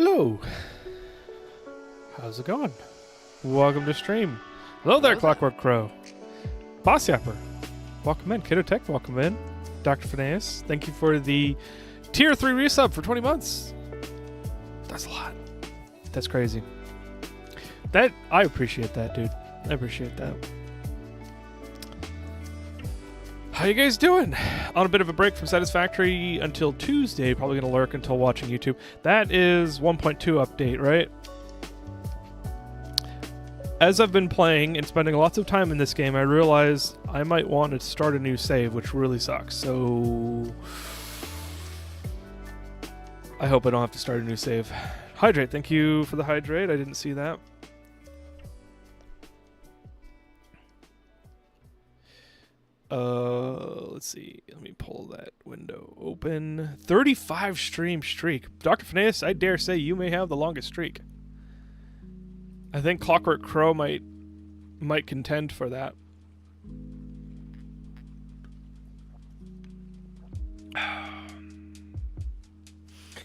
Hello. How's it going? Welcome to stream. Hello there, Clockwork Crow. Boss Yapper. Welcome in. Kiddo Tech, welcome in. Dr. Phineas, thank you for the Tier 3 resub for 20 months. That's a lot. That's crazy. I appreciate that, dude. I appreciate that. How you guys doing? On a bit of a break from Satisfactory until Tuesday. Probably going to lurk until watching YouTube. That is 1.2 update, right? As I've been playing and spending lots of time in this game, I realize I might want to start a new save, which really sucks. So I hope I don't have to start a new save. Hydrate, thank you for the hydrate. I didn't see that. Let's see. Let me pull that window open. 35 stream streak. Dr. Phineas, I dare say you may have the longest streak. I think Clockwork Crow might contend for that.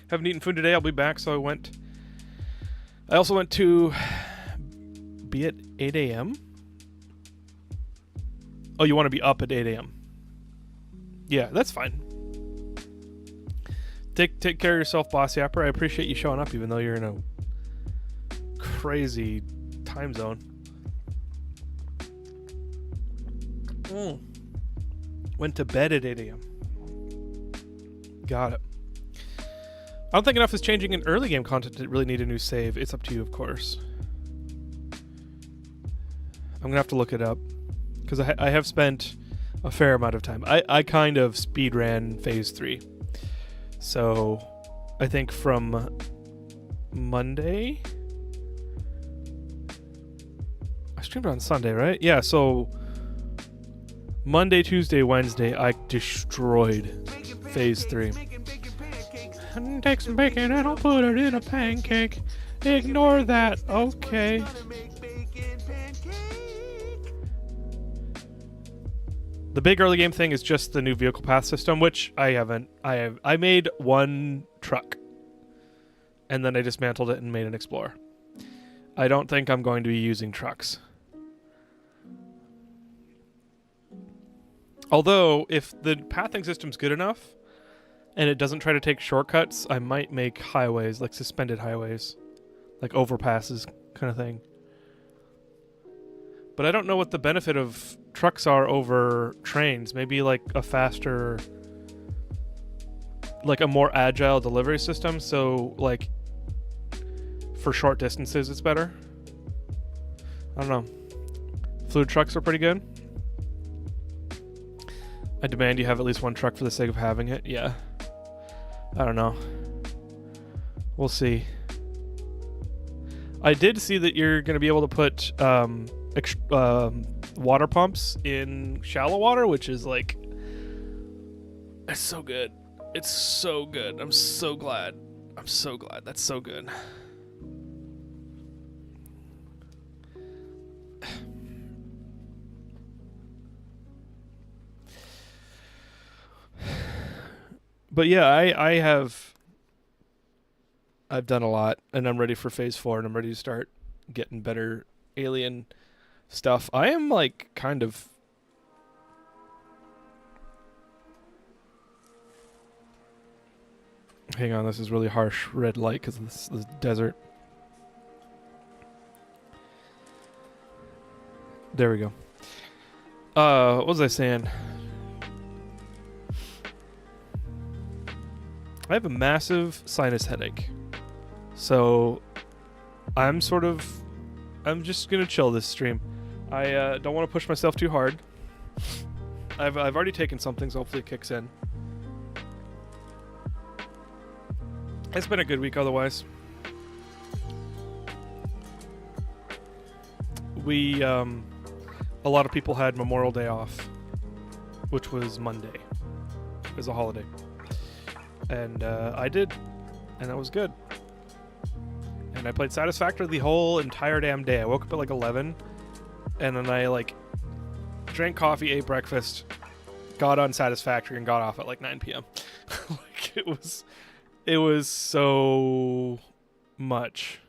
Haven't eaten food today. I'll be back, so I also went to be at 8 a.m. Oh, you want to be up at 8 a.m. Yeah, that's fine. Take care of yourself, Boss Yapper. I appreciate you showing up, even though you're in a crazy time zone. Went to bed at 8 a.m. Got it. I don't think enough is changing in early game content to really need a new save. It's up to you, of course. I'm going to have to look it up. Because I have spent a fair amount of time. I kind of speed ran Phase 3. So I think from Monday... I streamed on Sunday, right? Yeah, so Monday, Tuesday, Wednesday, I destroyed Phase 3. Take some bacon and I'll put it in a pancake. Ignore that. Okay. The big early game thing is just the new vehicle path system, which I haven't. I made one truck, and then I dismantled it and made an Explorer. I don't think I'm going to be using trucks. Although, if the pathing system's good enough, and it doesn't try to take shortcuts, I might make highways, like suspended highways, like overpasses kind of thing. But I don't know what the benefit of trucks are over trains. Maybe like a faster, like a more agile delivery system. So like for short distances, it's better. I don't know. Fluid trucks are pretty good. I demand you have at least one truck for the sake of having it. Yeah. I don't know. We'll see. I did see that you're going to be able to put water pumps in shallow water, which is like, it's so good. It's so good. I'm so glad. I'm so glad. That's so good. But yeah, I've done a lot, and I'm ready for Phase 4, and I'm ready to start getting better alien stuff. I am like kind of hang on, this is really harsh red light because this is desert. There we go. What was I saying? I have a massive sinus headache, so I'm just gonna chill this stream. I don't want to push myself too hard. I've already taken something, so hopefully it kicks in. It's been a good week otherwise. A lot of people had Memorial Day off, which was Monday as a holiday. And I did, and that was good. And I played Satisfactory the whole entire damn day. I woke up at like 11, and then I like drank coffee, ate breakfast, got on Satisfactory, and got off at like 9 p.m. Like it was so much.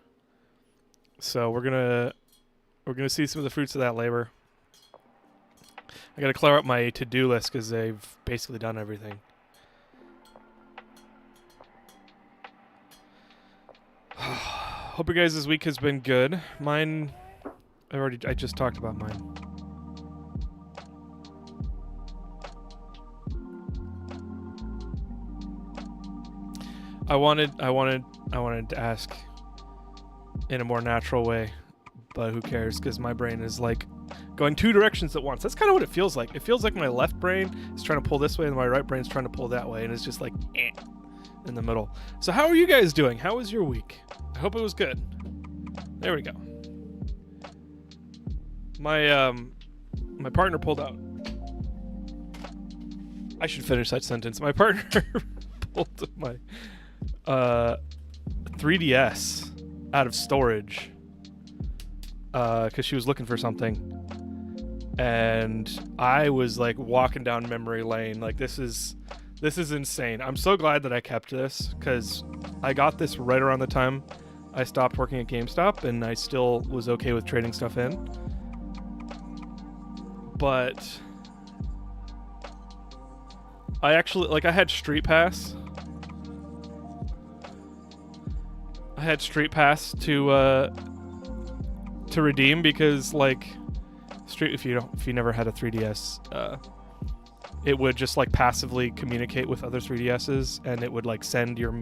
So we're gonna see some of the fruits of that labor. I gotta clear up my to-do list because they've basically done everything. Hope your guys' week has been good. Mine, I just talked about mine. I wanted to ask in a more natural way, but who cares? Because my brain is like going two directions at once. That's kind of what it feels like. It feels like my left brain is trying to pull this way, and my right brain is trying to pull that way, and it's just like in the middle. So how are you guys doing? How was your week? I hope it was good. There we go. My partner pulled out. I should finish that sentence. My partner pulled my 3DS out of storage because she was looking for something, and I was like walking down memory lane. Like this is insane. I'm so glad that I kept this because I got this right around the time I stopped working at GameStop, and I still was okay with trading stuff in. But I actually, like, I had Street Pass. I had Street Pass to redeem because, like, if you never had a 3DS, it would just like passively communicate with other 3DSs, and it would like send your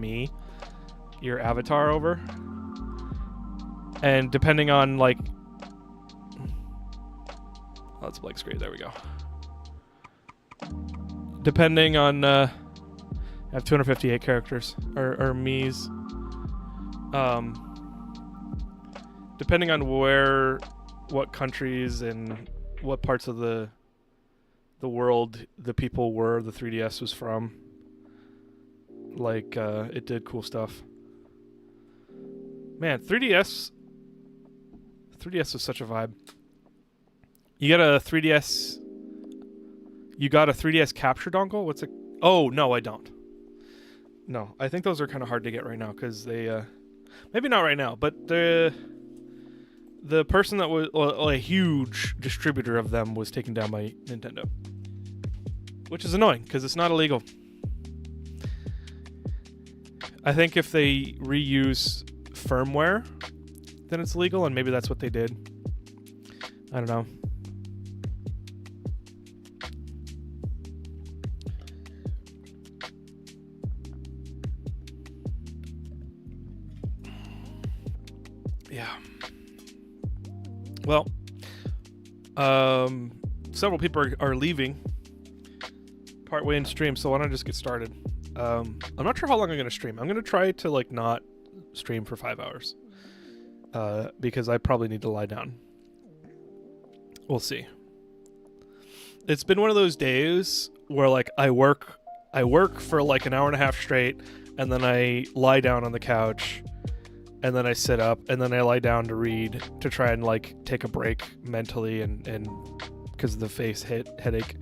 avatar over. And depending on like, oh, that's blank screen. There we go. Depending on, I have 258 characters or Mii's. Depending on what countries and what parts of the world the people were the 3DS was from, like, it did cool stuff. Man, 3DS was such a vibe. You got a 3DS capture dongle? What's it? Oh, no, I don't. No, I think those are kind of hard to get right now because they, maybe not right now, but the person that was a huge distributor of them was taken down by Nintendo, which is annoying because it's not illegal. I think if they reuse firmware, then it's legal, and maybe that's what they did. I don't know. Yeah. Well, several people are leaving partway in stream, so why don't I just get started? I'm not sure how long I'm going to stream. I'm going to try to like not stream for 5 hours, because I probably need to lie down. We'll see. It's been one of those days where like I work for like an hour and a half straight, and then I lie down on the couch, and then I sit up, and then I lie down to read, to try and like take a break mentally and because of the headache.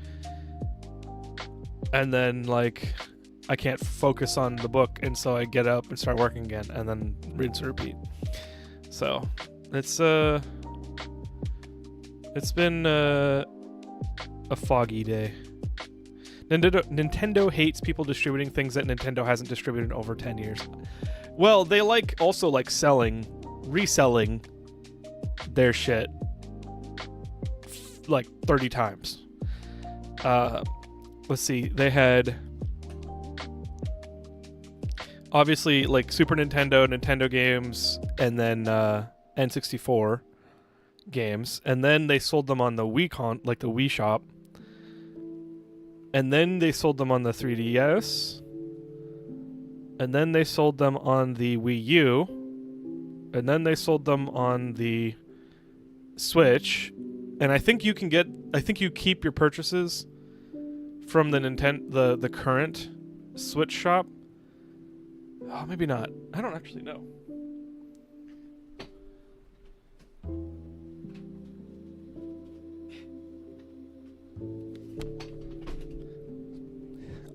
And then like I can't focus on the book, and so I get up and start working again, and then rinse and repeat. So it's been a foggy day. Nintendo hates people distributing things that Nintendo hasn't distributed in over 10 years. Well, they also like reselling their shit like 30 times. Let's see, they had obviously like Super Nintendo games, and then N64 games, and then they sold them on the like the Wii shop, and then they sold them on the 3DS, and then they sold them on the Wii U, and then they sold them on the Switch. And I think you keep your purchases from the current Switch shop. Oh, maybe not. I don't actually know.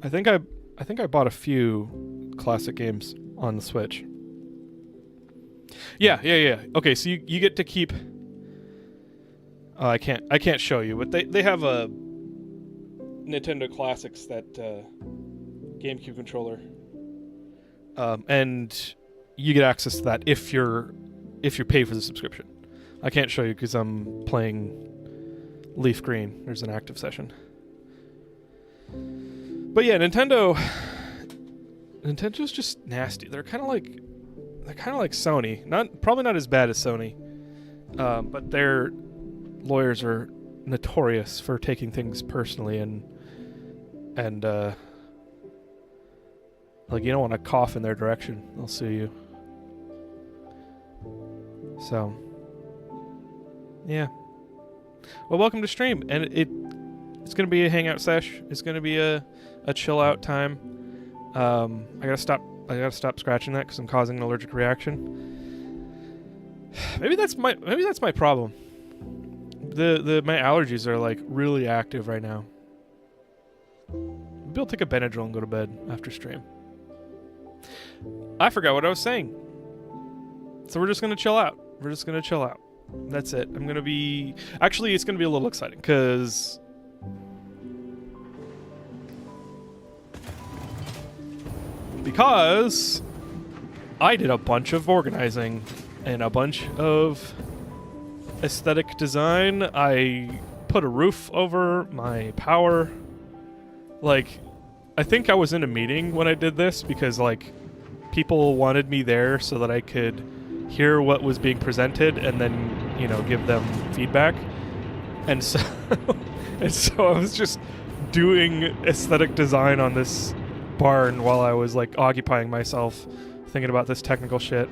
I think I bought a few classic games on the Switch. Yeah. Okay, so you get to keep. I can't show you, but they have a Nintendo Classics, that GameCube controller, and you get access to that if you pay for the subscription. I can't show you because I'm playing Leaf Green. There's an active session. But yeah, Nintendo's just nasty. They're kind of like Sony. Probably not as bad as Sony, but their lawyers are notorious for taking things personally and like, you don't want to cough in their direction. They'll sue you. So, yeah. Well, welcome to stream, and it's gonna be a hangout sesh. It's gonna be a chill out time. I gotta stop scratching that because I'm causing an allergic reaction. Maybe that's my problem. My allergies are like really active right now. Maybe I'll take a Benadryl and go to bed after stream. I forgot what I was saying. So we're just gonna chill out. That's it. It's gonna be a little exciting because I did a bunch of organizing and a bunch of aesthetic design. I put a roof over my power. Like, I think I was in a meeting when I did this because, like, people wanted me there so that I could hear what was being presented and then, give them feedback. And so, I was just doing aesthetic design on this barn while I was, like, occupying myself thinking about this technical shit.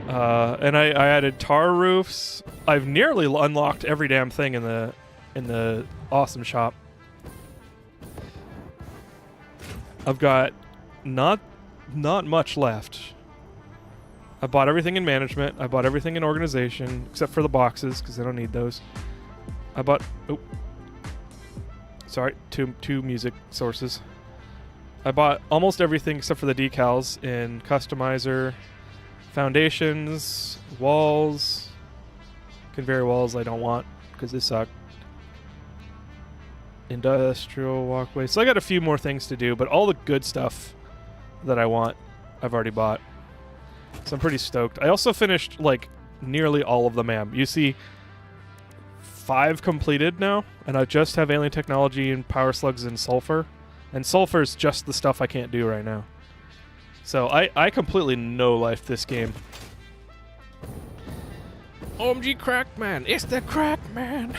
And I added tar roofs. I've nearly unlocked every damn thing in the awesome shop. I've got not much left. I bought everything in management. I bought everything in organization, except for the boxes, because I don't need those. I bought... Oh. Sorry, two music sources. I bought almost everything except for the decals in customizer, foundations, walls, conveyor walls I don't want, because they suck. Industrial walkway. So I got a few more things to do, but all the good stuff that I want, I've already bought. So I'm pretty stoked. I also finished, like, nearly all of the MAM. You see 5 completed now, and I just have alien technology and power slugs and sulfur. And sulfur is just the stuff I can't do right now. So I completely no-life this game. OMG Crackman! It's the Crackman!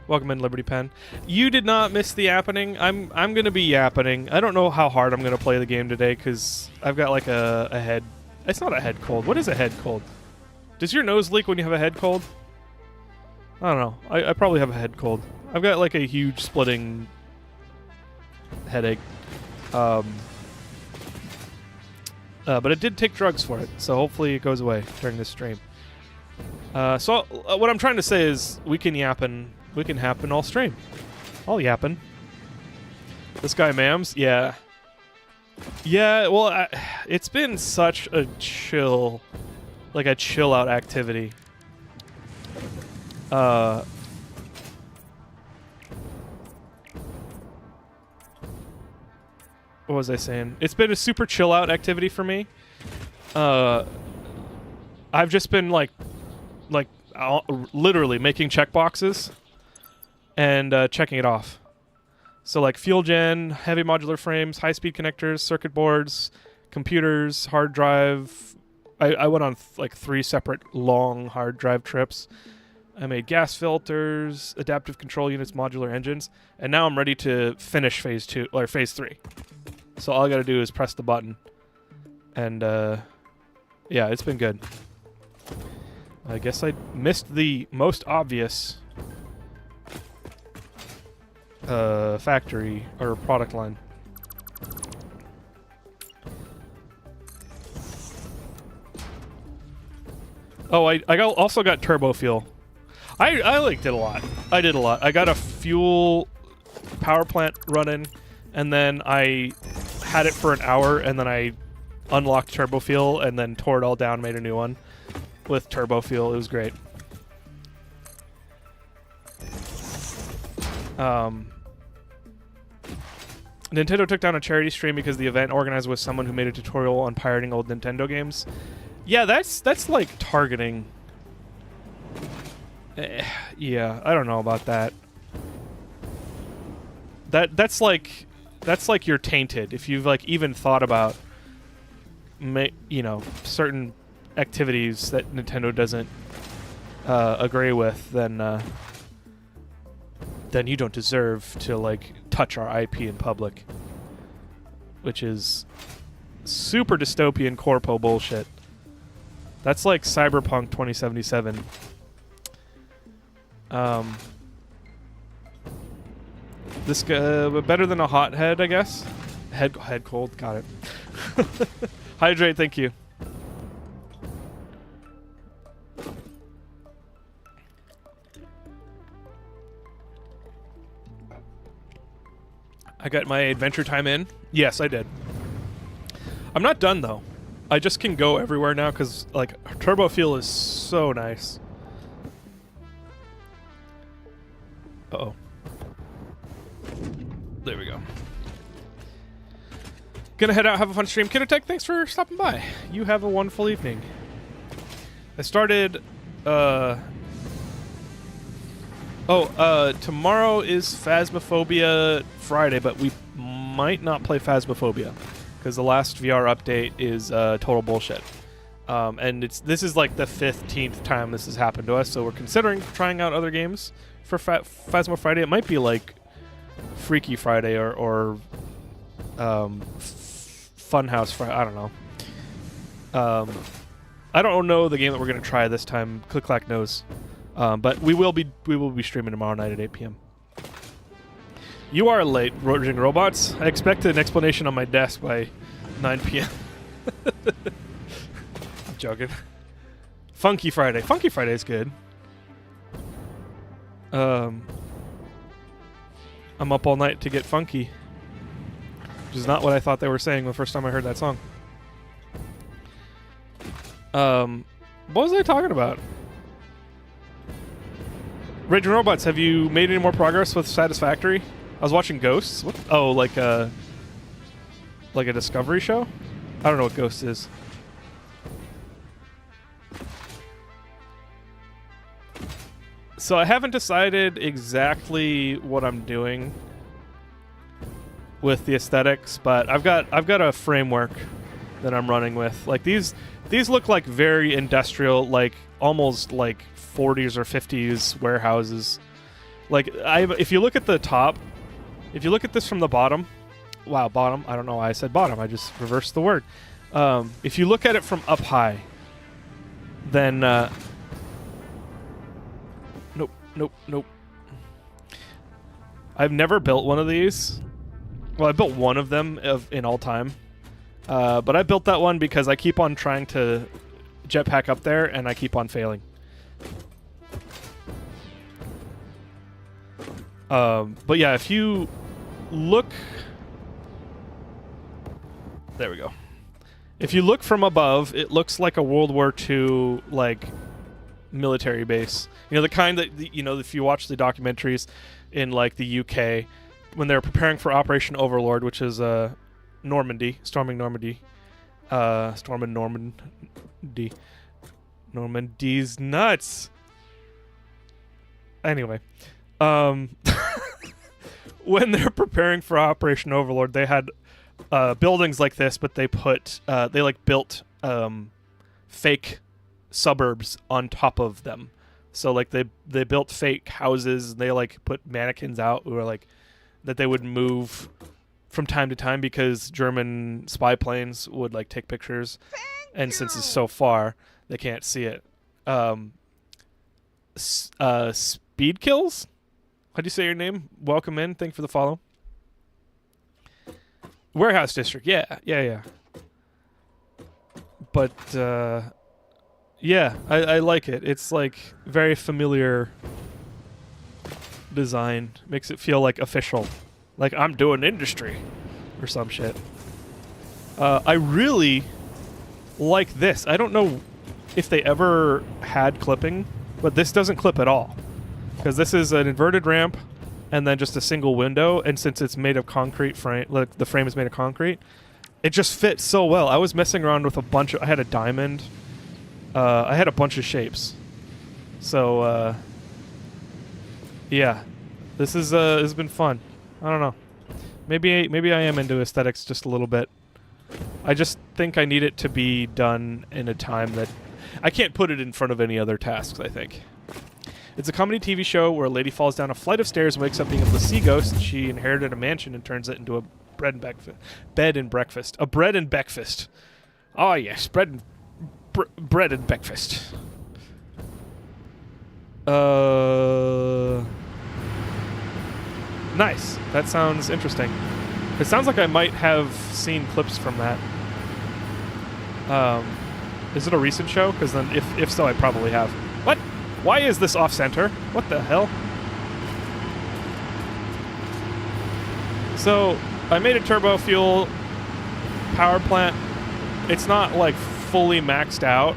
Welcome in, Liberty Pen. You did not miss the yappening. I'm gonna be yappening. I don't know how hard I'm gonna play the game today because I've got like a head. It's not a head cold. What is a head cold? Does your nose leak when you have a head cold? I don't know. I probably have a head cold. I've got like a huge splitting headache. But I did take drugs for it, so hopefully it goes away during this stream. So what I'm trying to say is we can happen all stream. All yapping. This guy Mams, yeah. Yeah, well, it's been such a chill out activity. What was I saying? It's been a super chill out activity for me. I've just been literally making checkboxes and checking it off. So like fuel gen, heavy modular frames, high-speed connectors, circuit boards, computers, hard drive. I went on like 3 separate long hard drive trips. I made gas filters, adaptive control units, modular engines, and now I'm ready to finish phase 3. So all I gotta do is press the button. And yeah, it's been good. I guess I missed the most obvious factory or product line. Oh, I also got turbo fuel. I like did a lot. I did a lot. I got a fuel power plant running, and then I had it for an hour, and then I unlocked Turbo Fuel and then tore it all down, made a new one with Turbo Fuel. It was great. Nintendo took down a charity stream because the event organized was someone who made a tutorial on pirating old Nintendo games. Yeah, that's like targeting. Yeah, I don't know about that. That's like you're tainted. If you've like even thought about, you know, certain activities that Nintendo doesn't agree with, then you don't deserve to like touch our IP in public, which is super dystopian corpo bullshit. That's like Cyberpunk 2077. This guy, better than a hothead, I guess. Head cold, got it. Hydrate, thank you. I got my adventure time in. Yes, I did. I'm not done though. I just can go everywhere now because like Turbo Fuel is so nice. Uh-oh. There we go. Gonna head out, have a fun stream. Kidotech, thanks for stopping by. You have a wonderful evening. I started, tomorrow is Phasmophobia Friday, but we might not play Phasmophobia because the last VR update is total bullshit. And this is like the 15th time this has happened to us, so we're considering trying out other games for Phasmo Friday. It might be like Freaky Friday or Funhouse Friday. I don't know. I don't know the game that we're gonna try this time. Click Clack knows. But we will be streaming tomorrow night at 8 p.m. You are late, Roging Robots. I expected an explanation on my desk by 9 p.m. I'm joking. Funky Friday. Funky Friday is good. I'm up all night to get funky. Which is not what I thought they were saying the first time I heard that song. What was I talking about? Raging Robots, have you made any more progress with Satisfactory? I was watching Ghosts. What? Oh, like a Discovery show? I don't know what Ghosts is. So I haven't decided exactly what I'm doing with the aesthetics, but I've got a framework that I'm running with. Like these look like very industrial, like almost like 40s or 50s warehouses. Like if you look at the top, if you look at this from the bottom, wow, bottom, I don't know why I said bottom, I just reversed the word. If you look at it from up high, then nope. I've never built one of these. Well, I built one of them in all time. But I built that one because I keep on trying to jetpack up there and I keep on failing. But yeah, if you look... There we go. If you look from above, it looks like a World War II, like, military base. You know, the kind that, you know, if you watch the documentaries in, like, the UK, when they're preparing for Operation Overlord, which is, Normandy, storming Normandy. Storming Normandy. Normandy's nuts! Anyway. When they're preparing for Operation Overlord, they had buildings like this, but they put they like built fake suburbs on top of them. So like they built fake houses, and they like put mannequins out who were like that they would move from time to time because German spy planes would like take pictures, and since it's so far, they can't see it. Speed kills. How do you say your name? Welcome in. Thank you for the follow. Warehouse District. Yeah. But, yeah, I like it. It's, like, very familiar design. Makes it feel, like, official. Like, I'm doing industry or some shit. I really like this. I don't know if they ever had clipping, but this doesn't clip at all. Because this is an inverted ramp and then just a single window, and since it's made of concrete frame, like the frame is made of concrete, it just fits so well. I was messing around with a bunch of... I had a diamond. I had a bunch of shapes. So, yeah. This has been fun. I don't know. Maybe I am into aesthetics just a little bit. I just think I need it to be done in a time that... I can't put it in front of any other tasks, I think. It's a comedy TV show where a lady falls down a flight of stairs and wakes up being able to see ghosts. She inherited a mansion and turns it into a bed and breakfast. A bread and breakfast. Oh, yes. Bread and breakfast. Nice. That sounds interesting. It sounds like I might have seen clips from that. Is it a recent show? Because then, if so, I probably have. What? Why is this off-center? What the hell? So, I made a turbo fuel power plant. It's not, like, fully maxed out.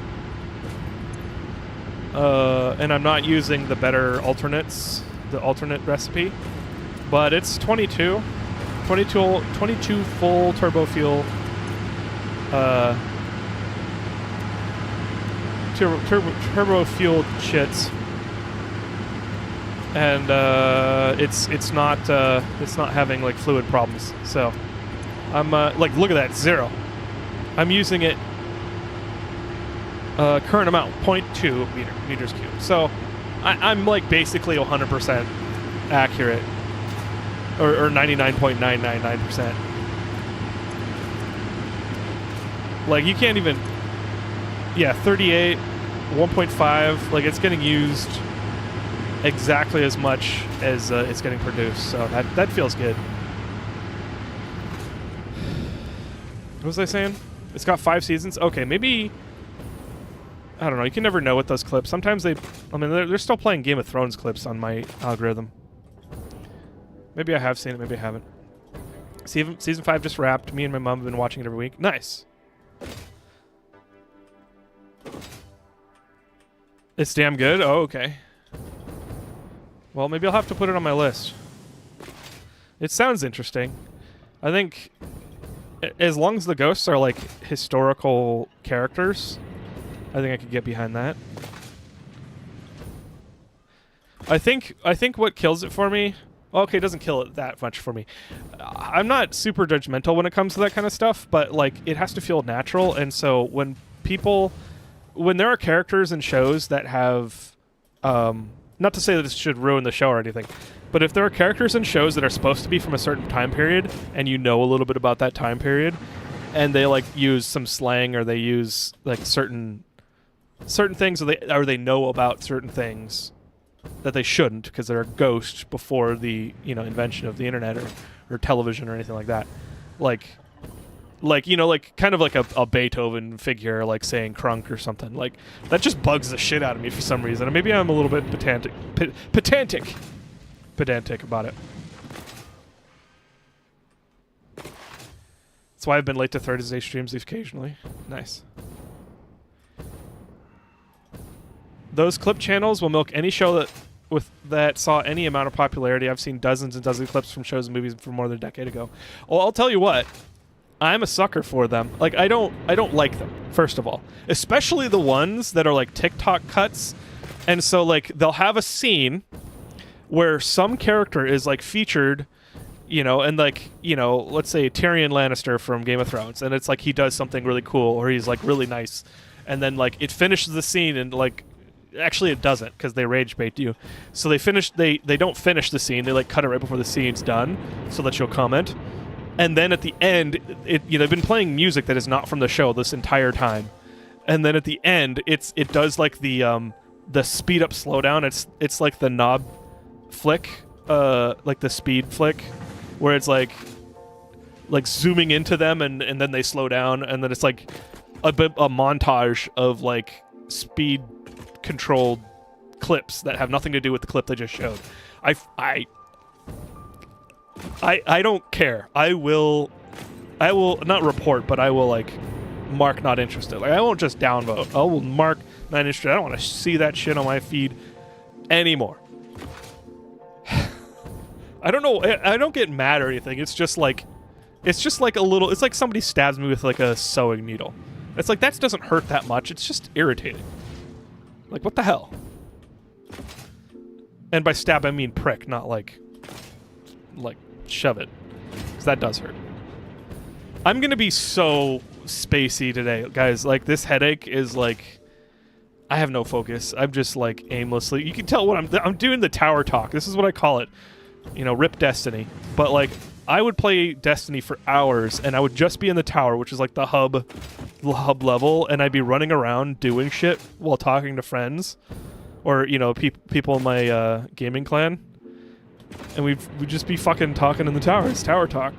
And I'm not using the better alternates, the alternate recipe. But it's 22 full turbo fuel turbo fuel shits, and it's not having like fluid problems. So I'm like, look at that, 0. I'm using it current amount 0.2 meters cubed. So I'm like basically 100% accurate, or 99.999%. Like, you can't even... Yeah, 38, 1.5, like, it's getting used exactly as much as it's getting produced, so that feels good. What was I saying? It's got 5 seasons? Okay, maybe... I don't know, you can never know with those clips. Sometimes they... I mean, they're still playing Game of Thrones clips on my algorithm. Maybe I have seen it, maybe I haven't. Season 5 just wrapped. Me and my mom have been watching it every week. Nice. It's damn good? Oh, okay. Well, maybe I'll have to put it on my list. It sounds interesting. I think as long as the ghosts are like historical characters, I think I could get behind that. I think what kills it for me... Okay, it doesn't kill it that much for me. I'm not super judgmental when it comes to that kind of stuff, but like, it has to feel natural, and so when there are characters in shows that have, not to say that this should ruin the show or anything, but if there are characters in shows that are supposed to be from a certain time period, and you know a little bit about that time period, and they like use some slang, or they use like certain things, or they know about certain things that they shouldn't because they're a ghost before the invention of the internet or television or anything like that, like kind of like a Beethoven figure, like saying crunk or something, like that just bugs the shit out of me for some reason. And maybe I'm a little bit pedantic about it. That's why I've been late to Thursday streams occasionally. Nice. Those clip channels will milk any show that saw any amount of popularity. I've seen dozens and dozens of clips from shows and movies from more than a decade ago. Well, I'll tell you what. I'm a sucker for them. Like, I don't like them, first of all. Especially the ones that are like TikTok cuts. And so like they'll have a scene where some character is like featured, and like, let's say Tyrion Lannister from Game of Thrones, and it's like he does something really cool or he's like really nice. And then like it finishes the scene and like actually it doesn't, because they rage bait you. So they don't finish the scene. They like cut it right before the scene's done so that you'll comment. And then at the end, they've been playing music that is not from the show this entire time. And then at the end, it does like the speed up slowdown. It's like the knob flick, like the speed flick, where it's like zooming into them and then they slow down, and then it's like a montage of like speed controlled clips that have nothing to do with the clip they just showed. I don't care. I will not report, but I will like mark not interested. Like, I won't just downvote. I will mark not interested. I don't want to see that shit on my feed anymore. I don't know. I don't get mad or anything. It's just like a little. It's like somebody stabs me with like a sewing needle. It's like that doesn't hurt that much. It's just irritating. Like, what the hell? And by stab I mean prick, not like shove it, because that does hurt. I'm gonna be so spacey today, guys. Like, this headache is like, I have no focus. I'm just like aimlessly. You can tell what I'm doing the tower talk. This is what I call it. You know, rip Destiny. But like, I would play Destiny for hours, and I would just be in the tower, which is like the hub level, and I'd be running around doing shit while talking to friends, or you know, people in my gaming clan, and we'd just be fucking talking in the tower. It's tower talk.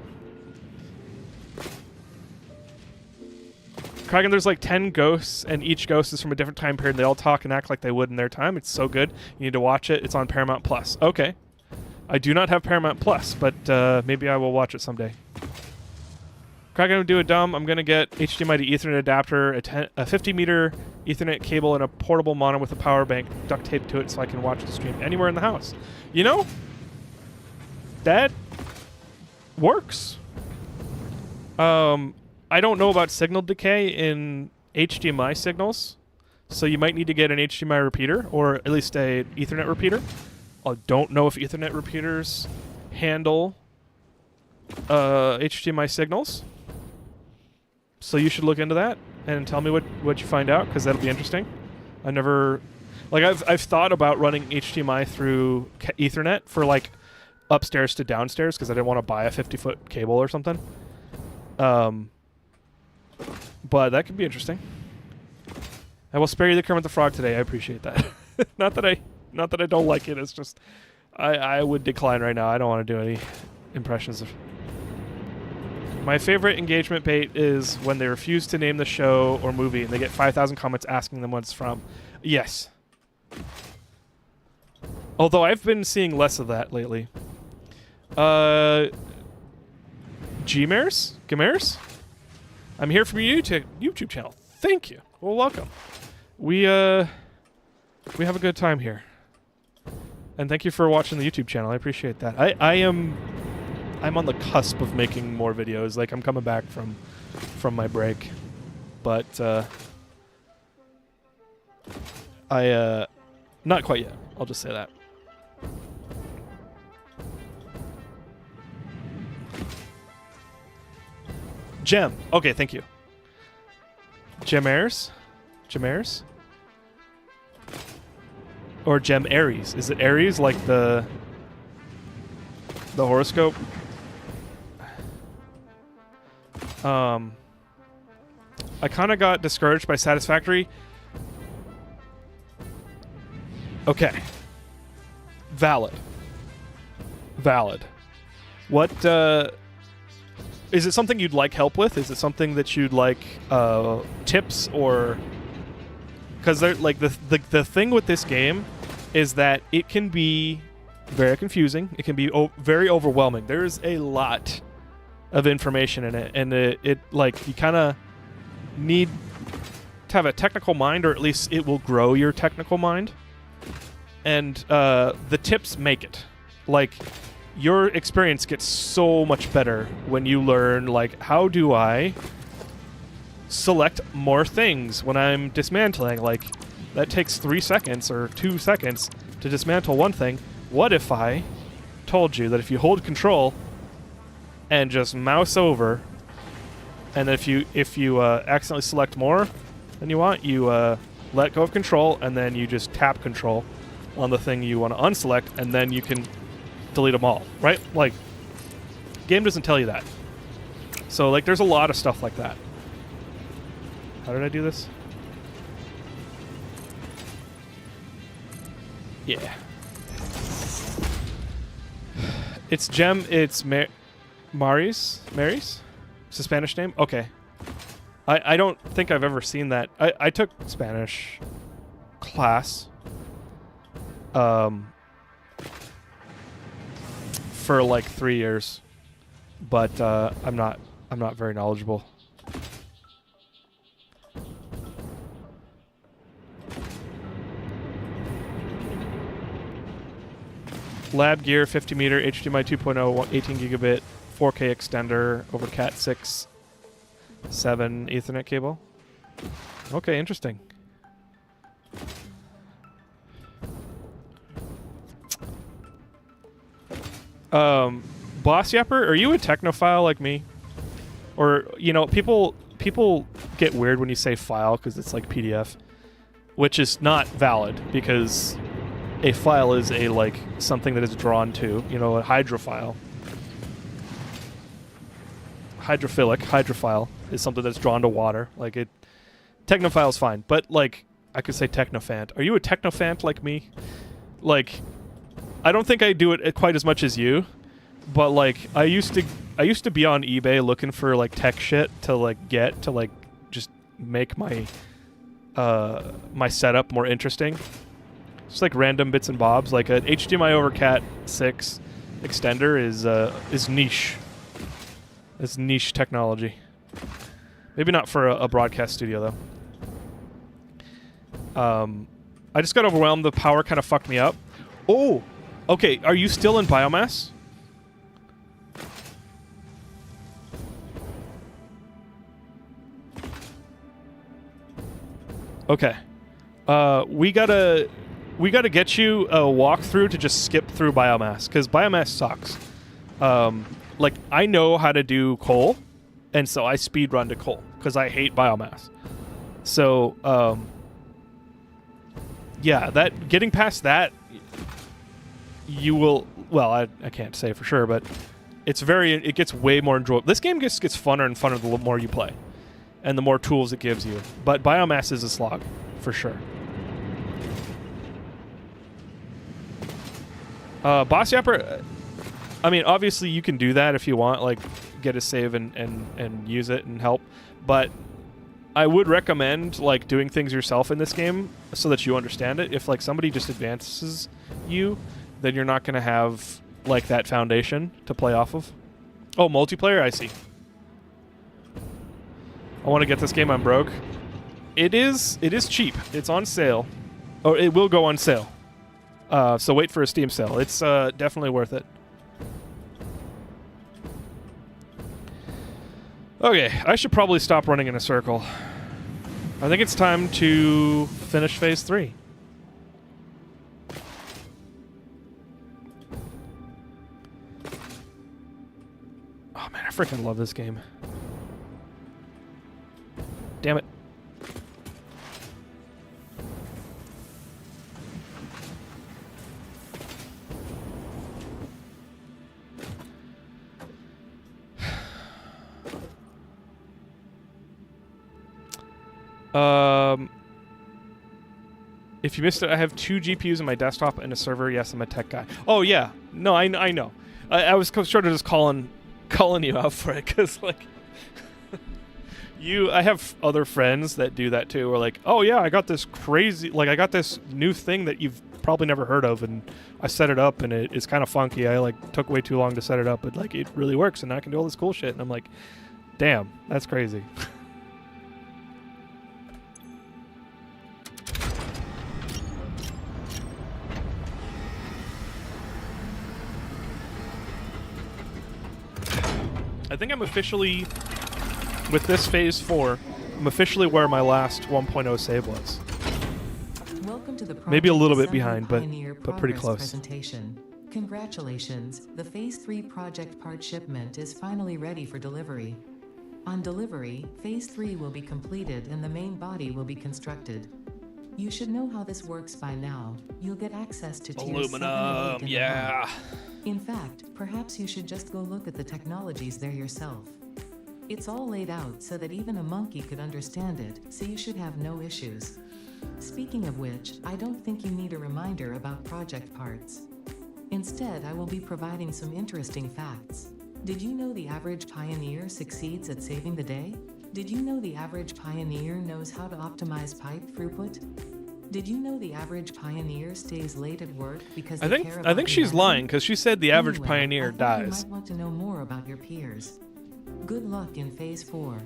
Kraken, there's like 10 ghosts, and each ghost is from a different time period. They all talk and act like they would in their time. It's so good. You need to watch it. It's on Paramount Plus. Okay. I do not have Paramount Plus, but maybe I will watch it someday. Kraken would do it dumb. I'm going to get HDMI to Ethernet adapter, a 50-meter Ethernet cable, and a portable monitor with a power bank duct taped to it so I can watch the stream anywhere in the house. You know, that works. I don't know about signal decay in HDMI signals, so you might need to get an HDMI repeater, or at least a Ethernet repeater. I don't know if Ethernet repeaters handle HDMI signals, so you should look into that and tell me what you find out, because that'll be interesting. I never, like, I've thought about running HDMI through Ethernet for like upstairs to downstairs, because I didn't want to buy a 50-foot cable or something. But that could be interesting. I will spare you the Kermit the Frog today. I appreciate that. Not that I don't like it. It's just I would decline right now. I don't want to do any impressions of. My favorite engagement bait is when they refuse to name the show or movie and they get 5,000 comments asking them what it's from. Yes. Although I've been seeing less of that lately. Gmares? I'm here from your YouTube channel. Thank you. Well, welcome. We have a good time here. And thank you for watching the YouTube channel. I appreciate that. I'm on the cusp of making more videos. Like, I'm coming back from my break. But not quite yet. I'll just say that. Gem. Okay, thank you. Gemares? Or Gem Aries. Is it Aries, like the horoscope? I kind of got discouraged by Satisfactory. Okay. Valid. What, is it something you'd like help with? Is it something that you'd like tips, or... Because like the thing with this game is that it can be very confusing. It can be very overwhelming. There's a lot of information in it, and it like, you kind of need to have a technical mind, or at least it will grow your technical mind. And the tips make it. Like, your experience gets so much better when you learn, like, how do I select more things when I'm dismantling? Like, that takes 3 seconds or 2 seconds to dismantle one thing. What if I told you that if you hold control and just mouse over, and if you accidentally select more than you want, you let go of control, and then you just tap control on the thing you want to unselect, and then you can delete them all, right? Like, game doesn't tell you that. So, like, there's a lot of stuff like that. How did I do this? Yeah. It's Gem. It's Mary's? It's a Spanish name? Okay. I don't think I've ever seen that. I took Spanish class for like 3 years, but I'm not very knowledgeable. lab gear, 50 meter, HDMI 2.0, 18 gigabit, 4K extender over Cat 6, 7 Ethernet cable. Okay, interesting. Boss Yapper, are you a technophile like me? Or, you know, people get weird when you say file because it's like PDF, which is not valid because a file is a, like, something that is drawn to, you know, a hydrophile. Hydrophile is something that's drawn to water. Like, it, technophile is fine, but, like, I could say technophant. Are you a technophant like me? Like, I don't think I do it quite as much as you, but, like, I used to be on eBay looking for, like, tech shit to, like, get to, like, just make my my setup more interesting. Just like random bits and bobs. Like an HDMI over Cat 6 extender is niche. It's niche technology. Maybe not for a broadcast studio though. I just got overwhelmed. The power kind of fucked me up. Oh, okay. Are you still in biomass? Okay. We gotta get you a walkthrough to just skip through biomass, because biomass sucks. Like, I know how to do coal, and so I speed run to coal, because I hate biomass. So, yeah, that getting past that, you will... Well, I can't say for sure, but it gets way more enjoyable. This game gets funner and funner the more you play, and the more tools it gives you. But biomass is a slog, for sure. Boss Yapper, I mean, obviously you can do that if you want, like, get a save and use it and help, but I would recommend, like, doing things yourself in this game so that you understand it. If, like, somebody just advances you, then you're not going to have, like, that foundation to play off of. Oh, multiplayer? I see. I want to get this game. I'm broke. It is cheap. It's on sale. Or it will go on sale. So wait for a Steam sale. It's definitely worth it. Okay, I should probably stop running in a circle. I think it's time to finish Phase 3. Oh man, I freaking love this game. Damn it. If you missed it, I have 2 GPUs in my desktop and a server. Yes, I'm a tech guy. Oh yeah, no, I know. I was sort of just calling you out for it because, like, I have other friends that do that too. Or like, oh yeah, I got this crazy, like, I got this new thing that you've probably never heard of, and I set it up, and it's kind of funky. I like took way too long to set it up, but like it really works, and I can do all this cool shit. And I'm like, damn, that's crazy. I think I'm officially, with this Phase 4, I'm officially where my last 1.0 save was. Welcome to the maybe a little bit behind, but pretty close. Presentation. Congratulations, the Phase 3 project part shipment is finally ready for delivery. On delivery, Phase 3 will be completed and the main body will be constructed. You should know how this works by now. You'll get access to tiers 7 and 8 in yeah. In fact, perhaps you should just go look at the technologies there yourself. It's all laid out so that even a monkey could understand it, so you should have no issues. Speaking of which, I don't think you need a reminder about project parts. Instead, I will be providing some interesting facts. Did you know the average pioneer succeeds at saving the day? Did you know the average pioneer knows how to optimize pipe throughput? Did you know the average pioneer stays late at work because they care about I think she's lying, because she said the average pioneer dies. You might want to know more about your peers. Good luck in Phase 4.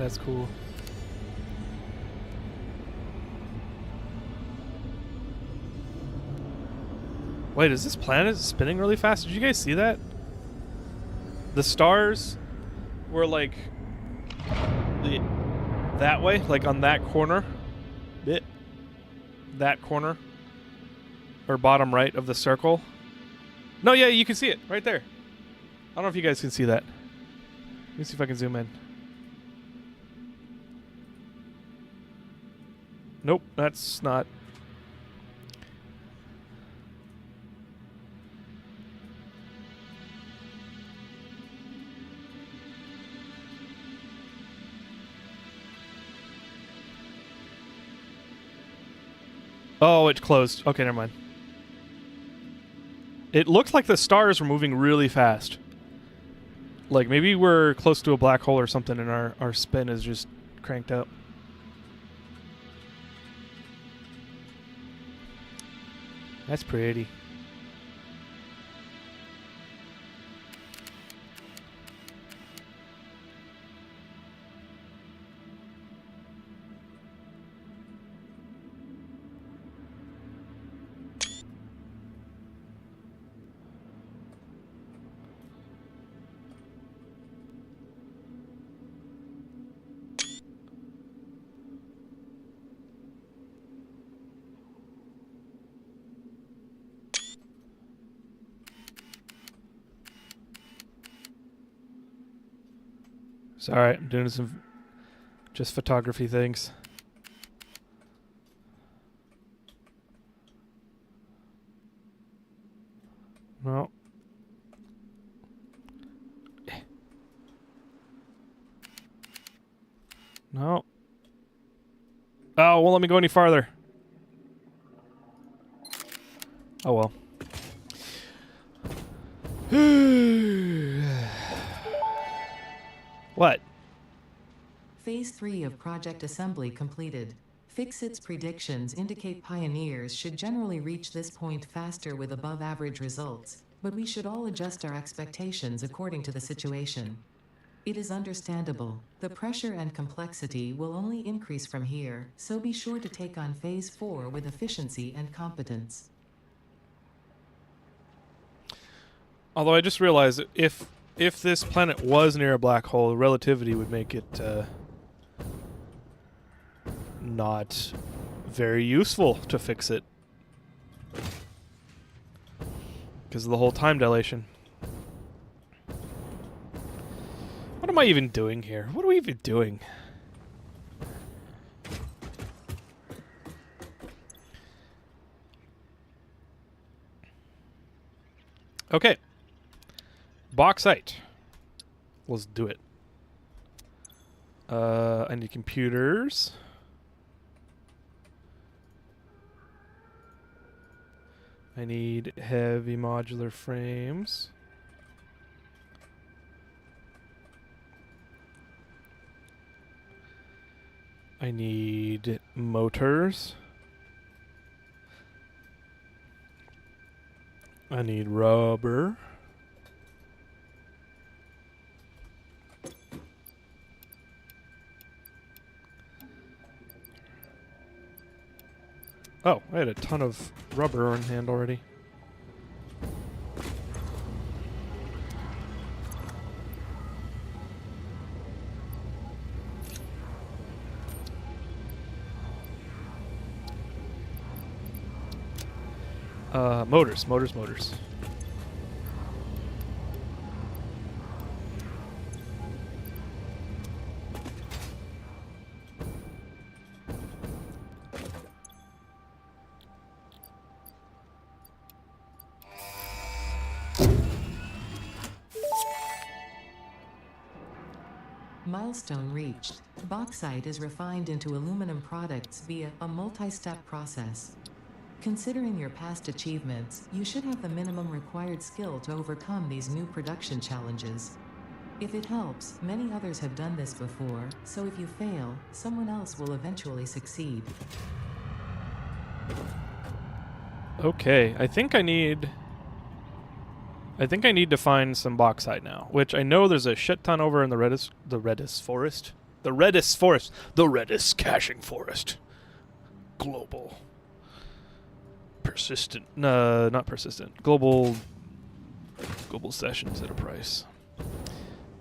That's cool. Wait, is this planet spinning really fast? Did you guys see that? The stars were like that way, like on that corner. That corner. Or bottom right of the circle. No, yeah, you can see it right there. I don't know if you guys can see that. Let me see if I can zoom in. Nope, that's not. Oh, it's closed. Okay, never mind. It looks like the stars were moving really fast. Like maybe we're close to a black hole or something and our spin is just cranked up. That's pretty. Sorry, I'm doing some just photography things. No. No. Oh, won't let me go any farther. Oh well. What? Phase 3 of Project Assembly completed. Fixit's predictions indicate pioneers should generally reach this point faster with above-average results, but we should all adjust our expectations according to the situation. It is understandable. The pressure and complexity will only increase from here, so be sure to take on Phase 4 with efficiency and competence. Although I just realized if this planet was near a black hole, relativity would make it not very useful to fix it. Because of the whole time dilation. What am I even doing here? What are we even doing? Okay. Bauxite. Let's do it. I need computers. I need heavy modular frames. I need motors. I need rubber. Oh, I had a ton of rubber on hand already. Motors. Milestone reached. Bauxite is refined into aluminum products via a multi-step process. Considering your past achievements, you should have the minimum required skill to overcome these new production challenges. If it helps, many others have done this before, so if you fail, someone else will eventually succeed. Okay, I think I need to find some bauxite now, which I know there's a shit ton over in the Redis forest. The Redis forest. The Redis caching forest. Global. Persistent. No, not persistent. Global sessions at a price.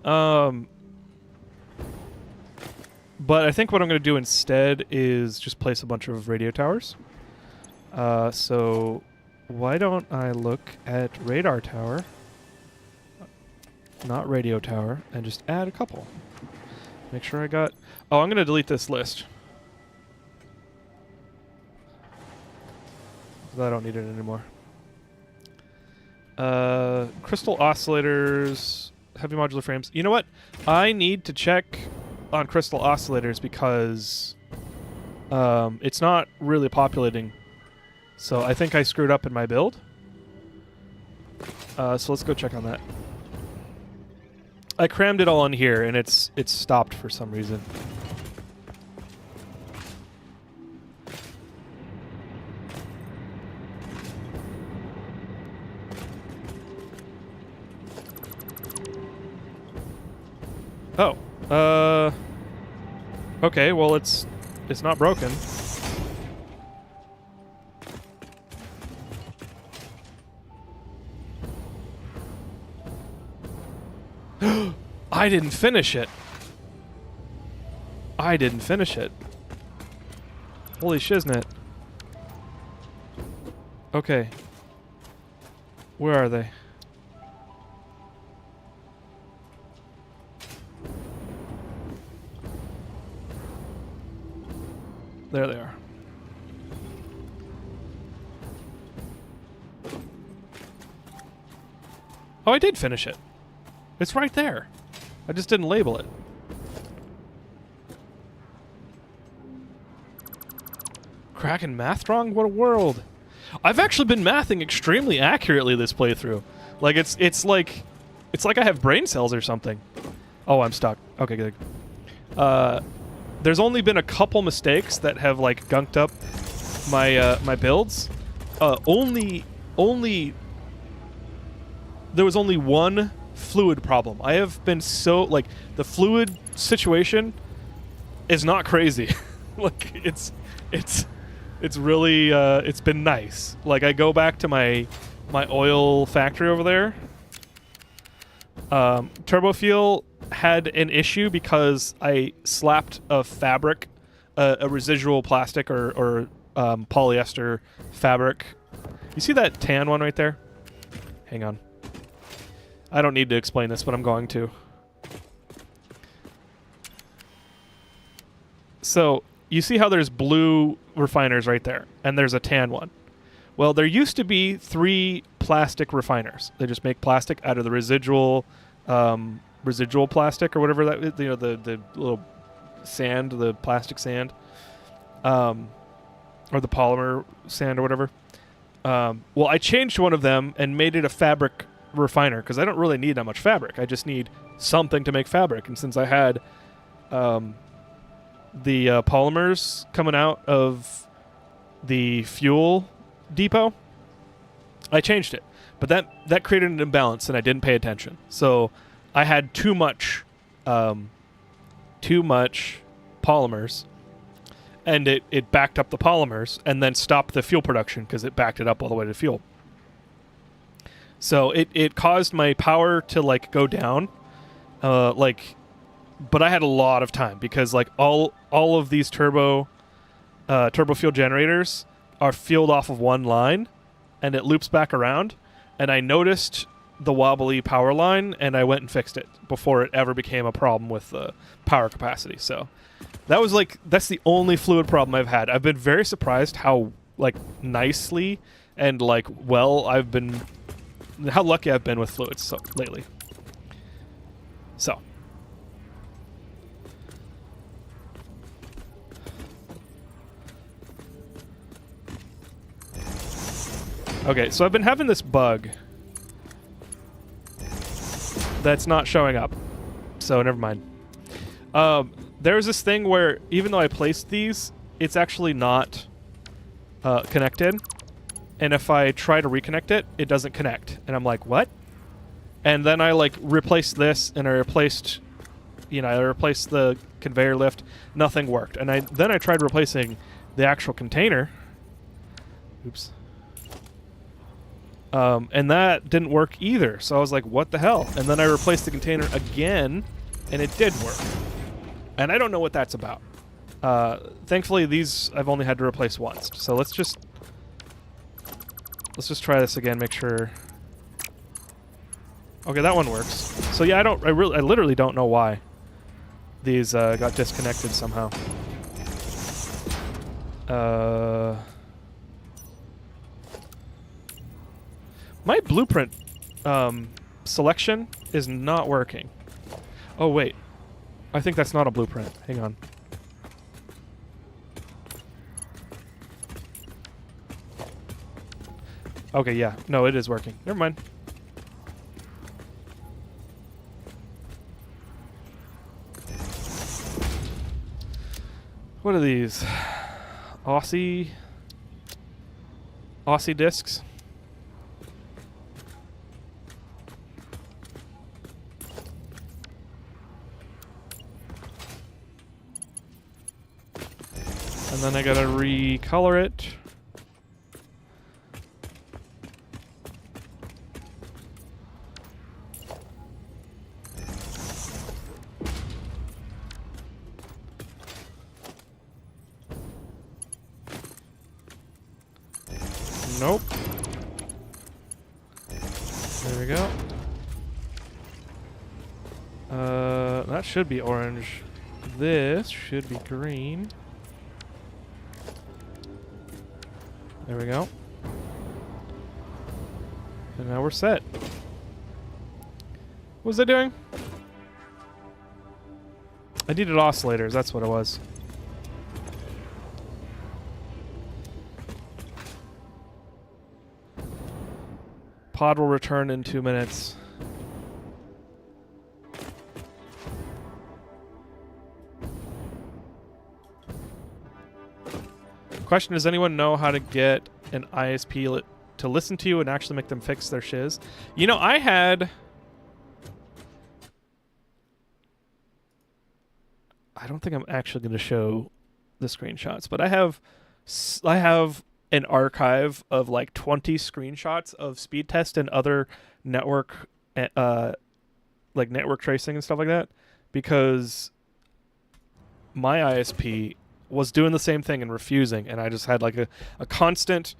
But I think what I'm going to do instead is just place a bunch of radio towers. So why don't I look at radar tower, not radio tower, and just add a couple. Make sure I got... Oh, I'm going to delete this list. I don't need it anymore. Crystal oscillators, heavy modular frames. You know what? I need to check on crystal oscillators because it's not really populating. So I think I screwed up in my build. So let's go check on that. I crammed it all in here and it's stopped for some reason. Oh. Okay, well it's not broken. I didn't finish it. I didn't finish it. Holy shiznit. Okay. Where are they? There they are. Oh, I did finish it. It's right there. I just didn't label it. Kraken math wrong? What a world. I've actually been mathing extremely accurately this playthrough. Like it's like I have brain cells or something. Oh, I'm stuck. Okay, good. There's only been a couple mistakes that have like gunked up my my builds. Only there was only one fluid problem. I have been so like the fluid situation is not crazy. Like it's really it's been nice. Like I go back to my oil factory over there. Turbofuel had an issue because I slapped a fabric, a residual plastic or polyester fabric. You see that tan one right there? Hang on. I don't need to explain this, but I'm going to. So you see how there's blue refiners right there, and there's a tan one. Well, there used to be 3 plastic refiners. They just make plastic out of the residual plastic or whatever that is, the little sand, the plastic sand, or the polymer sand or whatever. Well, I changed one of them and made it a fabric refiner because I don't really need that much fabric. I just need something to make fabric. And since I had the polymers coming out of the fuel depot, I changed it. But that created an imbalance, and I didn't pay attention. So I had too much polymers, and it backed up the polymers and then stopped the fuel production because it backed it up all the way to fuel. So it caused my power to like go down, but I had a lot of time because like all of these turbo fuel generators are fueled off of one line, and it loops back around. And I noticed the wobbly power line, and I went and fixed it before it ever became a problem with the power capacity. So that's the only fluid problem I've had. I've been very surprised how like nicely and like how lucky I've been with fluids lately. So. Okay, so I've been having this bug that's not showing up. So never mind. There's this thing where even though I placed these, it's actually not connected. And if I try to reconnect it, it doesn't connect. And I'm like, what? And then I like replaced this, and I replaced I replaced the conveyor lift. Nothing worked. And then I tried replacing the actual container. Oops. And that didn't work either. So I was like, what the hell? And then I replaced the container again, and it did work. And I don't know what that's about. Thankfully, these I've only had to replace once. So let's just try this again. Make sure. Okay, that one works. So yeah, I literally don't know why these got disconnected somehow. My blueprint selection is not working. Oh wait, I think that's not a blueprint. Hang on. Okay, yeah. No, it is working. Never mind. What are these? Aussie discs? And then I gotta recolor it. Nope. There we go. That should be orange. This should be green. There we go. And now we're set. What was I doing? I needed oscillators, that's what it was. Pod will return in 2 minutes. Question, does anyone know how to get an ISP to listen to you and actually make them fix their shiz? You know, I don't think I'm actually going to show the screenshots, but I have an archive of like 20 screenshots of speed test and other network like network tracing and stuff like that, because my ISP was doing the same thing and refusing, and I just had like a constant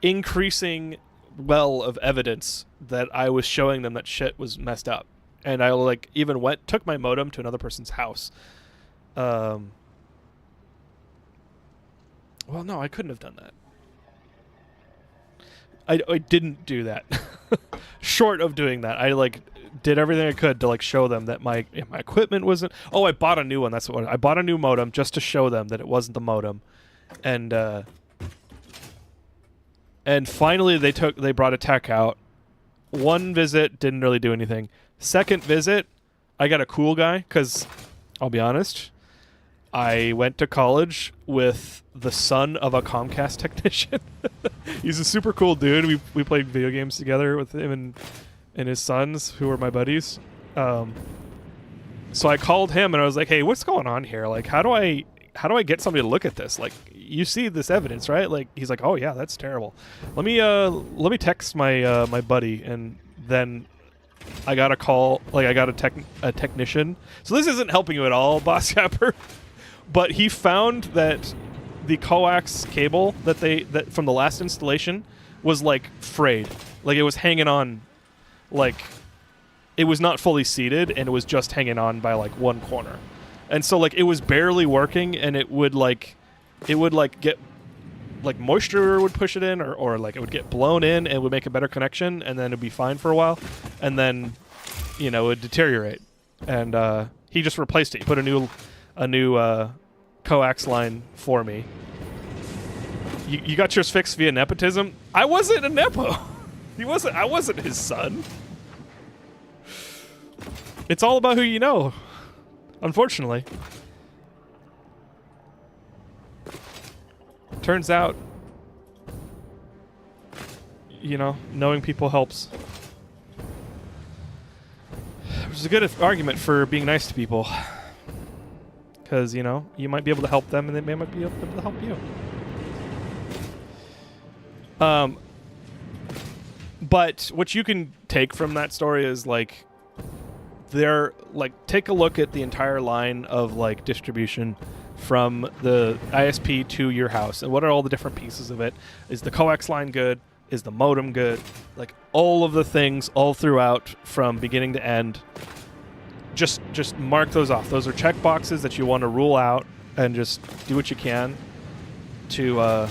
increasing well of evidence that I was showing them that shit was messed up. And I like even took my modem to another person's house. Well, no, I couldn't have done that. I didn't do that. Short of doing that, I like did everything I could to like show them that my equipment wasn't. Oh, I bought a new one. That's what I bought, a new modem just to show them that it wasn't the modem, and finally they brought a tech out. One visit didn't really do anything. Second visit, I got a cool guy, because I'll be honest, I went to college with the son of a Comcast technician. He's a super cool dude. We played video games together with him and his sons, who were my buddies. So I called him and I was like, "Hey, what's going on here? Like, how do I get somebody to look at this? Like, you see this evidence, right?" Like, he's like, "Oh yeah, that's terrible. Let me text my my buddy," and then I got a call. Like, I got a technician. So this isn't helping you at all, Boss Yapper. But he found that the coax cable that from the last installation was like frayed. Like, it was hanging on, like it was not fully seated, and it was just hanging on by like one corner. And so like it was barely working, and it would get like moisture would push it in, or like it would get blown in and would make a better connection, and then it'd be fine for a while, and then it would deteriorate. And he just replaced it. He put a new coax line for me. You got yours fixed via nepotism? I wasn't a nepo. I wasn't his son. It's all about who you know, unfortunately. Turns out, knowing people helps. Which is a good argument for being nice to people. Because, you know, you might be able to help them and they might be able to help you. But what you can take from that story is, like, take a look at the entire line of, like, distribution from the ISP to your house. And what are all the different pieces of it? Is the coax line good? Is the modem good? Like, all of the things all throughout from beginning to end. Just mark those off. Those are check boxes that you want to rule out and just do what you can to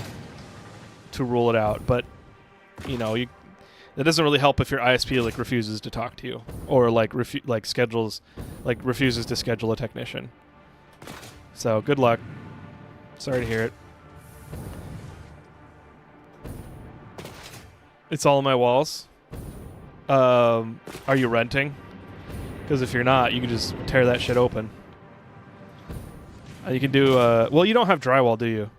rule it out. But, you know, it doesn't really help if your ISP like refuses to talk to you or refuses to schedule a technician. So good luck. Sorry to hear it. It's all on my walls. Are you renting? Because if you're not, you can just tear that shit open. You can do. Well, you don't have drywall, do you?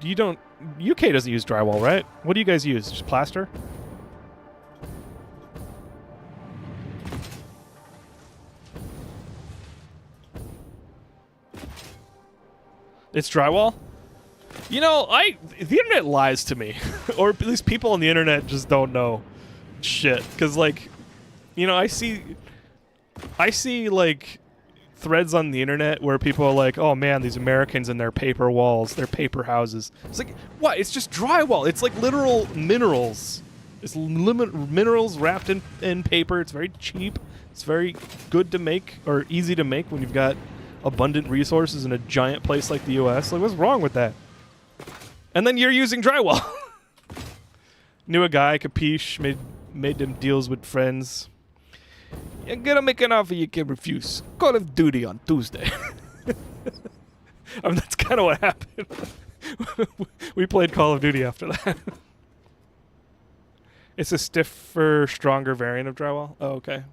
You don't. UK doesn't use drywall, right? What do you guys use? Just plaster? It's drywall? You know, the internet lies to me. Or at least people on the internet just don't know shit. Because, like, you know, I see, like, threads on the internet where people are like, oh, man, these Americans and their paper walls, their paper houses. It's like, what? It's just drywall. It's like literal minerals. It's minerals wrapped in paper. It's very cheap. It's very good to make or easy to make when you've got abundant resources in a giant place like the U.S. Like, what's wrong with that? And then you're using drywall. Knew a guy, Capiche, made them deals with friends. You're gonna make an offer you can refuse. Call of Duty on Tuesday. I mean, that's kind of what happened. We played Call of Duty after that. It's a stiffer, stronger variant of drywall. Oh, okay.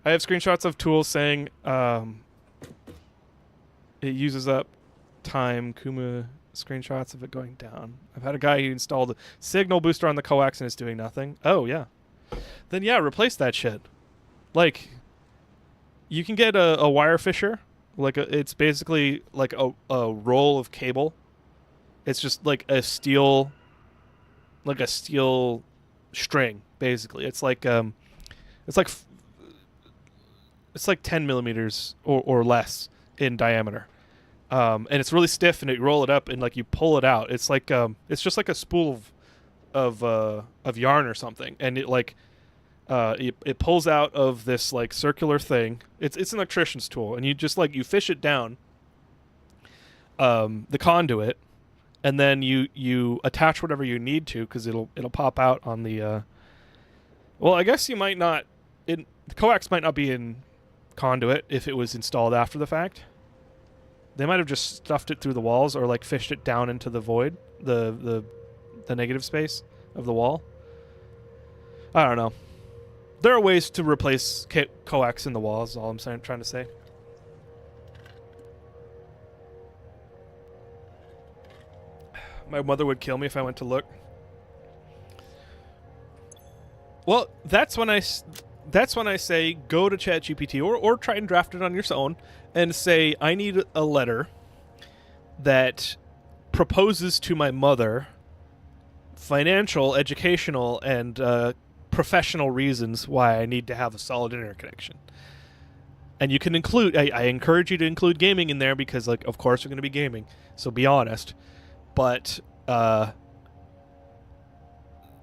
I have screenshots of tools saying it uses up time. Kuma screenshots of it going down. I've had a guy who installed a signal booster on the coax and it's doing nothing. Oh, yeah. Then, yeah, replace that shit. Like, you can get a wire fisher. It's basically like a roll of cable. It's just like a steel string, basically. It's like 10 millimeters or less in diameter. And it's really stiff, and you roll it up and like you pull it out. It's like it's just like a spool of yarn or something, and it like it pulls out of this like circular thing. It's an electrician's tool, and you just like you fish it down the conduit, and then you attach whatever you need to because it'll pop out on the. Well, I guess you might not. The coax might not be in conduit if it was installed after the fact. They might have just stuffed it through the walls or like fished it down into the void, the negative space of the wall. I don't know. There are ways to replace coax in the walls, is all I'm trying to say. My mother would kill me if I went to look. Well, that's when I say go to ChatGPT or try and draft it on your own and say, I need a letter that proposes to my mother financial, educational, and professional reasons why I need to have a solid internet connection. And you can include, I encourage you to include gaming in there because, like, of course we're going to be gaming, so be honest. But,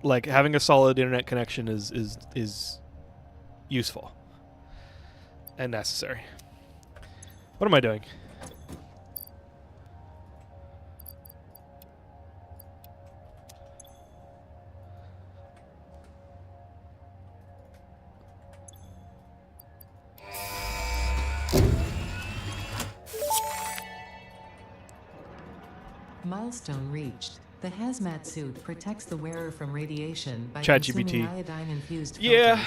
like, having a solid internet connection is useful and necessary. What am I doing? Milestone reached. The hazmat suit protects the wearer from radiation by ChatGPT. consuming iodine-infused filters. Yeah.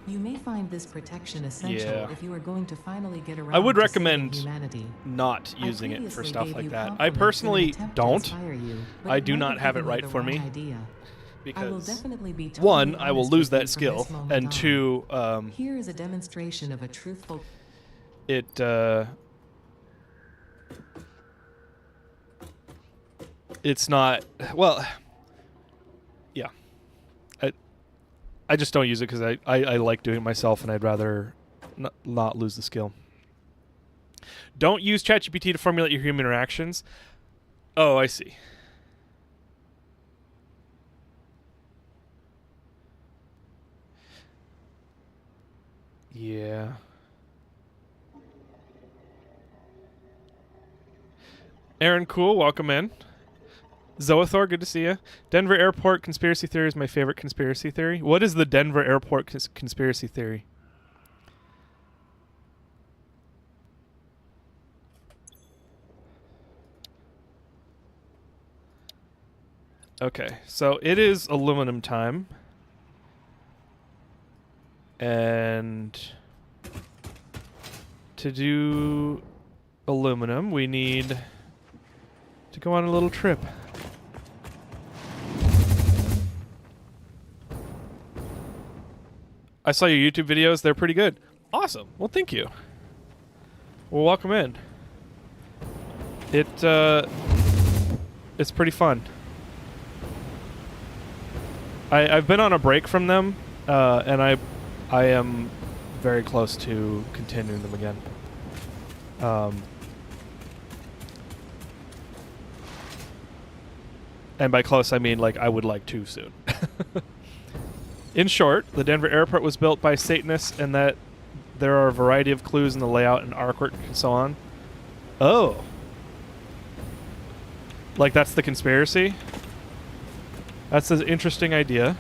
You may find this protection essential if you are going to finally get around I would to recommend saving humanity. not using it for previously stuff gave like you that. I compliments in an personally attempt to don't. inspire you, but I it do might not have it given you right the for wrong me. idea. I will because definitely be totally one, I will honest lose with you that from skill, this moment and on. two, Here is a demonstration of a truthful. it's not, well, yeah. I just don't use it because I like doing it myself, and I'd rather not lose the skill. Don't use ChatGPT to formulate your human interactions. Oh, I see. Yeah. Aaron Cool, welcome in. Zoethor, good to see you. Denver Airport conspiracy theory is my favorite conspiracy theory. What is the Denver Airport conspiracy theory? Okay, so it is aluminum time. And to do aluminum, we need to go on a little trip. I saw your YouTube videos. They're pretty good. Awesome. Well, thank you. Well, welcome in. It's pretty fun. I've been on a break from them, and I am very close to continuing them again. And by close, I mean like I would like to soon. In short, the Denver airport was built by Satanists, and that there are a variety of clues in the layout and artwork and so on. Oh. Like that's the conspiracy? That's an interesting idea.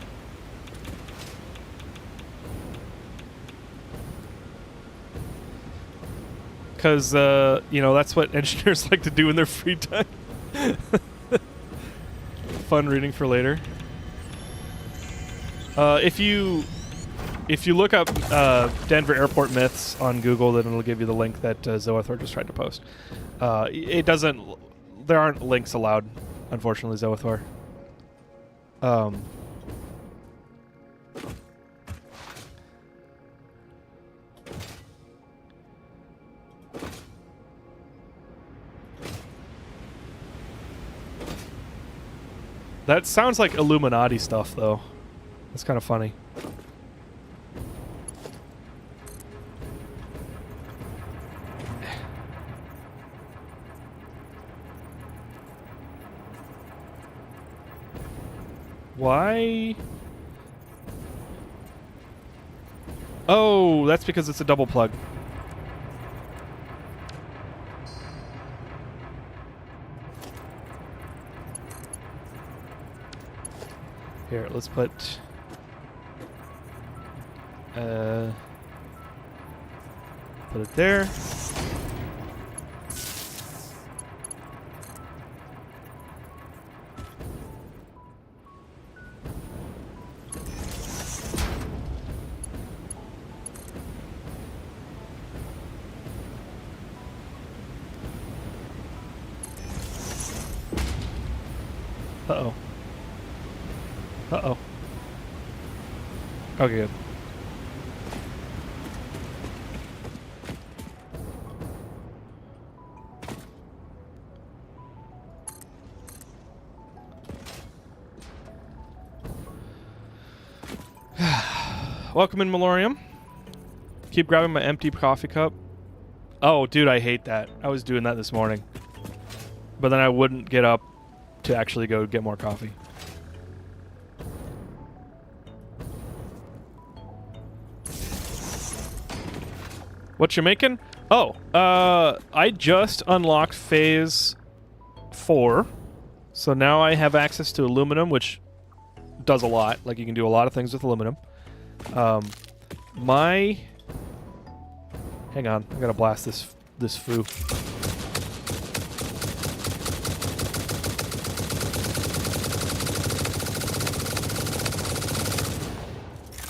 Because, that's what engineers like to do in their free time. Fun reading for later. If you look up Denver airport myths on Google, then it'll give you the link that Zoethor just tried to post. It doesn't. There aren't links allowed, unfortunately, Zoethor. That sounds like Illuminati stuff, though. That's kind of funny. Why? Oh, that's because it's a double plug. Here, let's put it there. Uh-oh. Uh-oh. Okay, good. Welcome in, Malorium. Keep grabbing my empty coffee cup. Oh, dude, I hate that. I was doing that this morning. But then I wouldn't get up to actually go get more coffee. What you making? Oh, I just unlocked phase 4. So now I have access to aluminum, which does a lot. Like, you can do a lot of things with aluminum. Hang on, I gotta blast this foo.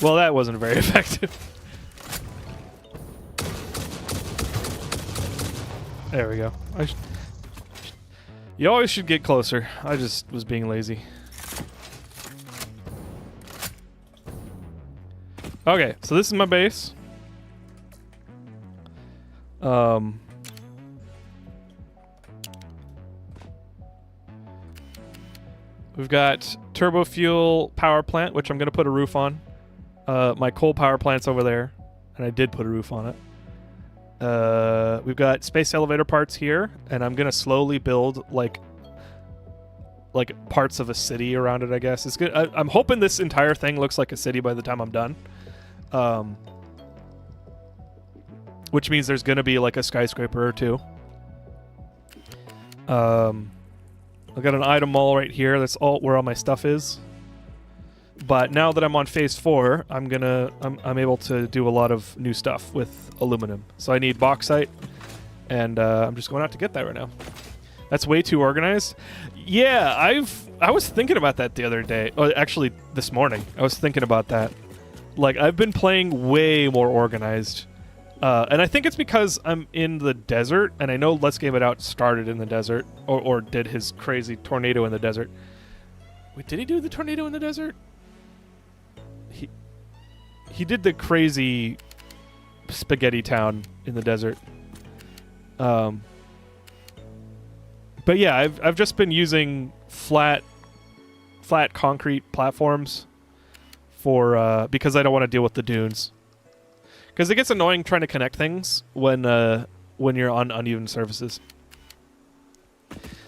Well, that wasn't very effective. There we go. You always should get closer. I just was being lazy. Okay, so this is my base. We've got turbo fuel power plant, which I'm going to put a roof on. My coal power plant's over there, and I did put a roof on it. We've got space elevator parts here, and I'm going to slowly build like parts of a city around it, I guess. It's good. I'm hoping this entire thing looks like a city by the time I'm done. Which means there's going to be like a skyscraper or two. I've got an item mall right here. That's all where all my stuff is. But now that I'm on phase 4, I'm able to do a lot of new stuff with aluminum. So I need bauxite, and I'm just going out to get that right now. That's way too organized. Yeah, I was thinking about that the other day. Oh, actually, this morning I was thinking about that. Like, I've been playing way more organized. And I think it's because I'm in the desert, and I know Let's Game It Out started in the desert, or did his crazy tornado in the desert. Wait, did he do the tornado in the desert? He did the crazy spaghetti town in the desert. But yeah, I've just been using flat concrete platforms for because I don't want to deal with the dunes. Because it gets annoying trying to connect things when you're on uneven surfaces.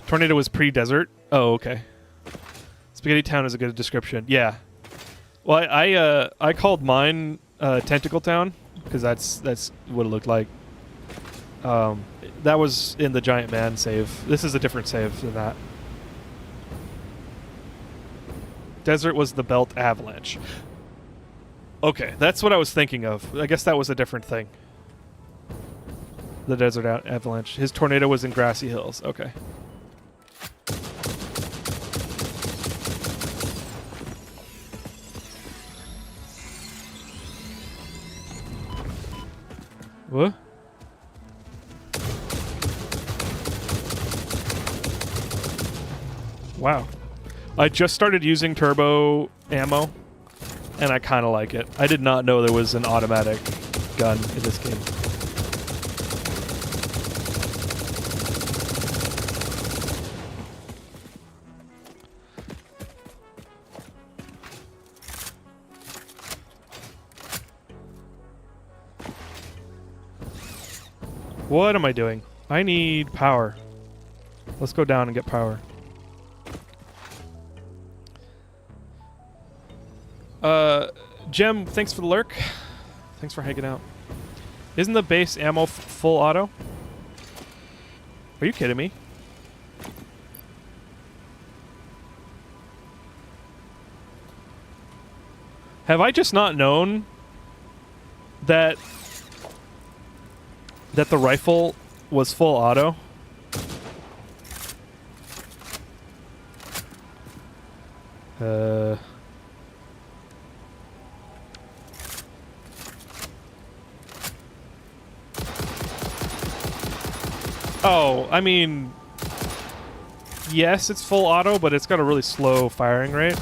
Tornado was pre-desert. Oh, okay. Spaghetti Town is a good description. Yeah. Well, I called mine Tentacle Town because that's what it looked like. That was in the Giant Man save. This is a different save than that. Desert was the Belt Avalanche. Okay, that's what I was thinking of. I guess that was a different thing. The Desert Avalanche. His tornado was in Grassy Hills. Okay. What? Wow. I just started using turbo ammo, and I kind of like it. I did not know there was an automatic gun in this game. What am I doing? I need power. Let's go down and get power. Jem, thanks for the lurk. Thanks for hanging out. Isn't the base ammo full auto? Are you kidding me? Have I just not known that the rifle was full auto? Oh, I mean, yes, it's full auto, but it's got a really slow firing rate.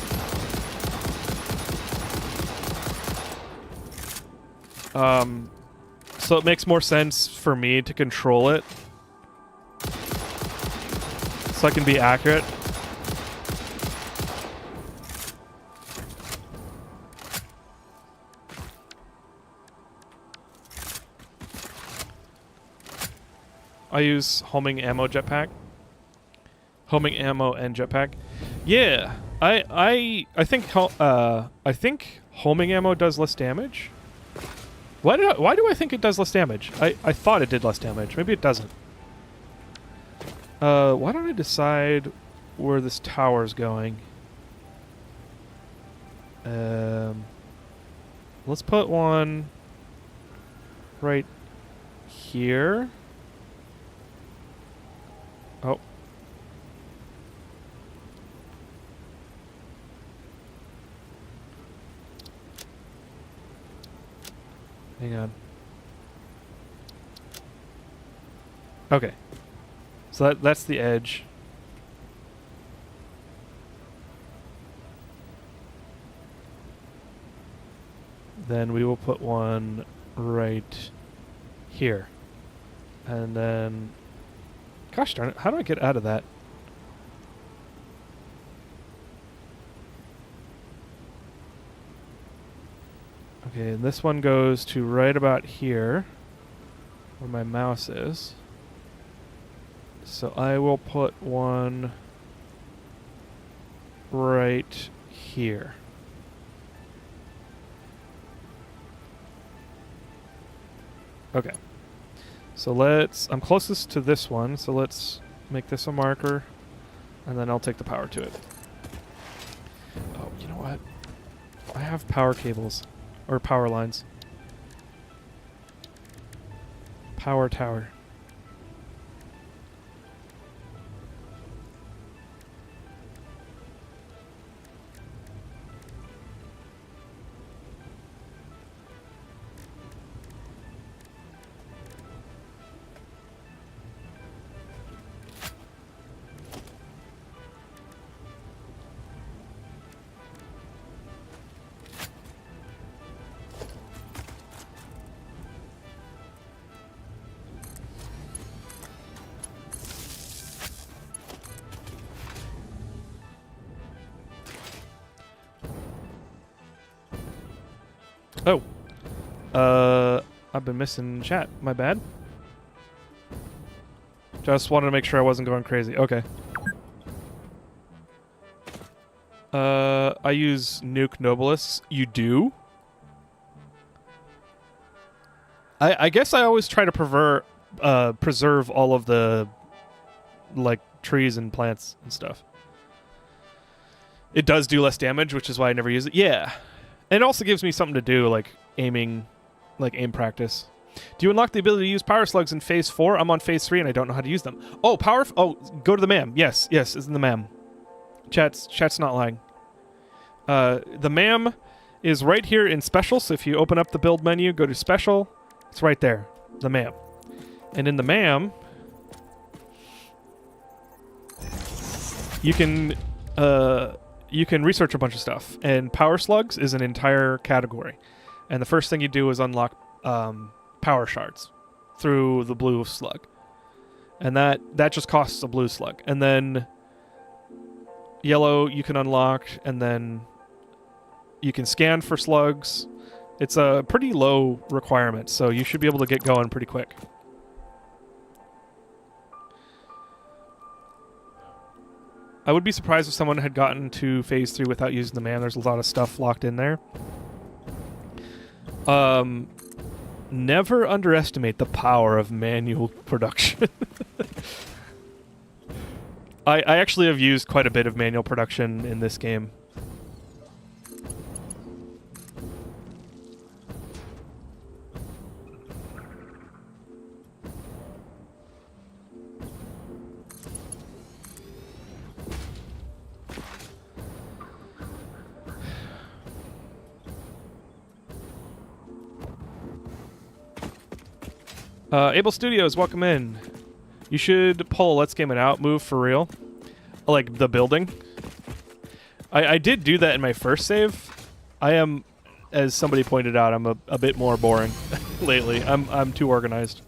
So it makes more sense for me to control it so I can be accurate. I use homing ammo jetpack. Homing ammo and jetpack. Yeah, I think homing ammo does less damage. Why do I think it does less damage? I thought it did less damage. Maybe it doesn't. Why don't I decide where this tower's going? Let's put one right here. Oh. Hang on. Okay. So that's the edge. then we will put one right here. And then... Gosh darn it, how do I get out of that? Okay, and this one goes to right about here, where my mouse is. So I will put one right here. Okay. So I'm closest to this one, so let's make this a marker, and then I'll take the power to it. Oh, you know what? I have power cables, or power lines. Power tower. Oh. I've been missing chat. My bad. Just wanted to make sure I wasn't going crazy. Okay. I use Nuke Nobilis. You do? I guess I always try to preserve all of the, like, trees and plants and stuff. It does do less damage, which is why I never use it. Yeah. And it also gives me something to do, like aim practice. Do you unlock the ability to use power slugs in Phase 4? I'm on Phase 3 and I don't know how to use them. Oh, go to the MAM. Yes, it's in the MAM. Chat's not lying. The MAM is right here in Special, so if you open up the build menu, go to Special, it's right there, the MAM. And in the MAM, you can research a bunch of stuff, and power slugs is an entire category. And the first thing you do is unlock power shards through the blue slug. And that just costs a blue slug. And then yellow you can unlock, and then you can scan for slugs. It's a pretty low requirement, so you should be able to get going pretty quick. I would be surprised if someone had gotten to Phase 3 without using the MAM. There's a lot of stuff locked in there. Never underestimate the power of manual production. I actually have used quite a bit of manual production in this game. Able Studios, welcome in. You should pull Let's Game It Out move for real. Like, the building. I did do that in my first save. I am, as somebody pointed out, I'm a bit more boring lately. I'm too organized.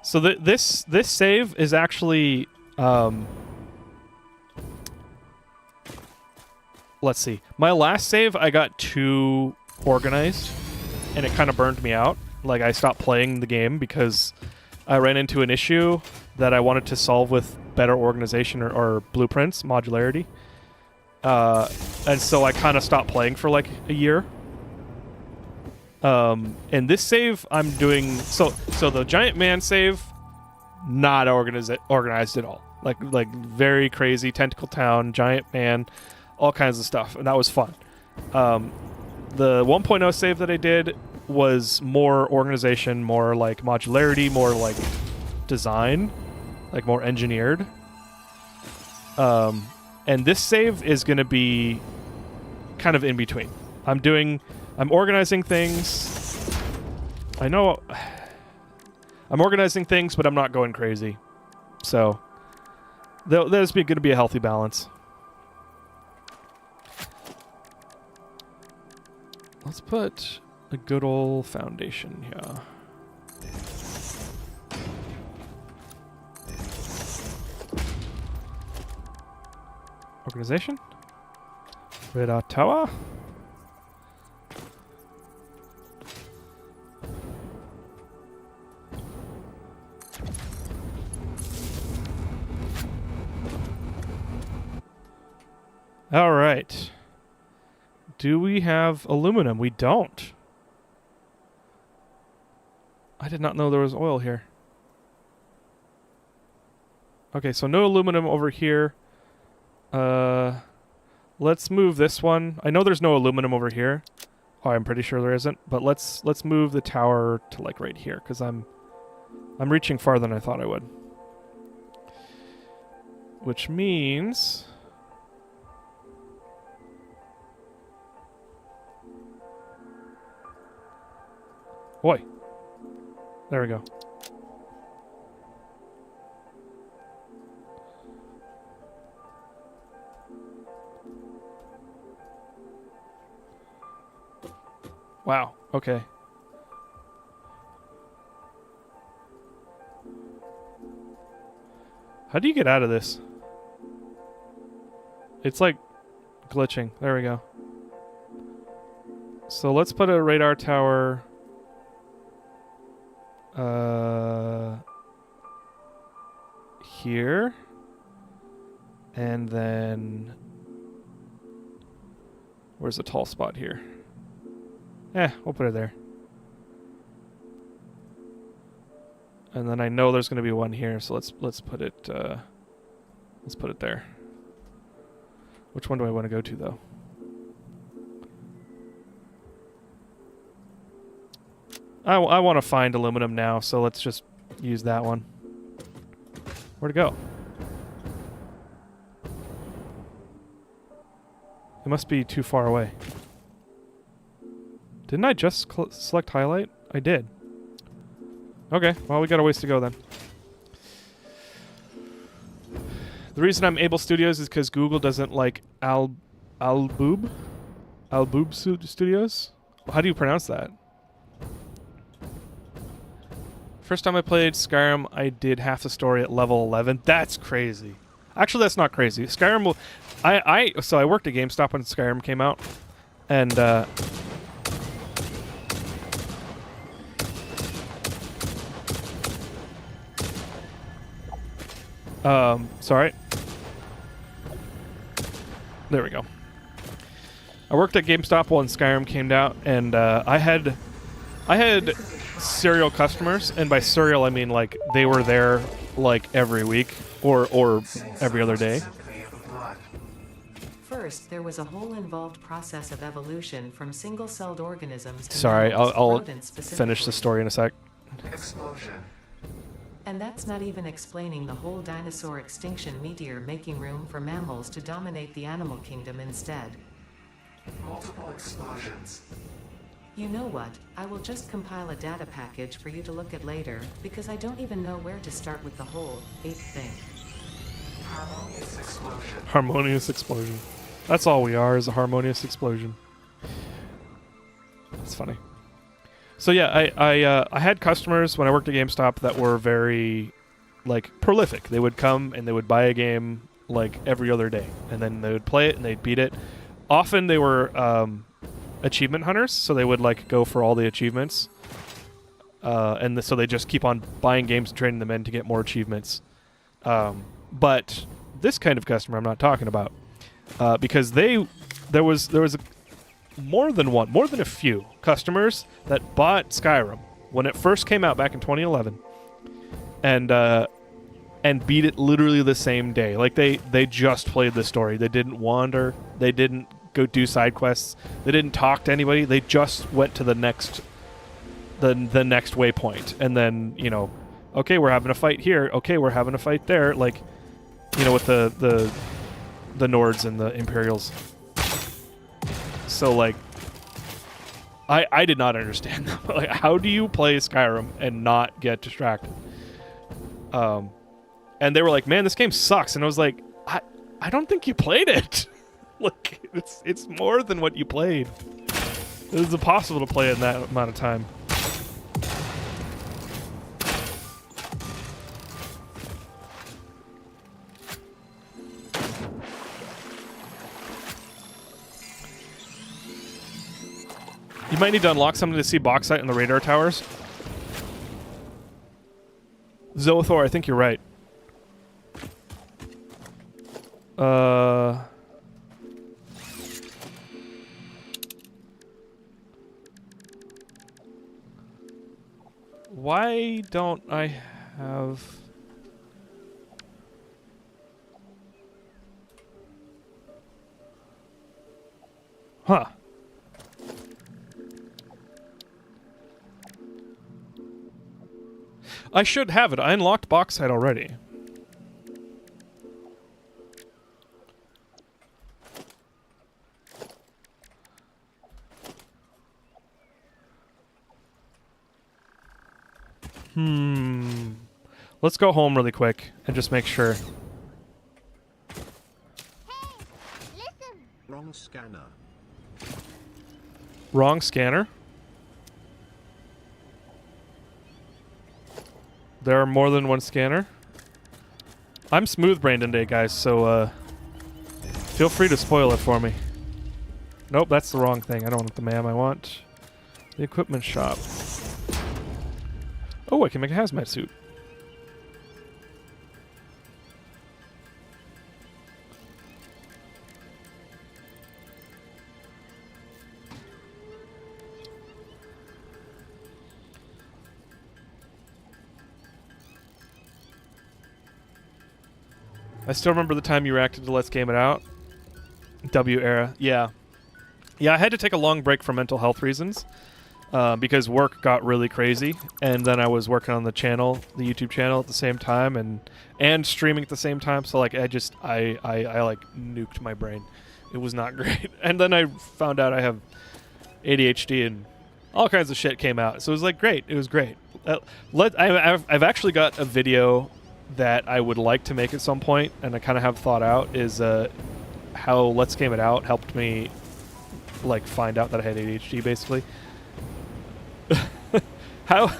So this save is actually, let's see. My last save, I got too organized, and it kind of burned me out. Like, I stopped playing the game because I ran into an issue that I wanted to solve with better organization or blueprints, modularity. And so I kind of stopped playing for like a year. And this save I'm doing so the giant man save, not organized at all. Like very crazy tentacle town, giant man, all kinds of stuff, and that was fun. The 1.0 save that I did was more organization, more like modularity, more like design, like more engineered. And this save is going to be kind of in between. I'm organizing things. I know I'm organizing things, but I'm not going crazy. So there's going to be a healthy balance. Let's put a good old foundation here. Organization. Radar tower. All right. Do we have aluminum? We don't. I did not know there was oil here. Okay, so no aluminum over here. Let's move this one. I know there's no aluminum over here. Oh, I'm pretty sure there isn't. But let's move the tower to like right here, because I'm reaching farther than I thought I would. Which means boy. There we go. Wow. Okay. How do you get out of this? It's like glitching. There we go. So let's put a radar tower here. And then where's the tall spot here? We'll put it there. And then I know there's going to be one here, so let's put it there. Which one do I want to go to though? I want to find aluminum now, so let's just use that one. Where'd it go? It must be too far away. Didn't I just select highlight? I did. Okay, well, we got a ways to go then. The reason I'm Able Studios is because Google doesn't like Alboob Studios. How do you pronounce that? First time I played Skyrim, I did half the story at level 11. That's crazy. Actually, that's not crazy. Skyrim will... So I worked at GameStop when Skyrim came out, and sorry. There we go. I worked at GameStop when Skyrim came out, and I had serial customers, and by serial I mean like they were there like every week or every other day. First, there was a whole involved process of evolution from single-celled organisms to Sorry, mammals, I'll rodents finish the specifically. story in a sec. Explosion. And that's not even explaining the whole dinosaur extinction meteor making room for mammals to dominate the animal kingdom instead. Multiple explosions. You know what? I will just compile a data package for you to look at later, because I don't even know where to start with the whole ape thing. Harmonious explosion. Harmonious explosion. That's all we are, is a harmonious explosion. That's funny. So yeah, I had customers when I worked at GameStop that were very, like, prolific. They would come and they would buy a game, like, every other day. And then they would play it and they'd beat it. Often they were achievement hunters, so they would, like, go for all the achievements. So they just keep on buying games and trading them in to get more achievements. But this kind of customer I'm not talking about. Because there was more than a few customers that bought Skyrim when it first came out back in 2011, and beat it literally the same day. Like they just played the story. They didn't wander. They didn't go do side quests. They didn't talk to anybody. They just went to the next waypoint, and then okay, we're having a fight here. Okay, we're having a fight there. Like with the Nords and the Imperials. So like I did not understand them. Like, how do you play Skyrim and not get distracted? And they were like, man, this game sucks. And I was like, I don't think you played it. Look, it's more than what you played. It is impossible to play in that amount of time. You might need to unlock something to see bauxite in the radar towers. Zothor, I think you're right. Why don't I have... Huh. I should have it. I unlocked bauxite already. Let's go home really quick and just make sure. Wrong scanner. Wrong scanner? There are more than one scanner. I'm smooth-brained today, guys, so feel free to spoil it for me. Nope, that's the wrong thing. I don't want the MAM. I want the equipment shop. Oh, I can make a hazmat suit. I still remember the time you reacted to Let's Game It Out. W era. Yeah. Yeah, I had to take a long break for mental health reasons because work got really crazy. And then I was working on the channel, the YouTube channel at the same time and streaming at the same time. So, like, I like nuked my brain. It was not great. And then I found out I have ADHD and all kinds of shit came out. So it was, like, great. It was great. I've actually got a video that I would like to make at some point, and I kind of have thought out, is how Let's Game It Out helped me, like, find out that I had ADHD, basically. how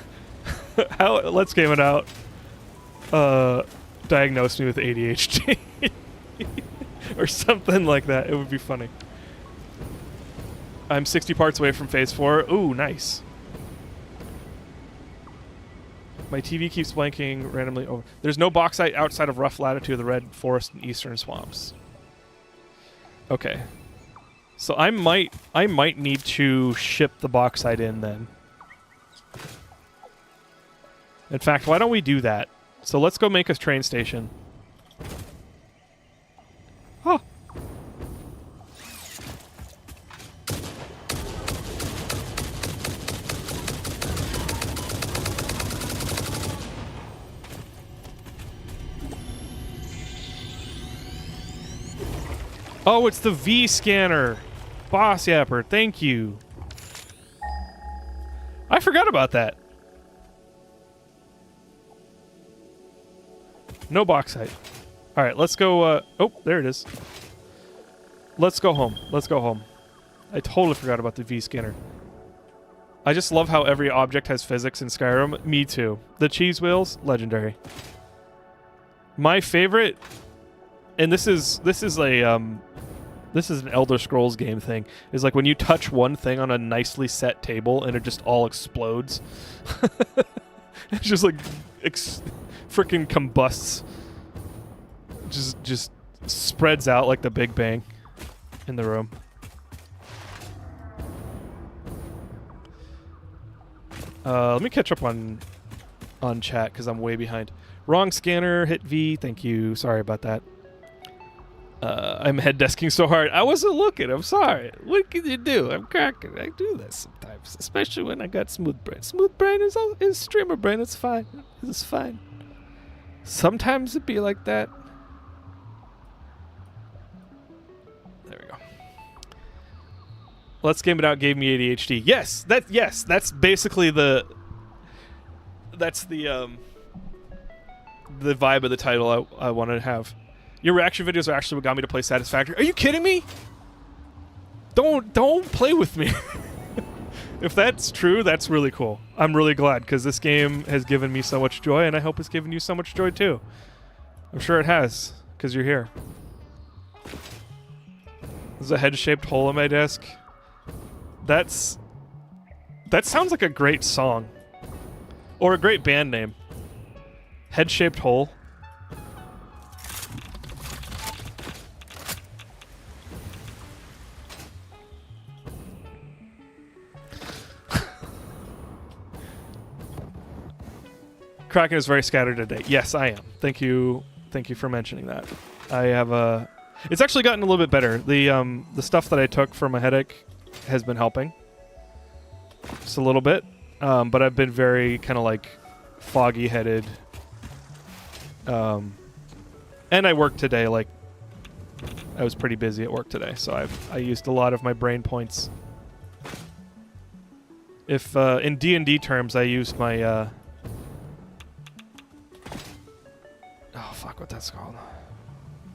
Let's Game It Out diagnosed me with ADHD. Or something like that. It would be funny. I'm 60 parts away from Phase 4. Ooh, nice. My TV keeps blanking randomly over. There's no bauxite outside of rough latitude of the red forest and eastern swamps. Okay. So I might need to ship the bauxite in then. In fact, why don't we do that? So let's go make a train station. Oh. Oh, it's the V scanner. Boss Yapper, thank you. I forgot about that. No bauxite. All right, let's go. Oh, there it is. Let's go home. Let's go home. I totally forgot about the V scanner. I just love how every object has physics in Skyrim. Me too. The cheese wheels, legendary. My favorite, and this is an Elder Scrolls game thing, is like when you touch one thing on a nicely set table and it just all explodes. It's just like freaking combusts. Just spreads out like the Big Bang in the room. Let me catch up on chat because I'm way behind. Wrong scanner, hit V. Thank you. Sorry about that. I'm head desking so hard. I wasn't looking. I'm sorry. What can you do? I'm cracking. I do that sometimes, especially when I got smooth brain. Smooth brain is streamer brain. It's fine. It's fine. Sometimes it be like that. There we go. Let's Game It Out gave me ADHD. Yes, that's basically the vibe of the title I wanted to have. Your reaction videos are actually what got me to play Satisfactory. Are you kidding me? Don't play with me. If that's true, that's really cool. I'm really glad because this game has given me so much joy, and I hope it's given you so much joy too. I'm sure it has because you're here. There's a head-shaped hole in my desk. That sounds like a great song or a great band name. Head-shaped hole. Kraken is very scattered today. Yes, I am. Thank you for mentioning that. I have it's actually gotten a little bit better. The stuff that I took for my headache has been helping. Just a little bit. But I've been very kind of like foggy headed. And I worked today, like I was pretty busy at work today, so I used a lot of my brain points. If in D&D terms I used my oh fuck, what that's called.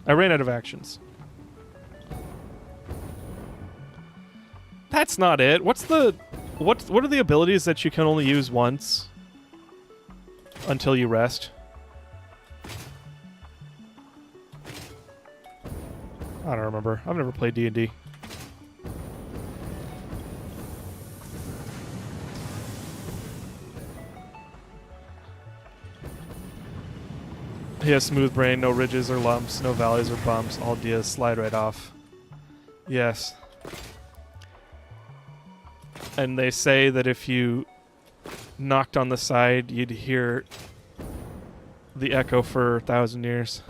I ran out of actions. That's not it. What are the abilities that you can only use once until you rest? I don't remember. I've never played D&D. He has smooth brain, no ridges or lumps, no valleys or bumps. All dias slide right off. Yes. And they say that if you knocked on the side, you'd hear the echo for 1,000 years.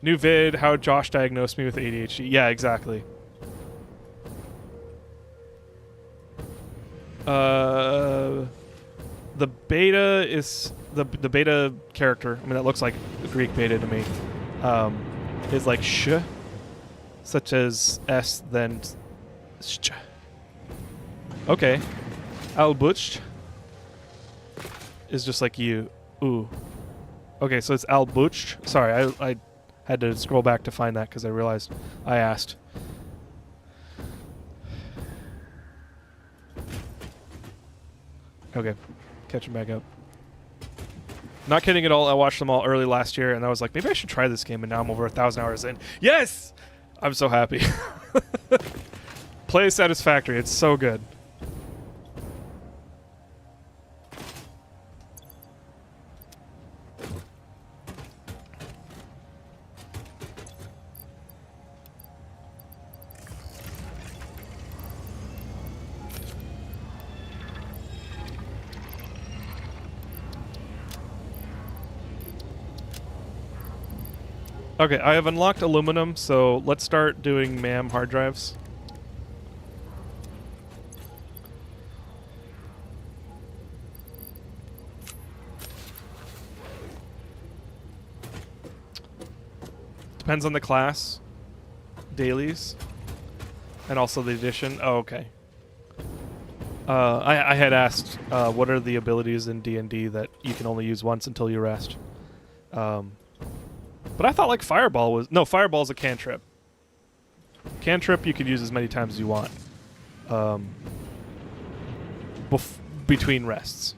New vid, how Josh diagnosed me with ADHD. Yeah, exactly. The beta is the beta character. I mean, that looks like a Greek beta to me. Is like sh, such as s then sh. Okay, albutch is just like you. Ooh. Okay, so it's albutch. Sorry, I had to scroll back to find that because I realized I asked. Okay, catching back up. Not kidding at all. I watched them all early last year, and I was like, maybe I should try this game, and now I'm over 1,000 hours in. Yes! I'm so happy. Play Satisfactory. It's so good. Okay, I have unlocked aluminum, so let's start doing MAM hard drives. Depends on the class, dailies, and also the edition. Oh, okay. I had asked what are the abilities in D&D that you can only use once until you rest. But I thought like Fireball was... No, Fireball's a cantrip. Cantrip you could use as many times as you want. Between rests.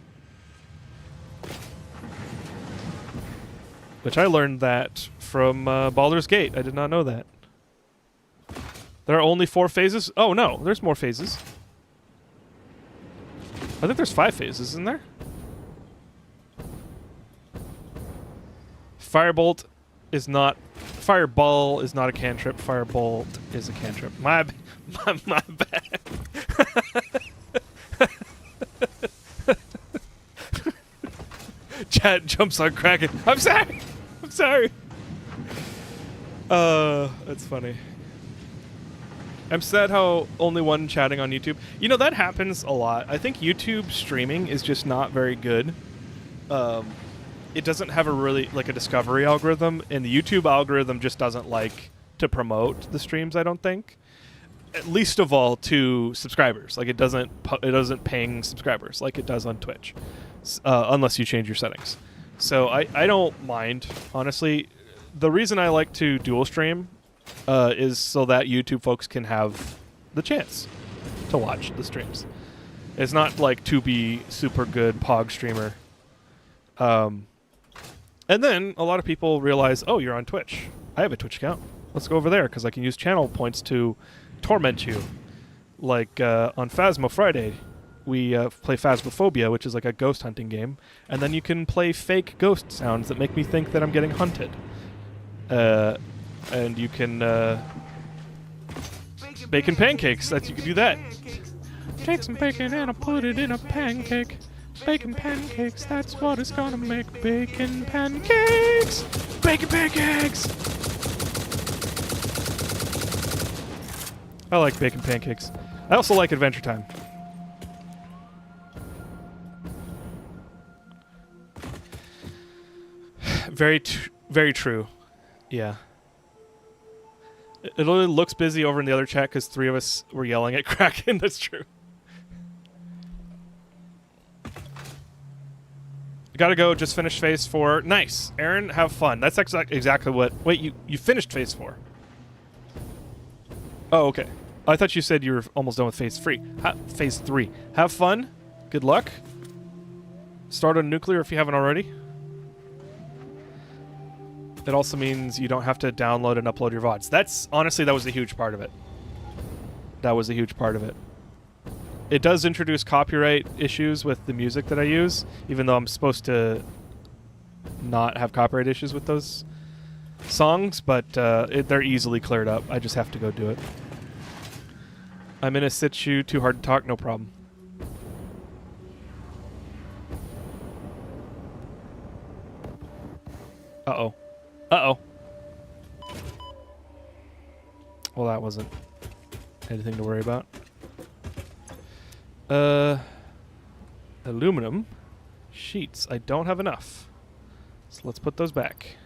Which I learned that from Baldur's Gate. I did not know that. There are only 4 phases? Oh no, there's more phases. I think there's 5 phases, isn't there? Firebolt is not... Fireball is not a cantrip. Firebolt is a cantrip. My bad. Chat jumps on Kraken. I'm sorry. I'm sorry. That's funny. I'm sad how only one chatting on YouTube. You know, that happens a lot. I think YouTube streaming is just not very good. It doesn't have a really, like, a discovery algorithm, and the YouTube algorithm just doesn't like to promote the streams, I don't think. at least of all to subscribers. Like it doesn't ping subscribers like it does on Twitch, unless you change your settings. So I don't mind, honestly. The reason I like to dual stream is so that YouTube folks can have the chance to watch the streams. It's not like to be super good Pog streamer. And then a lot of people realize, oh, you're on Twitch. I have a Twitch account. Let's go over there because I can use channel points to torment you. Like on Phasmo Friday, we play Phasmophobia, which is like a ghost hunting game, and then you can play fake ghost sounds that make me think that I'm getting hunted. And you can bacon pancakes. That you can do that. Take some bacon and I'll put it in a pancake. Bacon pancakes, that's what is gonna make bacon pancakes. Bacon pancakes. I like bacon pancakes. I also like Adventure Time. Very true. Yeah. It literally looks busy over in the other chat because 3 of us were yelling at Kraken. That's true. I gotta go. Just finished phase 4. Nice. Aaron, have fun. That's exactly what... Wait, you finished phase 4. Oh, okay. I thought you said you were almost done with phase 3. Phase 3. Have fun. Good luck. Start on nuclear if you haven't already. It also means you don't have to download and upload your VODs. That's... Honestly, that was a huge part of it. That was a huge part of it. It does introduce copyright issues with the music that I use, even though I'm supposed to not have copyright issues with those songs, but they're easily cleared up. I just have to go do it. I'm in a situ, too hard to talk, no problem. Uh-oh. Uh-oh. Well, that wasn't anything to worry about. Aluminum sheets. I don't have enough. So let's put those back.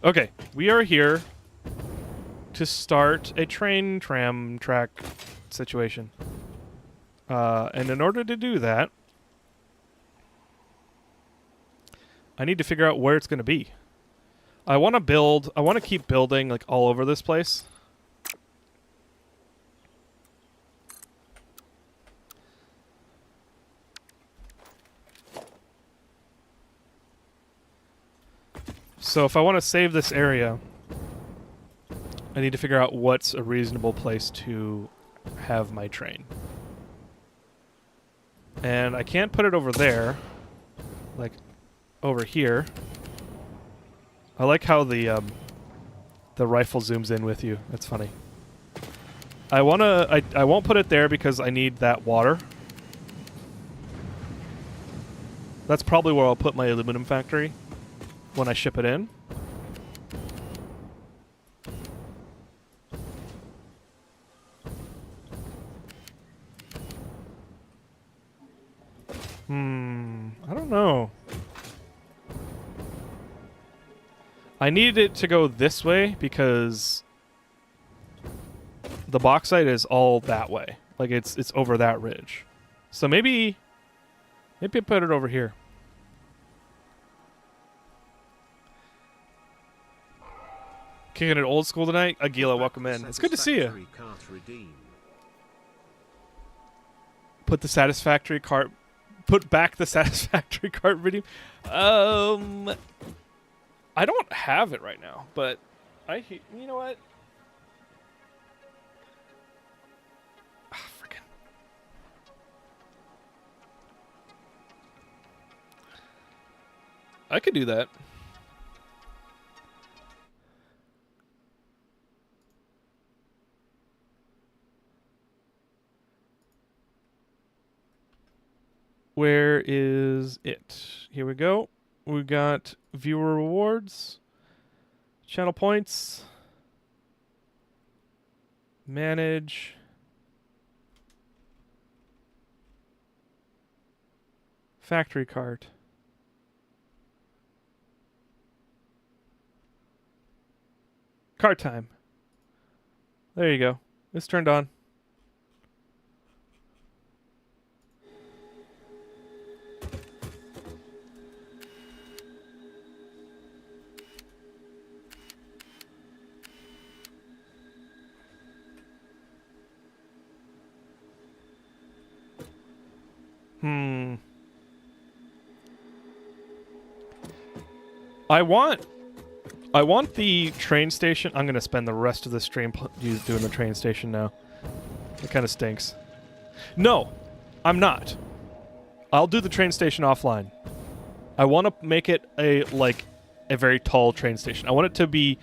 Okay, we are here to start a train tram track situation. And in order to do that, I need to figure out where it's going to be. I want to keep building like all over this place. So if I want to save this area, I need to figure out what's a reasonable place to have my train. And I can't put it over there, like over here. I like how the rifle zooms in with you. That's funny. I won't put it there because I need that water. That's probably where I'll put my aluminum factory when I ship it in. I don't know. I needed it to go this way because the bauxite is all that way. Like it's over that ridge. So maybe I put it over here. Kicking it old school tonight. Aguila, welcome in. It's good to see you. Put the satisfactory cart. Put back the satisfactory cart redeem. I don't have it right now, but you know what? Ah, freaking. I could do that. Where is it? Here we go. We got viewer rewards, channel points, Manage. Factory cart. Cart time. There you go. It's turned on. I want the train station. I'm gonna spend the rest of the stream doing the train station now. It kind of stinks. No, I'm not. I'll do the train station offline. I want to make it a very tall train station. I want it to be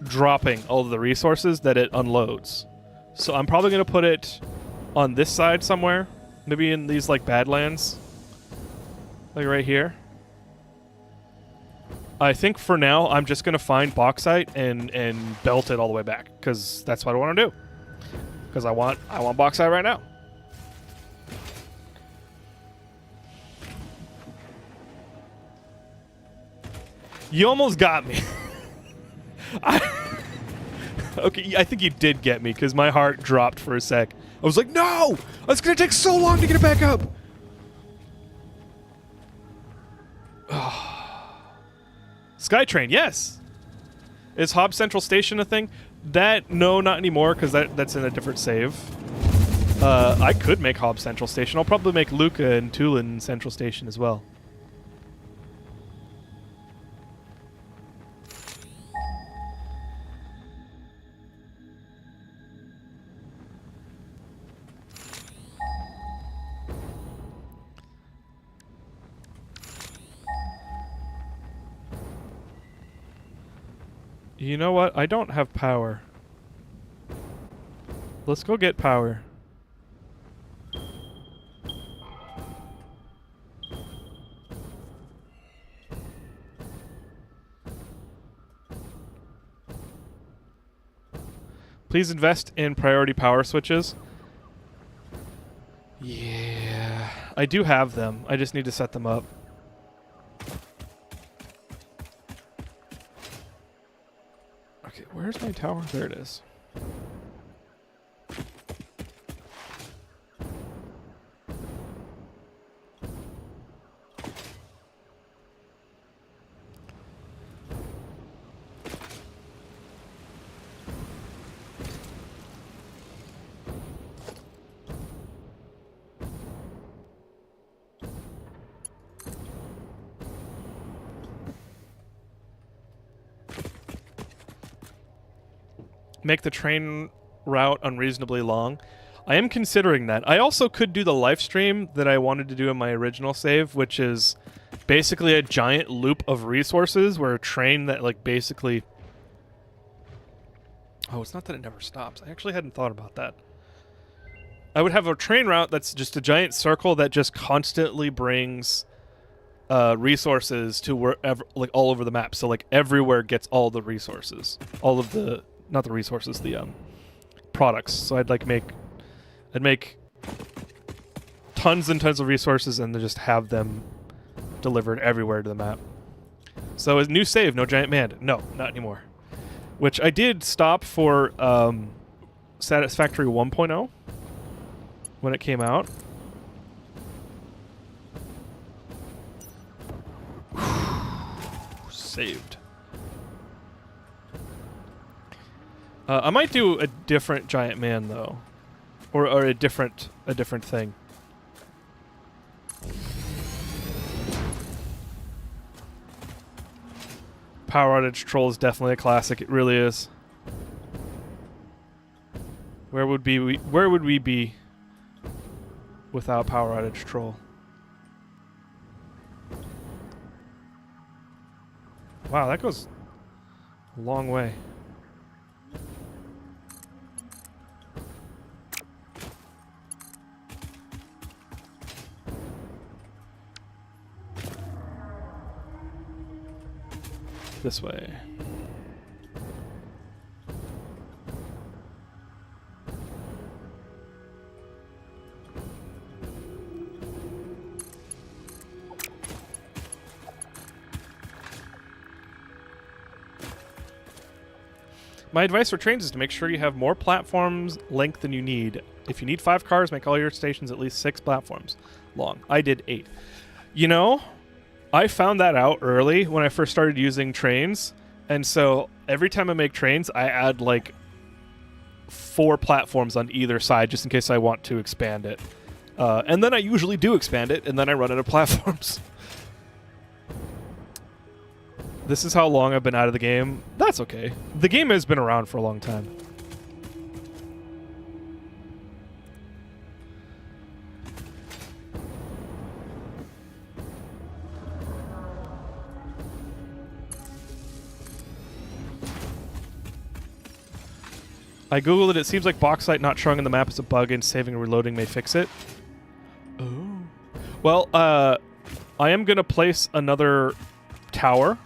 dropping all of the resources that it unloads. So I'm probably gonna put it on this side somewhere. Maybe in these like Badlands. Like right here. I think for now I'm just gonna find bauxite and belt it all the way back, because that's what I want to do. Because I want bauxite right now. You almost got me. Okay, I think you did get me, because my heart dropped for a sec. I was like, no! It's gonna take so long to get it back up! Skytrain, yes! Is Hobbs Central Station a thing? No, not anymore, because that's in a different save. I could make Hobbs Central Station. I'll probably make Luca and Tulin Central Station as well. You know what? I don't have power. Let's go get power. Please invest in priority power switches. Yeah, I do have them. I just need to set them up. Okay, where's my tower? There it is. Make the train route unreasonably long. I am considering that. I also could do the live stream that I wanted to do in my original save, which is basically a giant loop of resources where a train that like basically... Oh, it's not that it never stops. I actually hadn't thought about that. I would have a train route that's just a giant circle that just constantly brings resources to wherever, like all over the map. So like everywhere gets all the resources. All of the... Not the resources, the products. So I'd make tons and tons of resources and then just have them delivered everywhere to the map. So a new save, no giant man. No, not anymore. Which I did stop for Satisfactory 1.0 when it came out. Saved. I might do a different giant man though, or a different thing. Power outage troll is definitely a classic. It really is. Where would we be without power outage troll? Wow, that goes a long way. This way. My advice for trains is to make sure you have more platforms length than you need. If you need 5 cars, make all your stations at least 6 platforms long. I did 8. You know, I found that out early when I first started using trains, and so every time I make trains, I add like 4 platforms on either side just in case I want to expand it. And then I usually do expand it, and then I run out of platforms. This is how long I've been out of the game. That's okay. The game has been around for a long time. I googled it. It seems like bauxite not showing on the map is a bug, and saving and reloading may fix it. Oh. Well, I am going to place another tower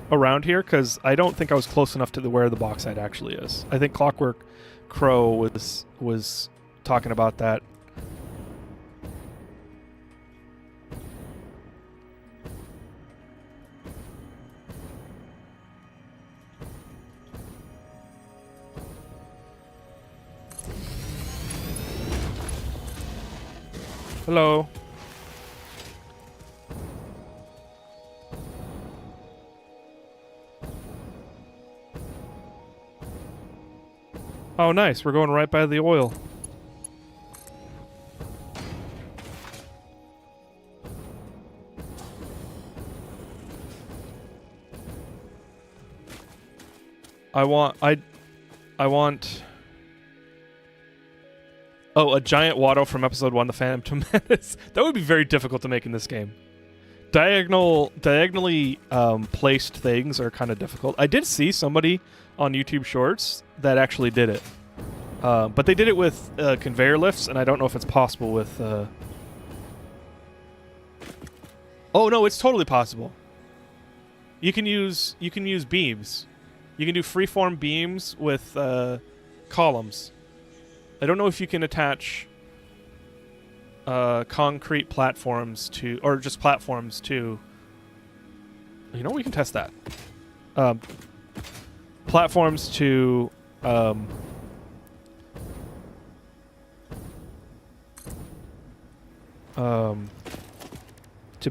around here because I don't think I was close enough to where the bauxite actually is. I think Clockwork Crow was talking about that. Hello. Oh, nice. We're going right by the oil. I want... Oh, a giant Watto from episode 1, The Phantom Menace. That would be very difficult to make in this game. Diagonally placed things are kind of difficult. I did see somebody on YouTube Shorts that actually did it. But they did it with conveyor lifts, and I don't know if it's possible with... Oh, no, it's totally possible. You can use beams. You can do freeform beams with columns. I don't know if you can attach concrete platforms to, or just platforms to. You know, we can test that. Platforms to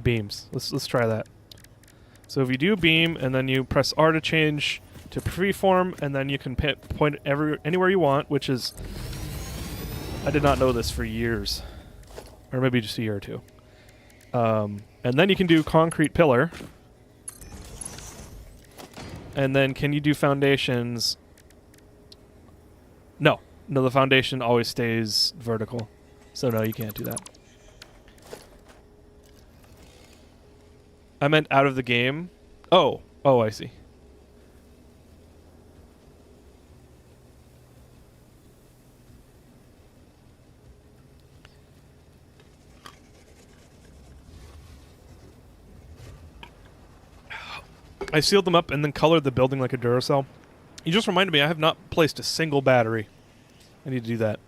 beams. Let's try that. So if you do beam and then you press R to change to freeform, and then you can point anywhere you want, which is. I did not know this for years. Or maybe just a year or two. And then you can do concrete pillar. And then can you do foundations? No. No, the foundation always stays vertical. So no, you can't do that. I meant out of the game. Oh, I see. I sealed them up and then colored the building like a Duracell. You just reminded me I have not placed a single battery. I need to do that.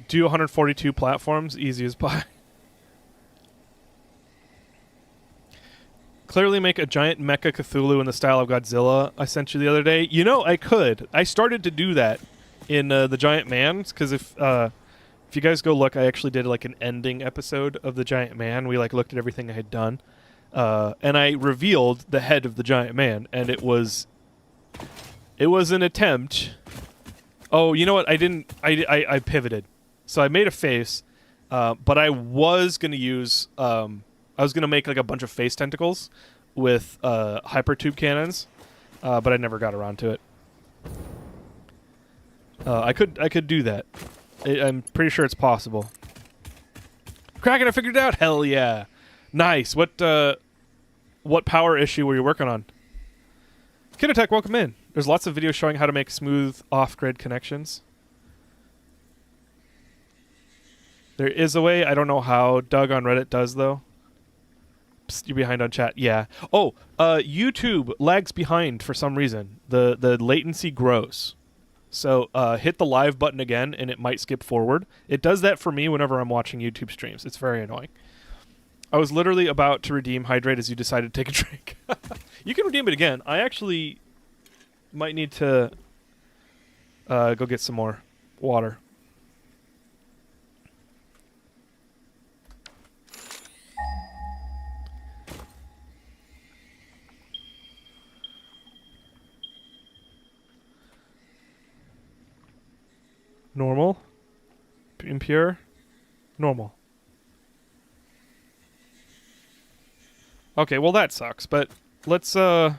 Do 142 platforms, easy as pie. Clearly make a giant mecha Cthulhu in the style of Godzilla I sent you the other day. You know, I could. I started to do that in the Giant Man, because if you guys go look, I actually did like an ending episode of the Giant Man. We like looked at everything I had done, and I revealed the head of the Giant Man, and it was an attempt. Oh, you know what? I didn't. I pivoted, so I made a face, but I was gonna use. I was gonna make like a bunch of face tentacles with hypertube cannons, but I never got around to it. I could do that. I'm pretty sure it's possible. Kraken, I figured it out. Hell yeah, nice. What power issue were you working on? Kid Attack, welcome in. There's lots of videos showing how to make smooth off-grid connections. There is a way. I don't know how Doug on Reddit does though. Psst, you're behind on chat. Yeah. Oh, YouTube lags behind for some reason. The latency grows. So hit the live button again, and it might skip forward. It does that for me whenever I'm watching YouTube streams. It's very annoying. I was literally about to redeem hydrate as you decided to take a drink. You can redeem it again. I actually might need to go get some more water. Normal. Impure. Normal. Okay, well that sucks, but let's What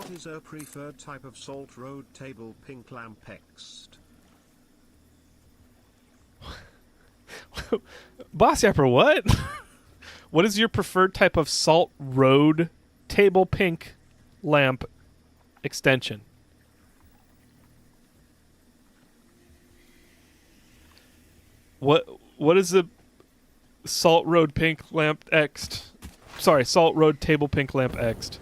is a preferred type of salt road table pink lamp ext? Boss Yapper, what? What is your preferred type of salt road table pink lamp extension? What is the Salt Road Pink Lamp Ext? Sorry, Salt Road Table Pink Lamp Ext.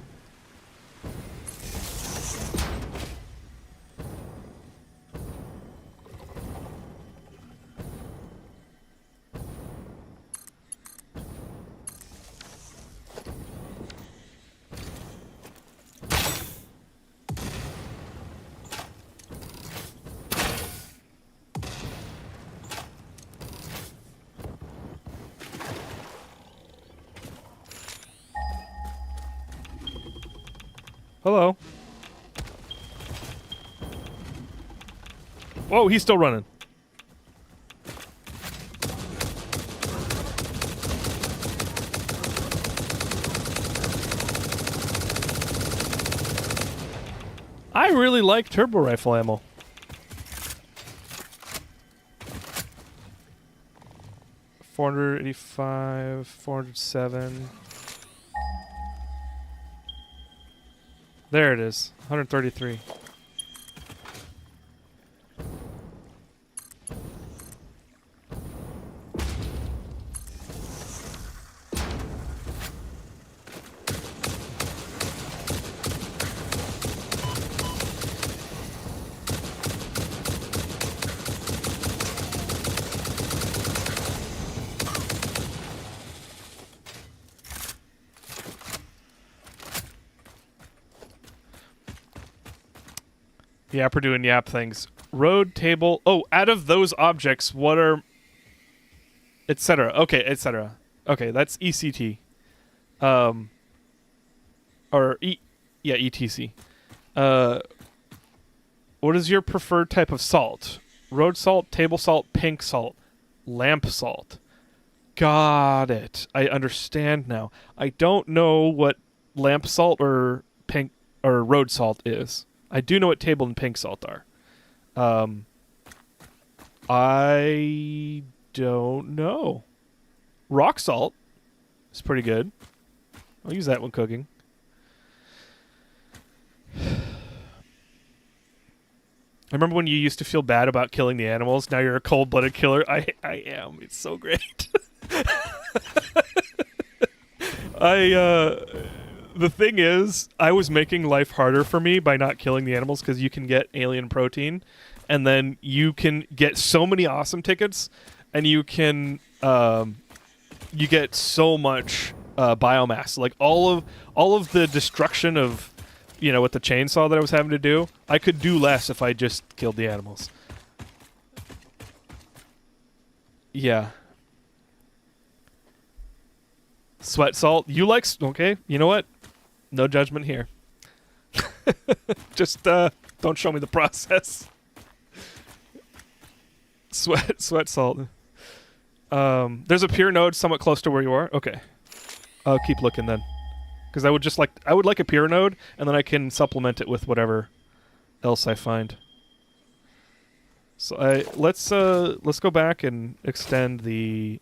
Hello. Whoa, he's still running. I really like turbo rifle ammo. $485, 407. There it is, 133. Yapper doing yap things. Road table. Oh, out of those objects, what are... etc. Okay, etc. Okay, that's ECT. Or... yeah, ETC. What is your preferred type of salt? Road salt, table salt, pink salt, lamp salt. Got it. I understand now. I don't know what lamp salt or pink or road salt is. I do know what table and pink salt are. I don't know. Rock salt is pretty good. I'll use that when cooking. I remember when you used to feel bad about killing the animals. Now you're a cold-blooded killer. I am. It's so great. The thing is, I was making life harder for me by not killing the animals because you can get alien protein, and then you can get so many awesome tickets, and you can you get so much biomass. Like all of the destruction of, you know, with the chainsaw that I was having to do, I could do less if I just killed the animals. Yeah. Sweat salt. You like... Okay, you know what? No judgment here. Just don't show me the process. Sweat salt. There's a pure node somewhat close to where you are. Okay. I'll keep looking then. Because I would like a pure node, and then I can supplement it with whatever else I find. So let's go back and extend the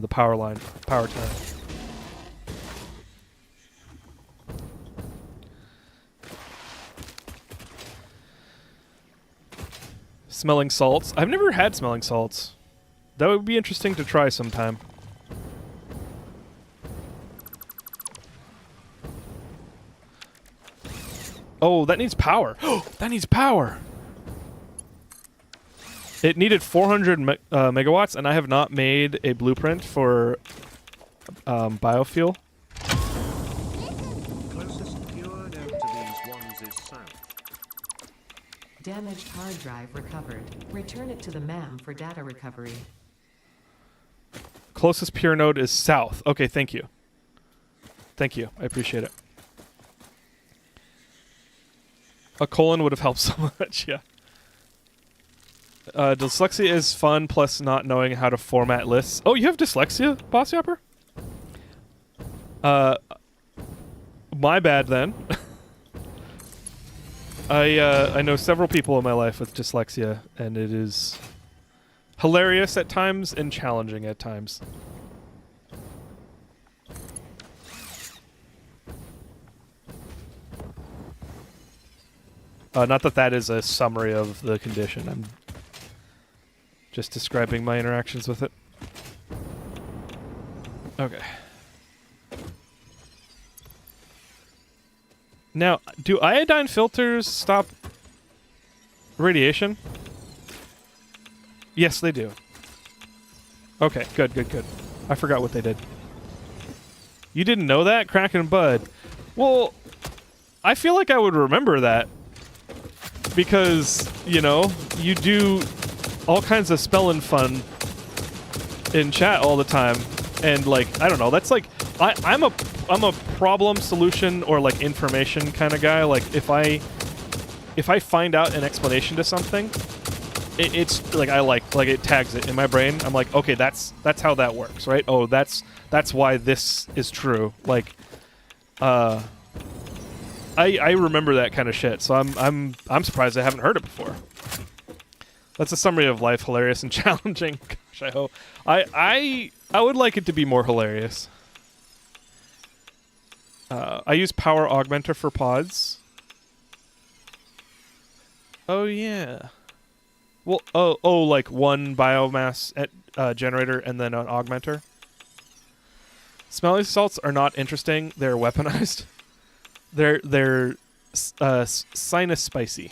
power tower. Smelling salts. I've never had smelling salts. That would be interesting to try sometime. Oh, that needs power. Oh, that needs power. It needed 400 megawatts, and I have not made a blueprint for biofuel. Closest pure node to these ones is south. Damaged hard drive recovered. Return it to the MAM for data recovery. Closest pure node is south. Okay, thank you. Thank you. I appreciate it. A colon would have helped so much, yeah. Dyslexia is fun, plus not knowing how to format lists. Oh, you have dyslexia, Boss Yapper? My bad then. I know several people in my life with dyslexia, and it is hilarious at times and challenging at times. Not that that is a summary of the condition. I'm just describing my interactions with it. Okay. Now, do iodine filters stop radiation? Yes, they do. Okay, good, good, good. I forgot what they did. You didn't know that? Kraken and Bud. Well, I feel like I would remember that. Because, you know, you do all kinds of spelling fun in chat all the time. And, like, I don't know, that's like... I'm a problem solution or, like, information kind of guy. Like, if I find out an explanation to something, it's like it tags it in my brain. I'm like, okay, that's how that works, right? Oh, that's why this is true. Like, I remember that kind of shit. So I'm surprised I haven't heard it before. That's a summary of life, hilarious and challenging. Gosh, I hope I would like it to be more hilarious. I use Power Augmenter for pods. Oh yeah. Well, oh, like one biomass generator and then an augmenter. Smelling salts are not interesting. They're weaponized. They're sinus spicy.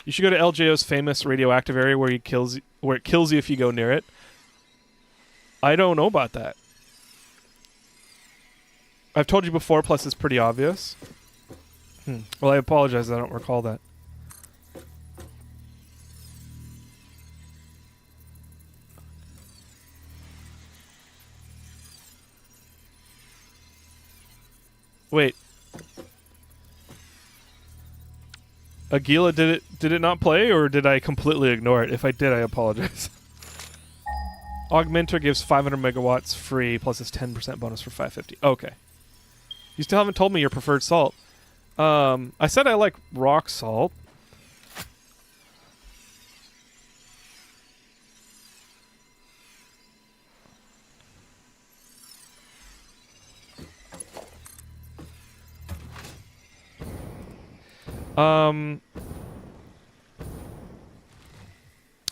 You should go to LJO's famous radioactive area where it kills you if you go near it. I don't know about that. I've told you before, plus it's pretty obvious. Well, I apologize, I don't recall that. Wait. Aguila, did it not play, or did I completely ignore it? If I did, I apologize. Augmenter gives 500 megawatts free, plus it's 10% bonus for 550. Okay. You still haven't told me your preferred salt. I said I like rock salt.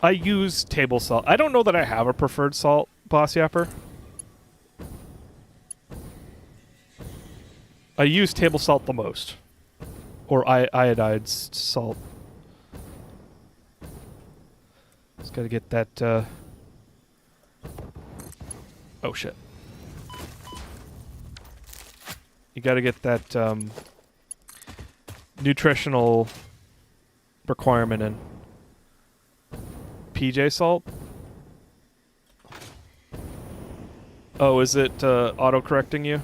I use table salt. I don't know that I have a preferred salt, Boss Yapper. I use table salt the most. Or iodized salt. Just gotta get that, Oh, shit. You gotta get that, nutritional requirement in. PJ salt? Oh, is it, auto-correcting you?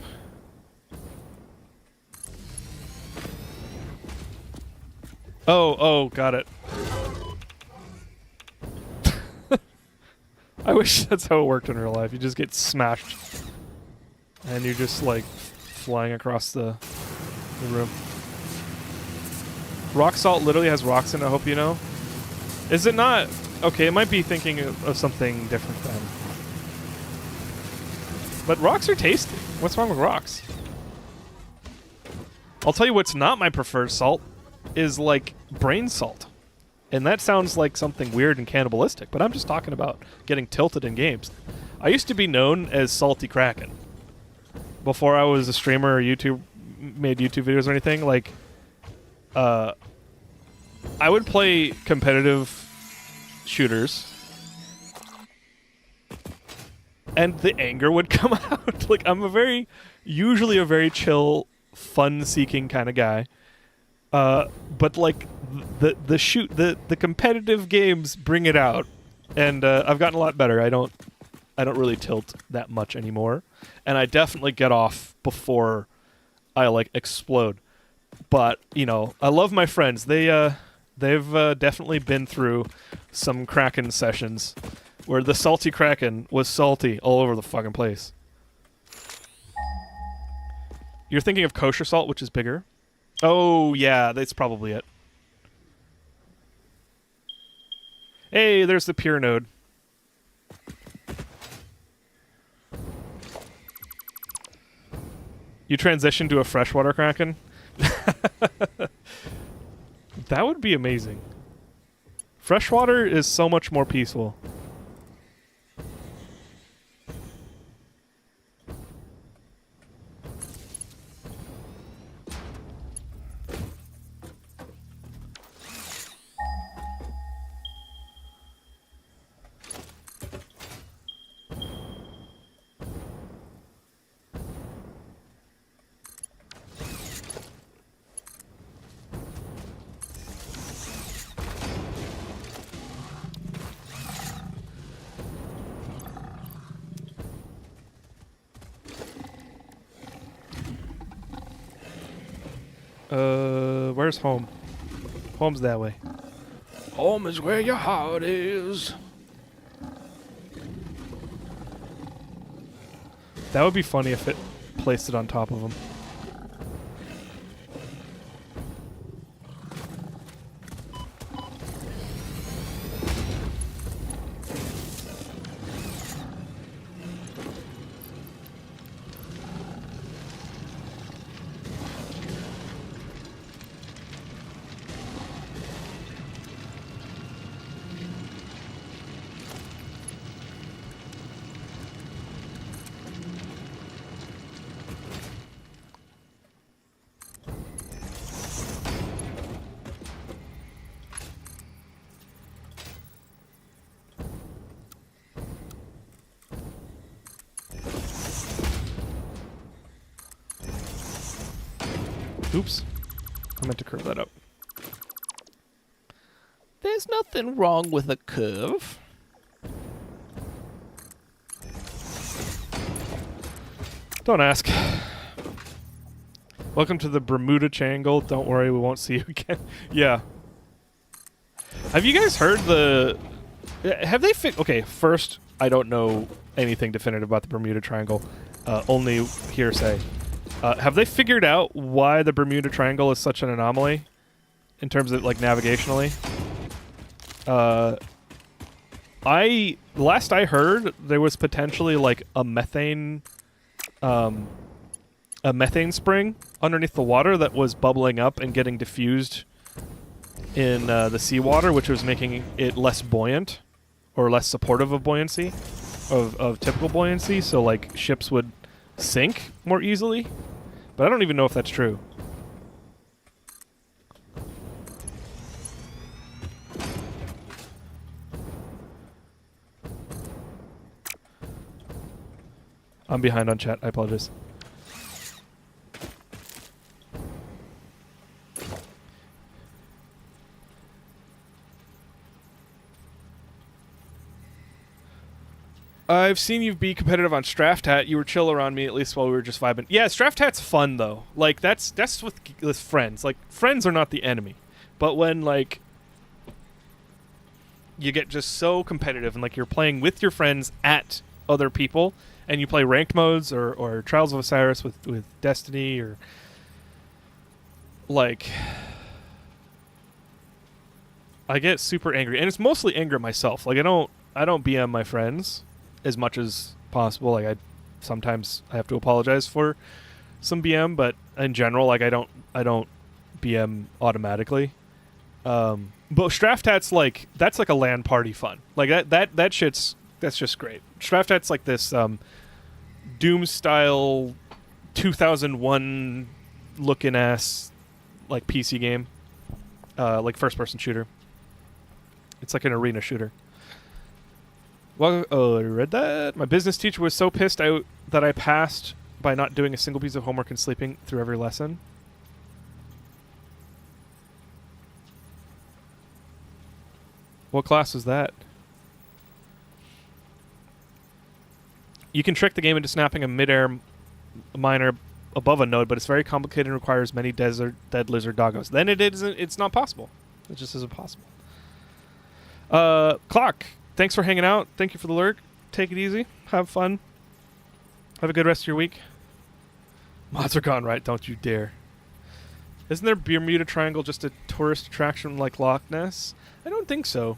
Oh, got it. I wish that's how it worked in real life. You just get smashed. And you're just, like, flying across the room. Rock salt literally has rocks in it, I hope you know. Is it not? Okay, it might be thinking of something different then. But rocks are tasty. What's wrong with rocks? I'll tell you what's not my preferred salt is, like, brain salt. And that sounds like something weird and cannibalistic, but I'm just talking about getting tilted in games. I used to be known as Salty Kraken. Before I was a streamer or made YouTube videos or anything, like, I would play competitive shooters, and the anger would come out. Like, I'm usually a very chill, fun-seeking kind of guy. But like the competitive games bring it out, and I've gotten a lot better. I don't really tilt that much anymore, and I definitely get off before I like explode. But I love my friends. They've definitely been through some Kraken sessions where the salty Kraken was salty all over the fucking place. You're thinking of kosher salt, which is bigger. Oh, yeah, that's probably it. Hey, there's the pure node. You transition to a freshwater Kraken? That would be amazing. Freshwater is so much more peaceful. Where's home? Home's that way. Home is where your heart is. That would be funny if it placed it on top of him. Oops. I meant to curve that up. There's nothing wrong with a curve. Don't ask. Welcome to the Bermuda Triangle. Don't worry, we won't see you again. Yeah. Have you guys heard the... Have they... Okay, first, I don't know anything definitive about the Bermuda Triangle. Only hearsay. Have they figured out why the Bermuda Triangle is such an anomaly in terms of like navigationally? Last I heard, there was potentially like a methane spring underneath the water that was bubbling up and getting diffused in the seawater, which was making it less buoyant or less supportive of buoyancy, of typical buoyancy. So like ships would sink more easily. But I don't even know if that's true. I'm behind on chat. I apologize. I've seen you be competitive on Straft Hat. You were chill around me, at least while we were just vibing. Yeah, Straft Hat's fun, though. Like, that's with friends. Like, friends are not the enemy. But when, like, you get just so competitive and, like, you're playing with your friends at other people, and you play ranked modes or Trials of Osiris with Destiny or, like... I get super angry. And it's mostly anger at myself. Like, I don't BM my friends as much as possible. Like, sometimes I have to apologize for some BM, but in general, like, I don't BM automatically. But Straft Hat's like, that's like a LAN party fun. Like that's just great. Straft Hat's like this Doom style 2001 looking ass like PC game. like first-person shooter. It's like an arena shooter. Well, oh, I read that. My business teacher was so pissed out that I passed by not doing a single piece of homework and sleeping through every lesson. What class was that? You can trick the game into snapping a mid-air miner above a node, but it's very complicated and requires many dead lizard doggos. Then it's not possible. It just isn't possible. Clock, thanks for hanging out. Thank you for the lurk. Take it easy. Have fun. Have a good rest of your week. Mods are gone, right? Don't you dare. Isn't there Bermuda Triangle just a tourist attraction like Loch Ness? I don't think so.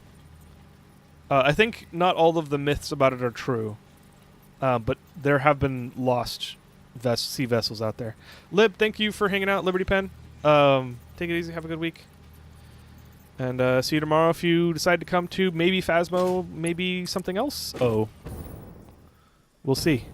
I think not all of the myths about it are true. But there have been lost sea vessels out there. Lib, thank you for hanging out. Liberty Pen. Take it easy. Have a good week. And see you tomorrow if you decide to come to maybe Phasmo, maybe something else. Oh. We'll see.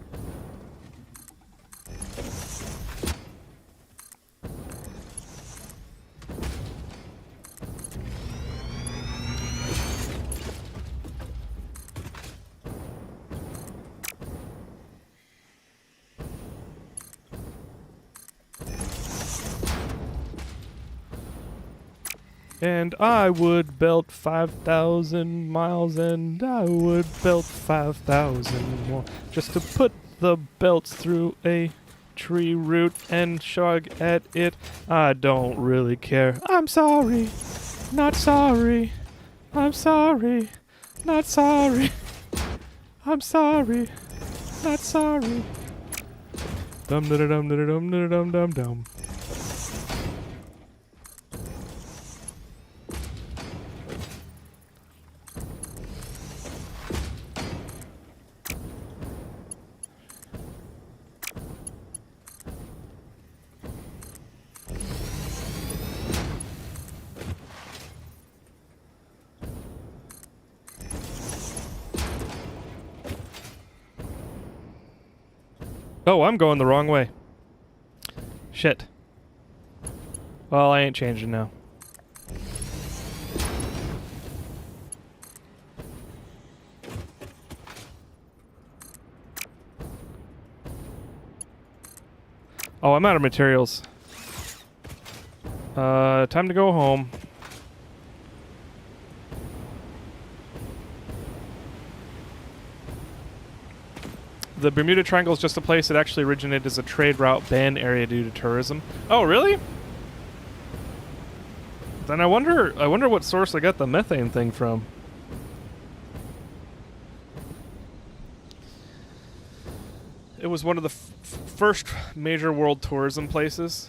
And I would belt 5,000 miles, and I would belt 5,000 more, just to put the belts through a tree root and shrug at it. I don't really care. I'm sorry, not sorry. I'm sorry, not sorry. I'm sorry, not sorry. Dum da dum da dum da dum dum dum. Oh, I'm going the wrong way. Shit. Well, I ain't changing now. Oh, I'm out of materials. Time to go home. The Bermuda Triangle is just a place that actually originated as a trade route ban area due to tourism. Oh, really? Then I wonder what source I got the methane thing from. It was one of the first major world tourism places.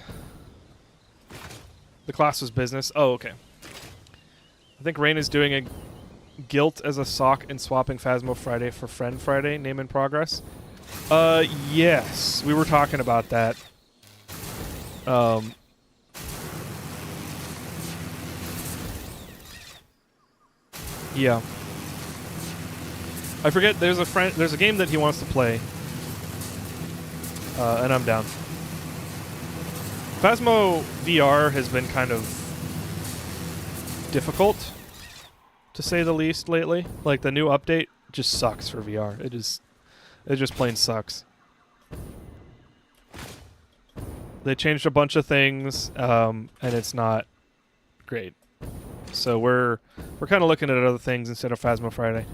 The class was business. Oh, okay. I think Rain is doing a guilt as a sock and swapping Phasmo Friday for Friend Friday. Name in progress. Yes. We were talking about that. Yeah. I forget, there's a game that he wants to play. And I'm down. Phasmo VR has been kind of difficult, to say the least, lately. Like, the new update just sucks for VR. It just plain sucks. They changed a bunch of things, and it's not great. So we're kind of looking at other things instead of Phasmo Friday.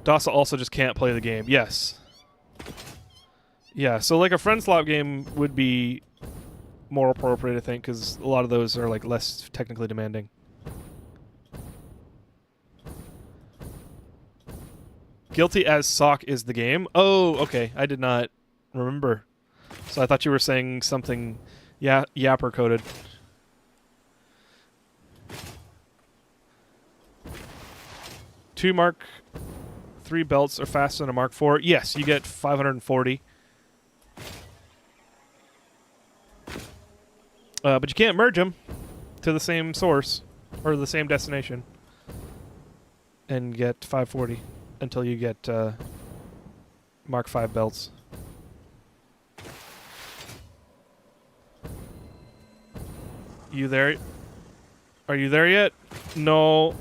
Dasa also just can't play the game. Yes. Yeah, so like a friend slot game would be more appropriate, I think, because a lot of those are like less technically demanding. Guilty as Sock is the game. Oh, okay. I did not remember. So I thought you were saying something yapper coded. Two Mark 3 belts are faster than a Mark 4. Yes, you get 540. But you can't merge them to the same source or the same destination and get 540 until you get Mark 5 belts. You there? Are you there yet? No,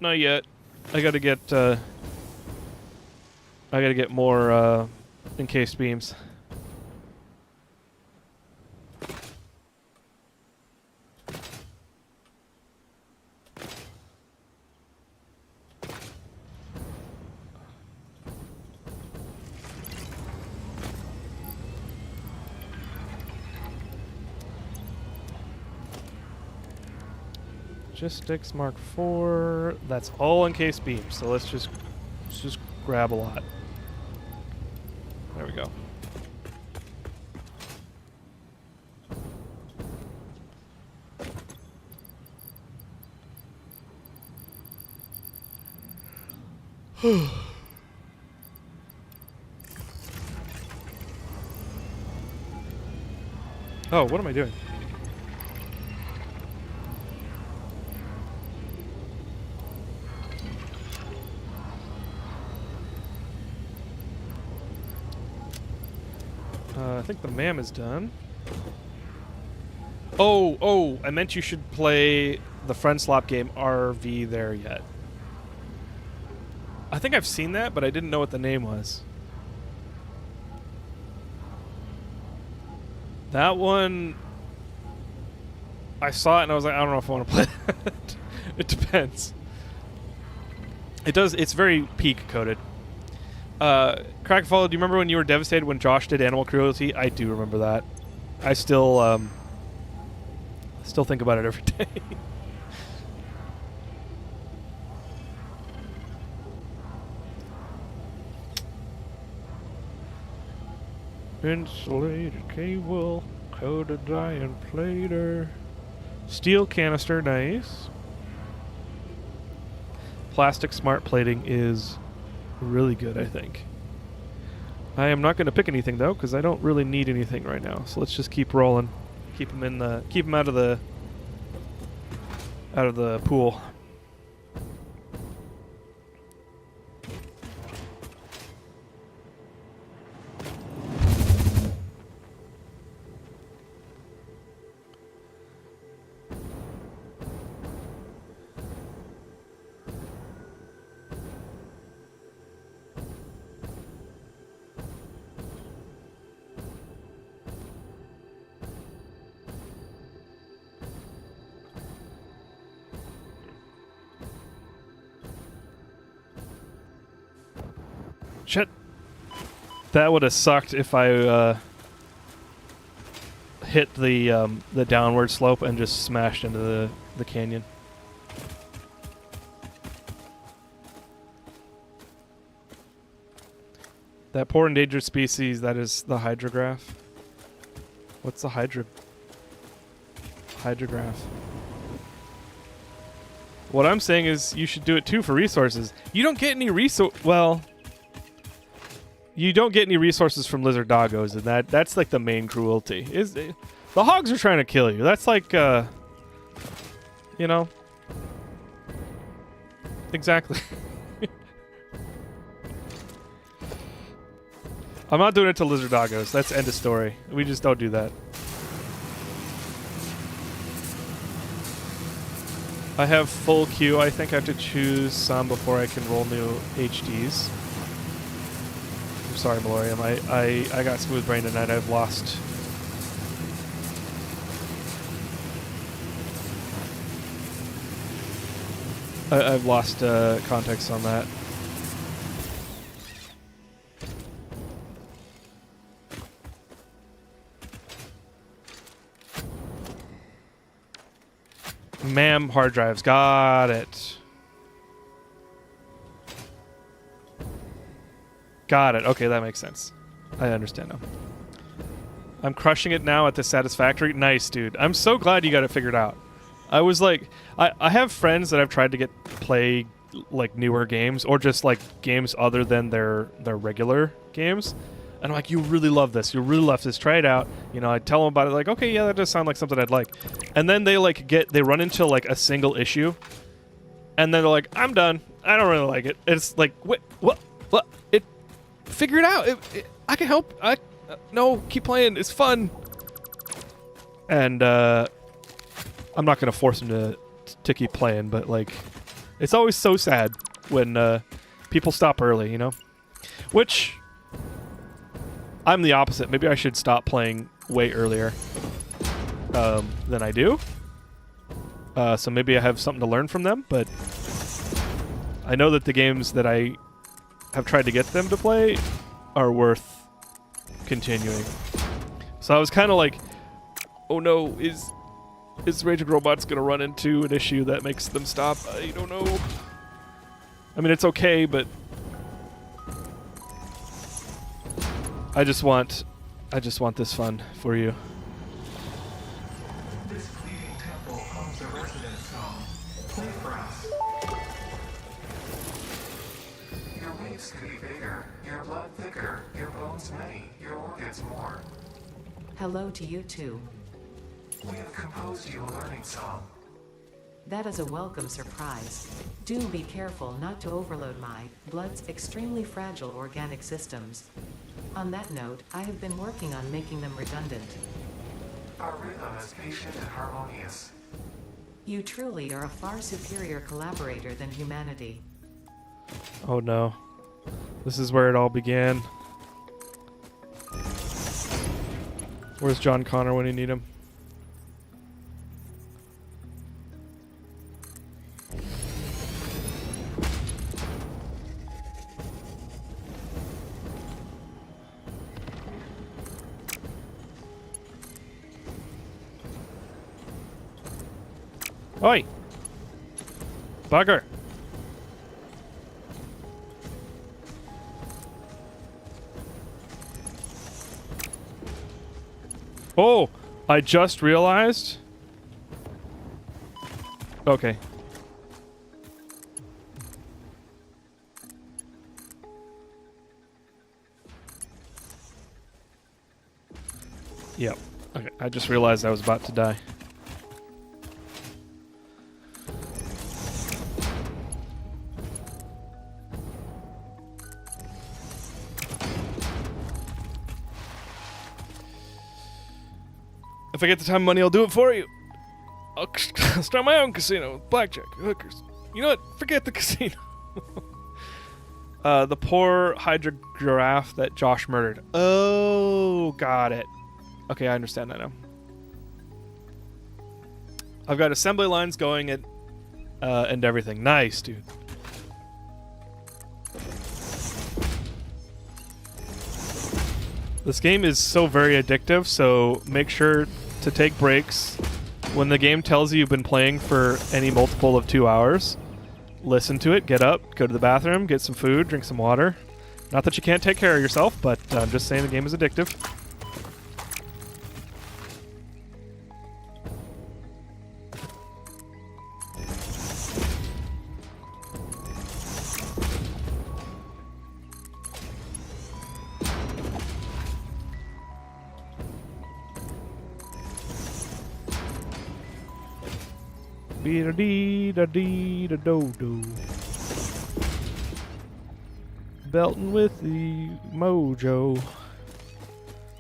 not yet. I gotta get more encased beams. Logistics Mark IV. That's all encased beams. So let's just grab a lot. There we go. Oh, what am I doing? I think the MAM is done. Oh, I meant you should play the friend slop game RV there yet. I think I've seen that, but I didn't know what the name was. That one, I saw it and I was like, I don't know if I want to play that. It depends. It does. It's very peak coded. Krakenfall, do you remember when you were devastated when Josh did animal cruelty? I do remember that. I still think about it every day. Insulated cable, coated iron plater, steel canister, nice. Plastic smart plating is really good, I think. I am not going to pick anything though, because I don't really need anything right now. So let's just keep rolling. Keep them out of the pool. Shit. That would have sucked if I hit the downward slope and just smashed into the canyon. That poor endangered species, that is the hydrograph. What's the hydrograph? What I'm saying is you should do it too for resources. You don't get any you don't get any resources from lizard doggos, and that's like the main cruelty. The hogs are trying to kill you. That's like you know. Exactly. I'm not doing it to lizard doggos. That's end of story. We just don't do that. I have full queue. I think I have to choose some before I can roll new HDs. I'm sorry, Malorium. I got smooth brain tonight. I've lost. I've lost context on that. MAM hard drives. Got it. Got it. Okay, that makes sense. I understand now. I'm crushing it now at the Satisfactory. Nice, dude. I'm so glad you got it figured out. I was like, I have friends that I've tried to get play like newer games or just like games other than their regular games. And I'm like, you really love this. You really love this. Try it out. You know, I tell them about it. Like, okay, yeah, that does sound like something I'd like. And then they like they run into like a single issue, and then they're like, I'm done. I don't really like it. It's like, what? Figure it out. I can help. No, keep playing. It's fun. And I'm not gonna force them to keep playing, but like, it's always so sad when people stop early, you know? Which, I'm the opposite. Maybe I should stop playing way earlier than I do. So maybe I have something to learn from them, but I know that the games that I have tried to get them to play are worth continuing. So I was kind of like, oh no, is Raging Robots going to run into an issue that makes them stop? I don't know. I mean, it's okay, but I just want this fun for you. This fleeting temple owns a residence home. Play for us. Your waves could be bigger, your blood thicker, your bones many, your organs more. Hello to you too. We have composed you a learning song. That is a welcome surprise. Do be careful not to overload my blood's extremely fragile organic systems. On that note, I have been working on making them redundant. Our rhythm is patient and harmonious. You truly are a far superior collaborator than humanity. Oh no. This is where it all began. Where's John Connor when you need him? Oi! Bugger! Oh! I just realized... Okay. Yep. Okay, I just realized I was about to die. If I get the time and money, I'll do it for you. I'll start my own casino with blackjack, hookers. You know what? Forget the casino. The poor Hydra giraffe that Josh murdered. Oh, got it. Okay, I understand that now. I've got assembly lines going at, and everything. Nice, dude. This game is so very addictive, so make sure to take breaks. When the game tells you you've been playing for any multiple of 2 hours, listen to it, get up, go to the bathroom, get some food, drink some water. Not that you can't take care of yourself, but I'm just saying the game is addictive. Be-da-dee-da-dee-da-do-do. Belting with the mojo.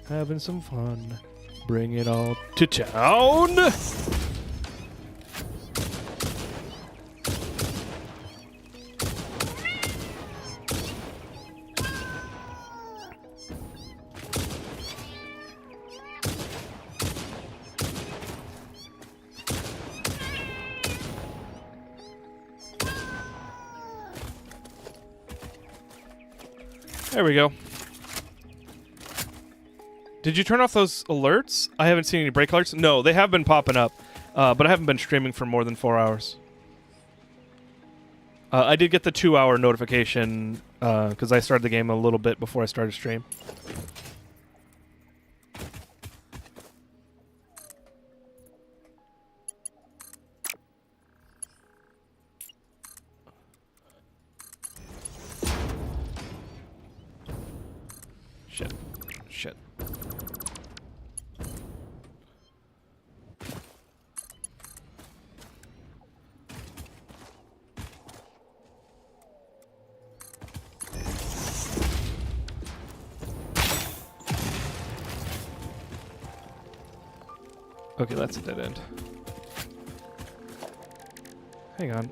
Having some fun. Bring it all to town. There we go. Did you turn off those alerts? I haven't seen any break alerts. No, they have been popping up, but I haven't been streaming for more than 4 hours. I did get the 2-hour notification because I started the game a little bit before I started stream. Shit. Shit. Okay, that's a dead end. Hang on.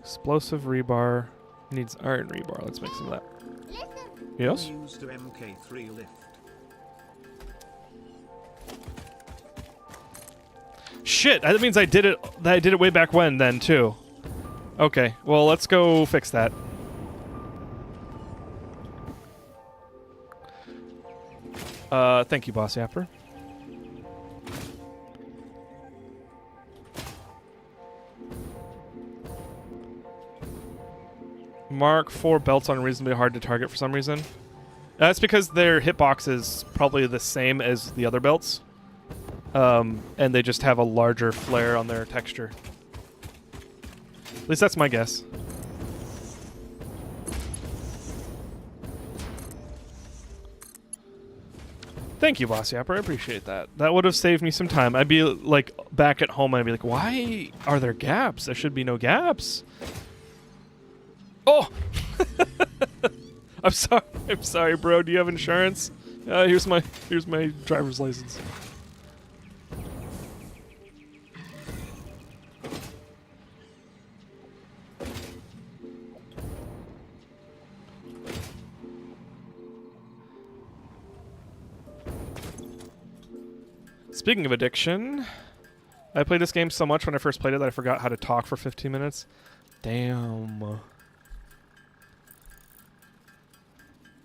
Explosive rebar needs iron rebar. Let's make some of that. Yes? Used to MK3 lift. Shit, that means I did it way back when then too. Okay, well let's go fix that. Thank you, Boss Yapper. Mark 4 belts are unreasonably hard to target for some reason. That's because their hitbox is probably the same as the other belts. And they just have a larger flare on their texture. At least that's my guess. Thank you, Boss Yapper. I appreciate that. That would have saved me some time. I'd be like back at home and I'd be like, why are there gaps? There should be no gaps. Oh! I'm sorry, bro. Do you have insurance? Here's my driver's license. Speaking of addiction, I played this game so much when I first played it that I forgot how to talk for 15 minutes. Damn.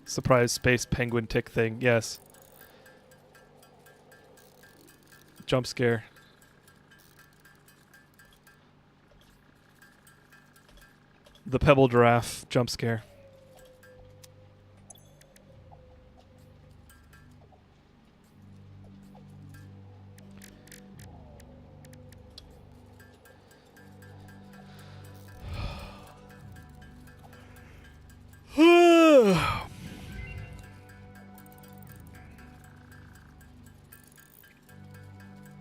Surprise space penguin tick thing. Yes. Jump scare. The pebble giraffe jump scare.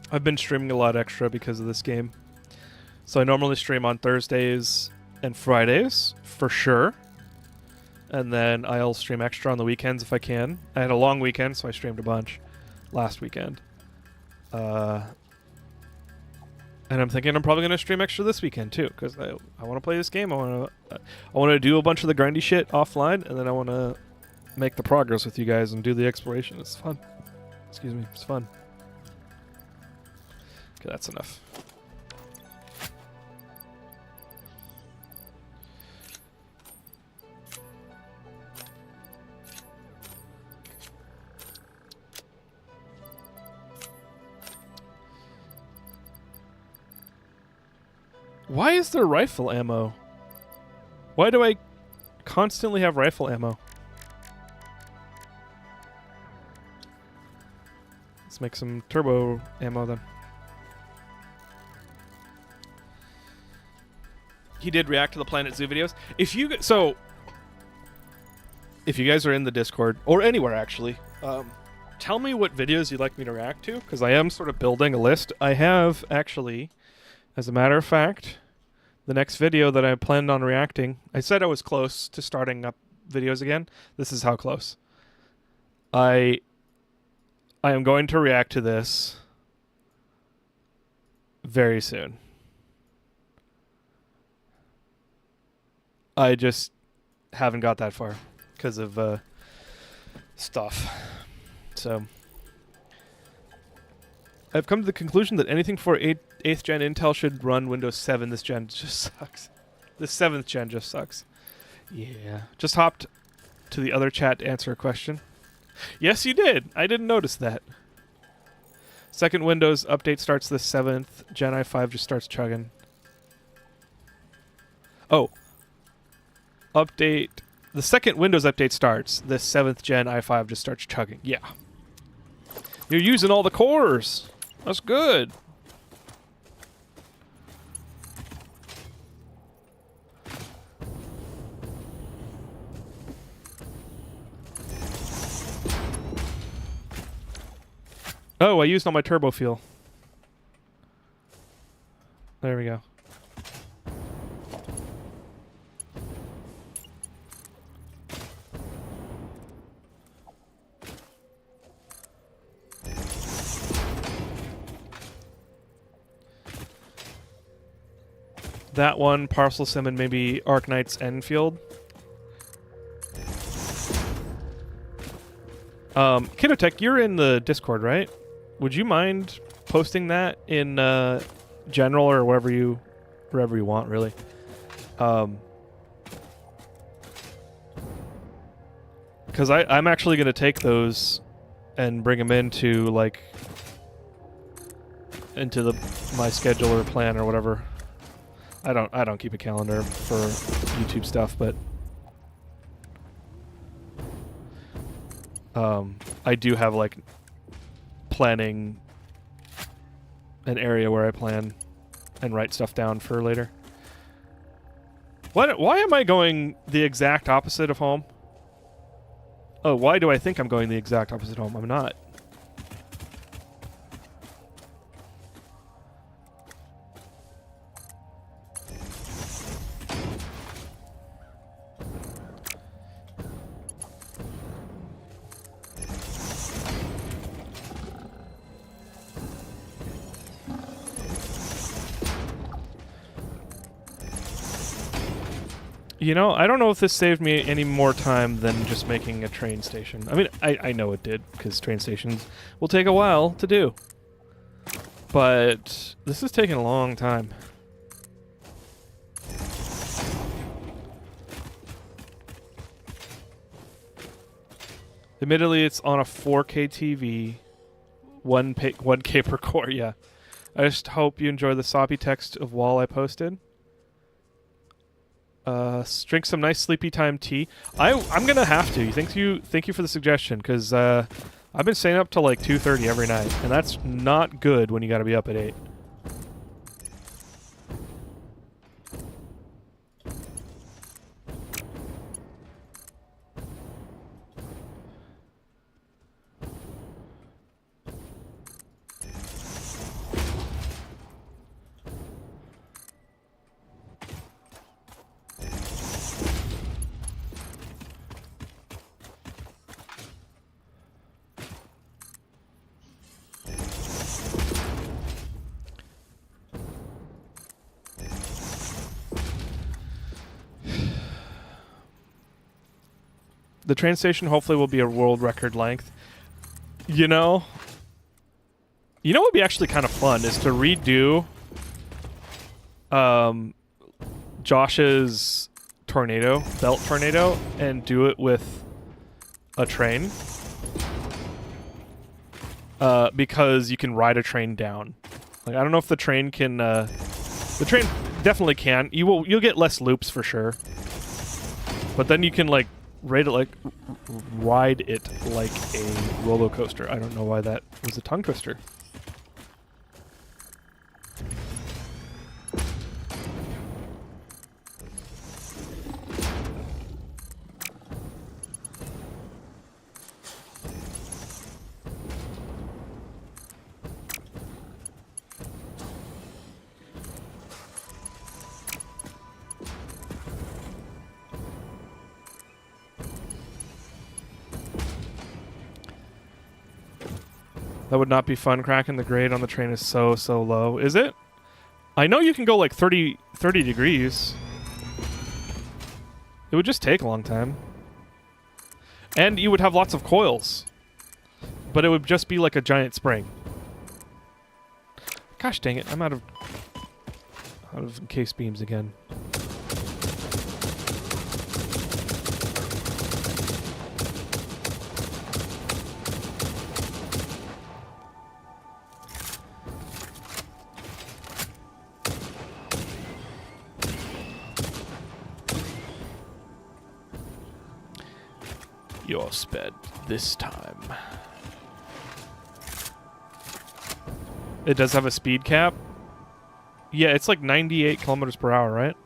I've been streaming a lot extra because of this game. So I normally stream on Thursdays and Fridays, for sure. And then I'll stream extra on the weekends if I can. I had a long weekend, so I streamed a bunch last weekend. And I'm thinking I'm probably going to stream extra this weekend, too, because I want to play this game. I want to do a bunch of the grindy shit offline, and then I want to make the progress with you guys and do the exploration. It's fun. Excuse me. It's fun. Okay, that's enough. Why is there rifle ammo? Why do I constantly have rifle ammo? Let's make some turbo ammo then. He did react to the Planet Zoo videos. If you guys are in the Discord or anywhere actually, tell me what videos you'd like me to react to, because I am sort of building a list. I have actually, as a matter of fact, the next video that I planned on reacting, I said I was close to starting up videos again. This is how close. I am going to react to this very soon. I just haven't got that far because of stuff. So I've come to the conclusion that anything for 8th gen Intel should run Windows 7. This gen just sucks. This 7th gen just sucks. Yeah. Just hopped to the other chat to answer a question. Yes, you did. I didn't notice that. Second Windows update starts this 7th. Gen i5 just starts chugging. Oh. Update. The second Windows update starts, this 7th gen i5 just starts chugging. Yeah. You're using all the cores. That's good. Oh, I used all my turbo fuel. There we go. that one, Parcel Sim, and maybe Arknight's Enfield. Kidotech, you're in the Discord, right? Would you mind posting that in general or wherever you want, really? Because I'm actually going to take those and bring them into like into my schedule or plan or whatever. I don't keep a calendar for YouTube stuff, but I do have like planning an area where I plan and write stuff down for later. Why am I going the exact opposite of home? Oh, why do I think I'm going the exact opposite of home? I'm not. You know, I don't know if this saved me any more time than just making a train station. I mean, I know it did, because train stations will take a while to do. But this is taking a long time. Admittedly, it's on a 4K TV, 1K per core, yeah. I just hope you enjoy the soppy text of wall I posted. Drink some nice sleepy time tea. I'm gonna have to. Thank you for the suggestion, because I've been staying up till like 2:30 every night, and that's not good when you gotta be up at 8. The train station hopefully will be a world record length. You know what would be actually kind of fun is to redo Josh's belt tornado, and do it with a train. Because you can ride a train down. Like, I don't know if the train can. The train definitely can. You'll get less loops for sure. But then you can like ride it like a roller coaster. I don't know why that was a tongue twister. That would not be fun, Kraken. The grade on the train is so low. Is it? I know you can go like 30 degrees. It would just take a long time. And you would have lots of coils. But it would just be like a giant spring. Gosh dang it, I'm out of encased beams again. You're sped this time. It does have a speed cap? Yeah, it's like 98 kilometers per hour, right?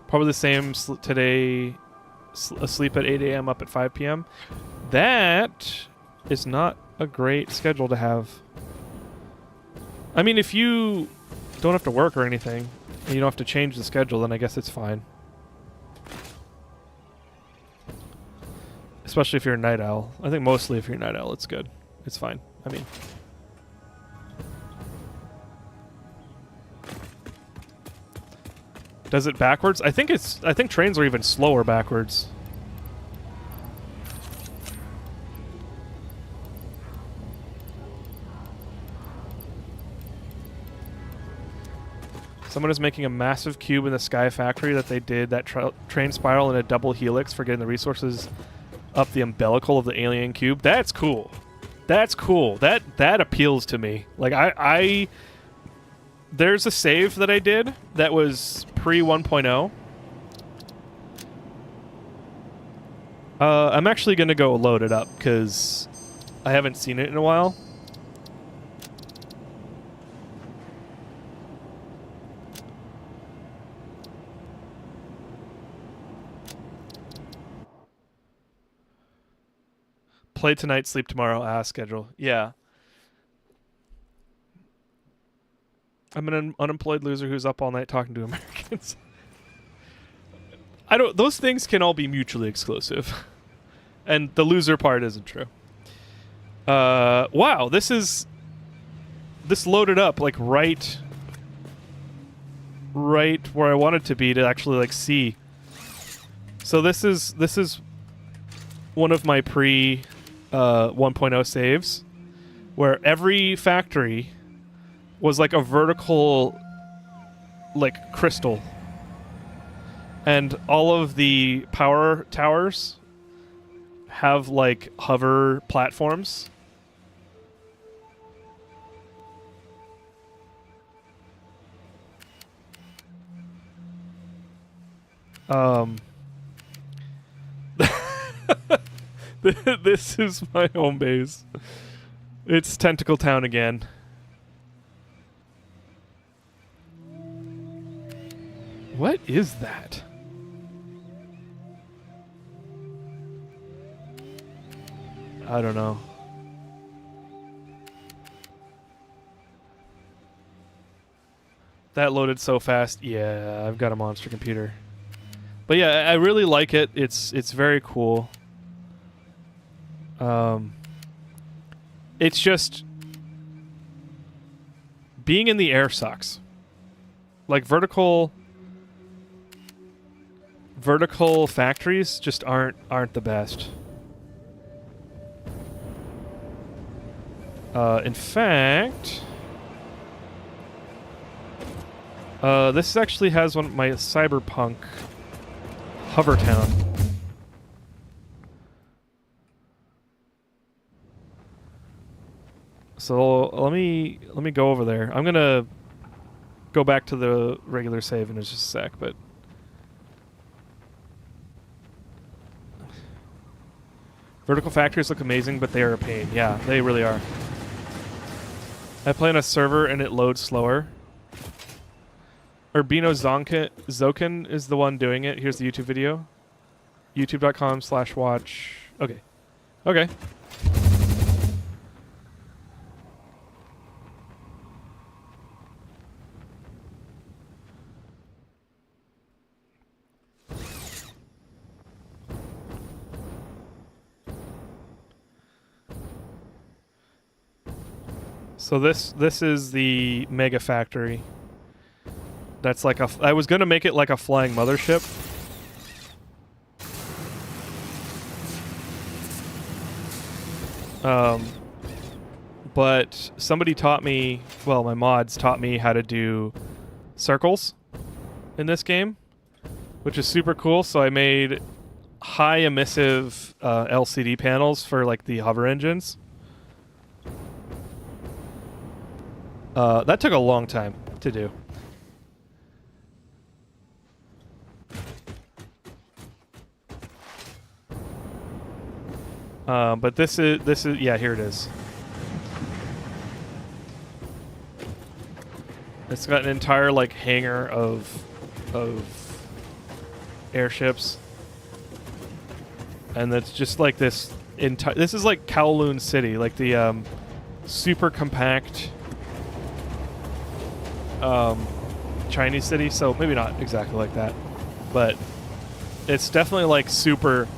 Probably the same today, asleep at 8 a.m., up at 5 p.m. That is not a great schedule to have. I mean, if you don't have to work or anything, and you don't have to change the schedule, then I guess it's fine. Especially if you're a night owl. I think mostly if you're a night owl, it's good. It's fine. I mean. Does it backwards? I think trains are even slower backwards. Someone is making a massive cube in the Sky Factory that they did that train spiral in a double helix for getting the resources up the umbilical of the alien cube. That's cool. That's cool. That appeals to me. Like I there's a save that I did that was pre 1.0. I'm actually going to go load it up because I haven't seen it in a while. Play tonight, sleep tomorrow, schedule. Yeah. I'm an unemployed loser who's up all night talking to Americans. Those things can all be mutually exclusive. And the loser part isn't true. Wow, this loaded up like right where I wanted to be to actually like see. So this is one of my pre 1.0 saves where every factory was like a vertical like crystal, and all of the power towers have like hover platforms. This is my home base. It's Tentacle Town again. What is that? I don't know. That loaded so fast. Yeah, I've got a monster computer. But yeah, I really like it. It's very cool. It's just being in the air sucks. Like vertical factories just aren't the best. In fact, this actually has one of my cyberpunk Hovertown. So let me go over there. I'm gonna go back to the regular save in just a sec, but vertical factories look amazing, but they are a pain. Yeah, they really are. I play on a server and it loads slower. Urbino Zokin is the one doing it. Here's the YouTube video. YouTube.com/watch. Okay. Okay. So this is the mega factory. That's like I was gonna make it like a flying mothership. But somebody taught me, well, my mods taught me how to do circles in this game, which is super cool. So I made high emissive LCD panels for like the hover engines. That took a long time to do. But this is yeah, here it is. It's got an entire like hangar of airships, and it's just like this entire. This is like Kowloon City, like the super compact Chinese city. So maybe not exactly like that, but it's definitely like super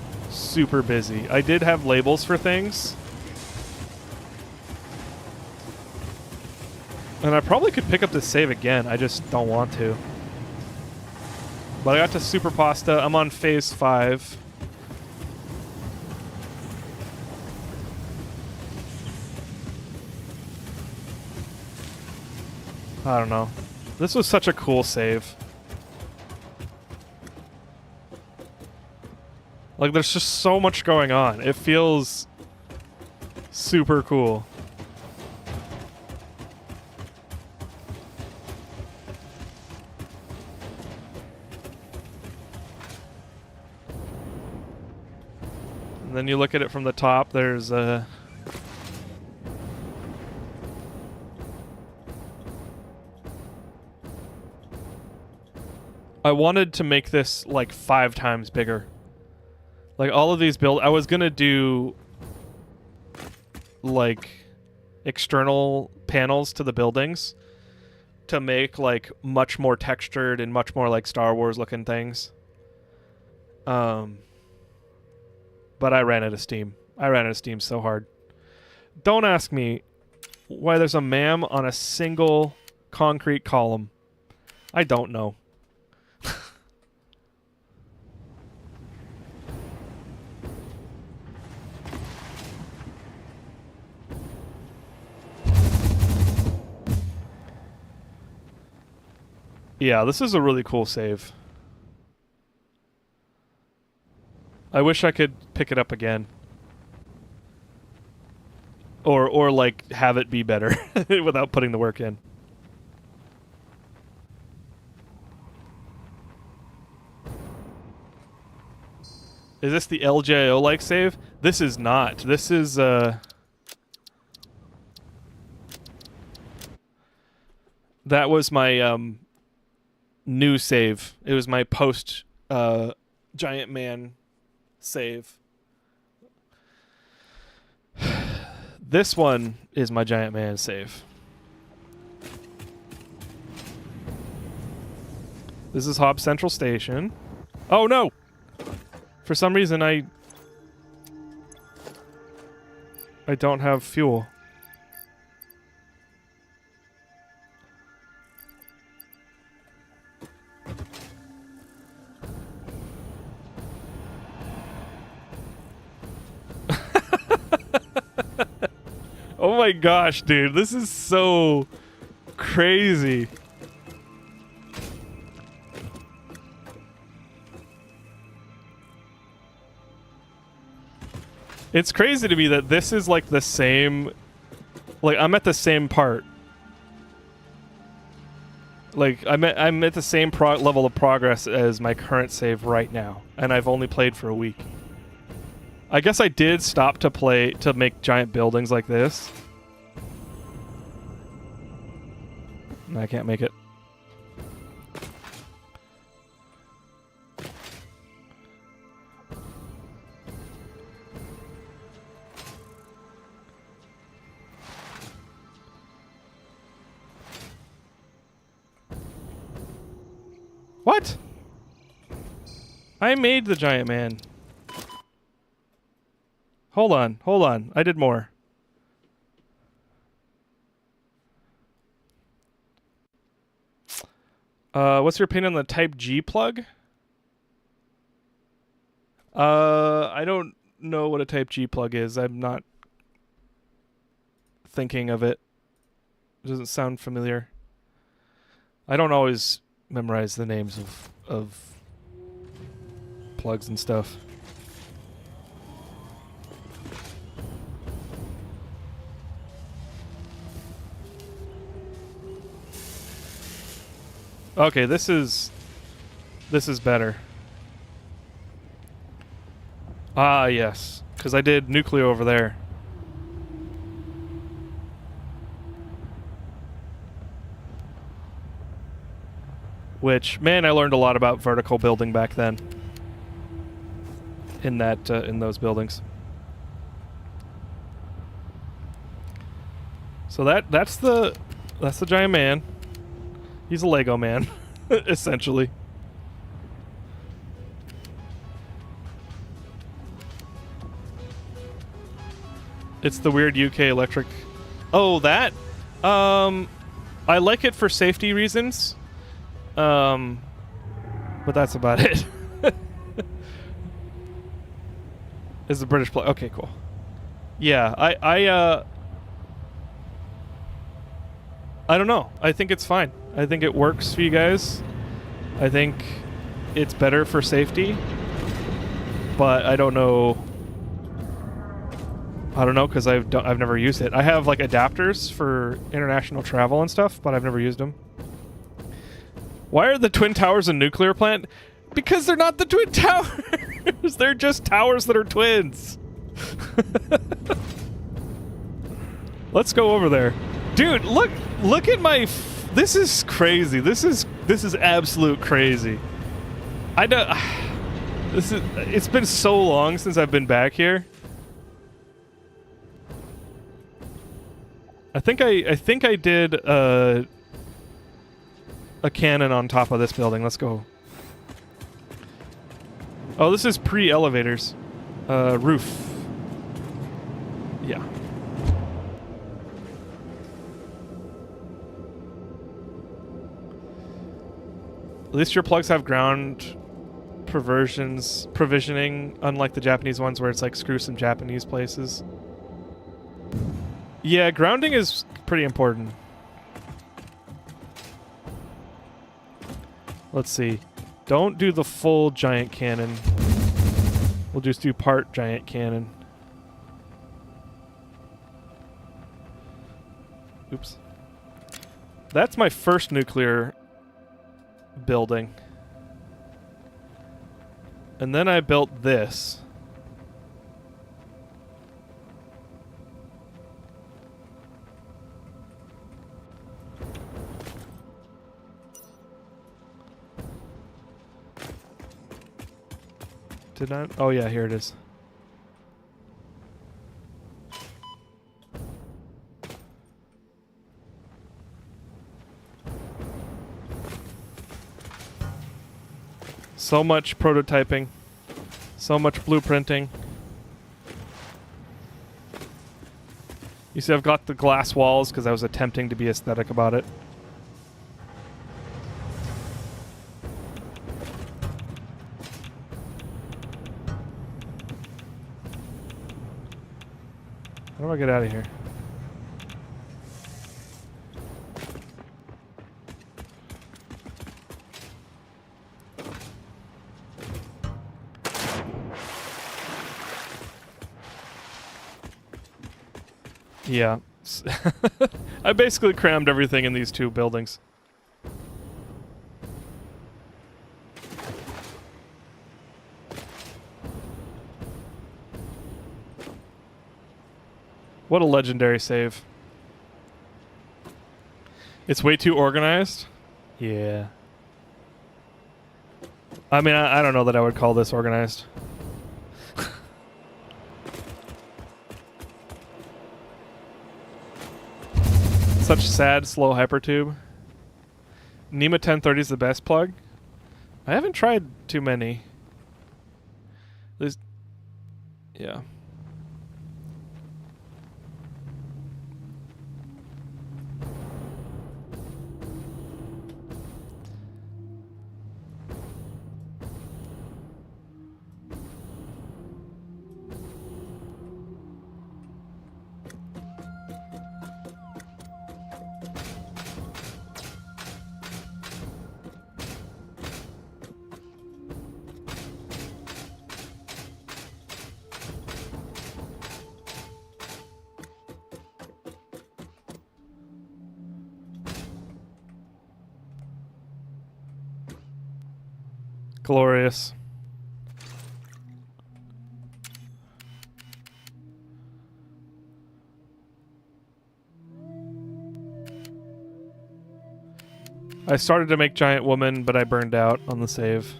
busy. I did have labels for things. And I probably could pick up this save again. I just don't want to. But I got to Super Pasta. I'm on phase 5. I don't know. This was such a cool save. Like, there's just so much going on. It feels super cool. And then you look at it from the top, there's a... I wanted to make this like 5 times bigger. Like all of these I was gonna do like external panels to the buildings to make like much more textured and much more like Star Wars looking things. But I ran out of steam. I ran out of steam so hard. Don't ask me why there's a ma'am on a single concrete column. I don't know. Yeah, this is a really cool save. I wish I could pick it up again. Or like have it be better without putting the work in. Is this the LJO like save? This is not. This is that was my new save. It was my post Giant Man save. This one is my Giant Man save. This is Hobbs Central Station. Oh no! For some reason I don't have fuel. Oh my gosh, dude. This is so crazy. It's crazy to me that this is like the same... Like, I'm at the same part. Like, I'm at the same level of progress as my current save right now. And I've only played for a week. I guess I did stop to play to make giant buildings like this. I can't make it. What? I made the Giant Man. Hold on. I did more. What's your opinion on the Type G plug? I don't know what a Type G plug is. I'm not thinking of it. It doesn't sound familiar. I don't always memorize the names of plugs and stuff. Okay, this is better. Ah, yes, because I did nuclear over there. Which, man, I learned a lot about vertical building back then. In that, in those buildings. So that's the Giant Man. He's a Lego man, essentially. It's the weird UK electric. Oh, that? I like it for safety reasons. But that's about it. Is the British plug? Okay, cool. Yeah, I don't know. I think it's fine. I think it works for you guys. I think it's better for safety. But I don't know. I don't know because I've never used it. I have like adapters for international travel and stuff, but I've never used them. Why are the Twin Towers a nuclear plant? Because they're not the Twin Towers. They're just towers that are twins. Let's go over there. Dude, look at my this is crazy. This is absolute crazy. I don't it's been so long since I've been back here. I think I did a cannon on top of this building. Let's go. Oh, this is pre-elevators. Roof. Yeah. At least your plugs have ground provisioning, unlike the Japanese ones where it's like screw some Japanese places. Yeah, grounding is pretty important. Let's see. Don't do the full giant cannon. We'll just do part giant cannon. Oops. That's my first nuclear building. And then I built this. Did I? Oh yeah, here it is. So much prototyping. So much blueprinting. You see I've got the glass walls because I was attempting to be aesthetic about it. How do I get out of here? Yeah. I basically crammed everything in these two buildings. What a legendary save. It's way too organized? Yeah. I mean, I don't know that I would call this organized. Such sad, slow hypertube. NEMA 1030 is the best plug. I haven't tried too many. There's... Yeah. Glorious. I started to make Giant Woman, but I burned out on the save.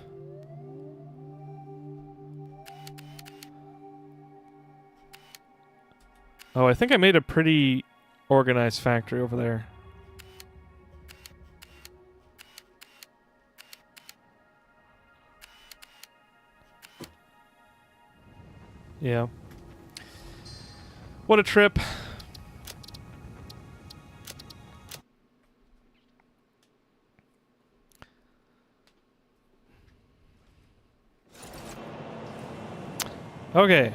Oh, I think I made a pretty organized factory over there. Yeah. What a trip. Okay.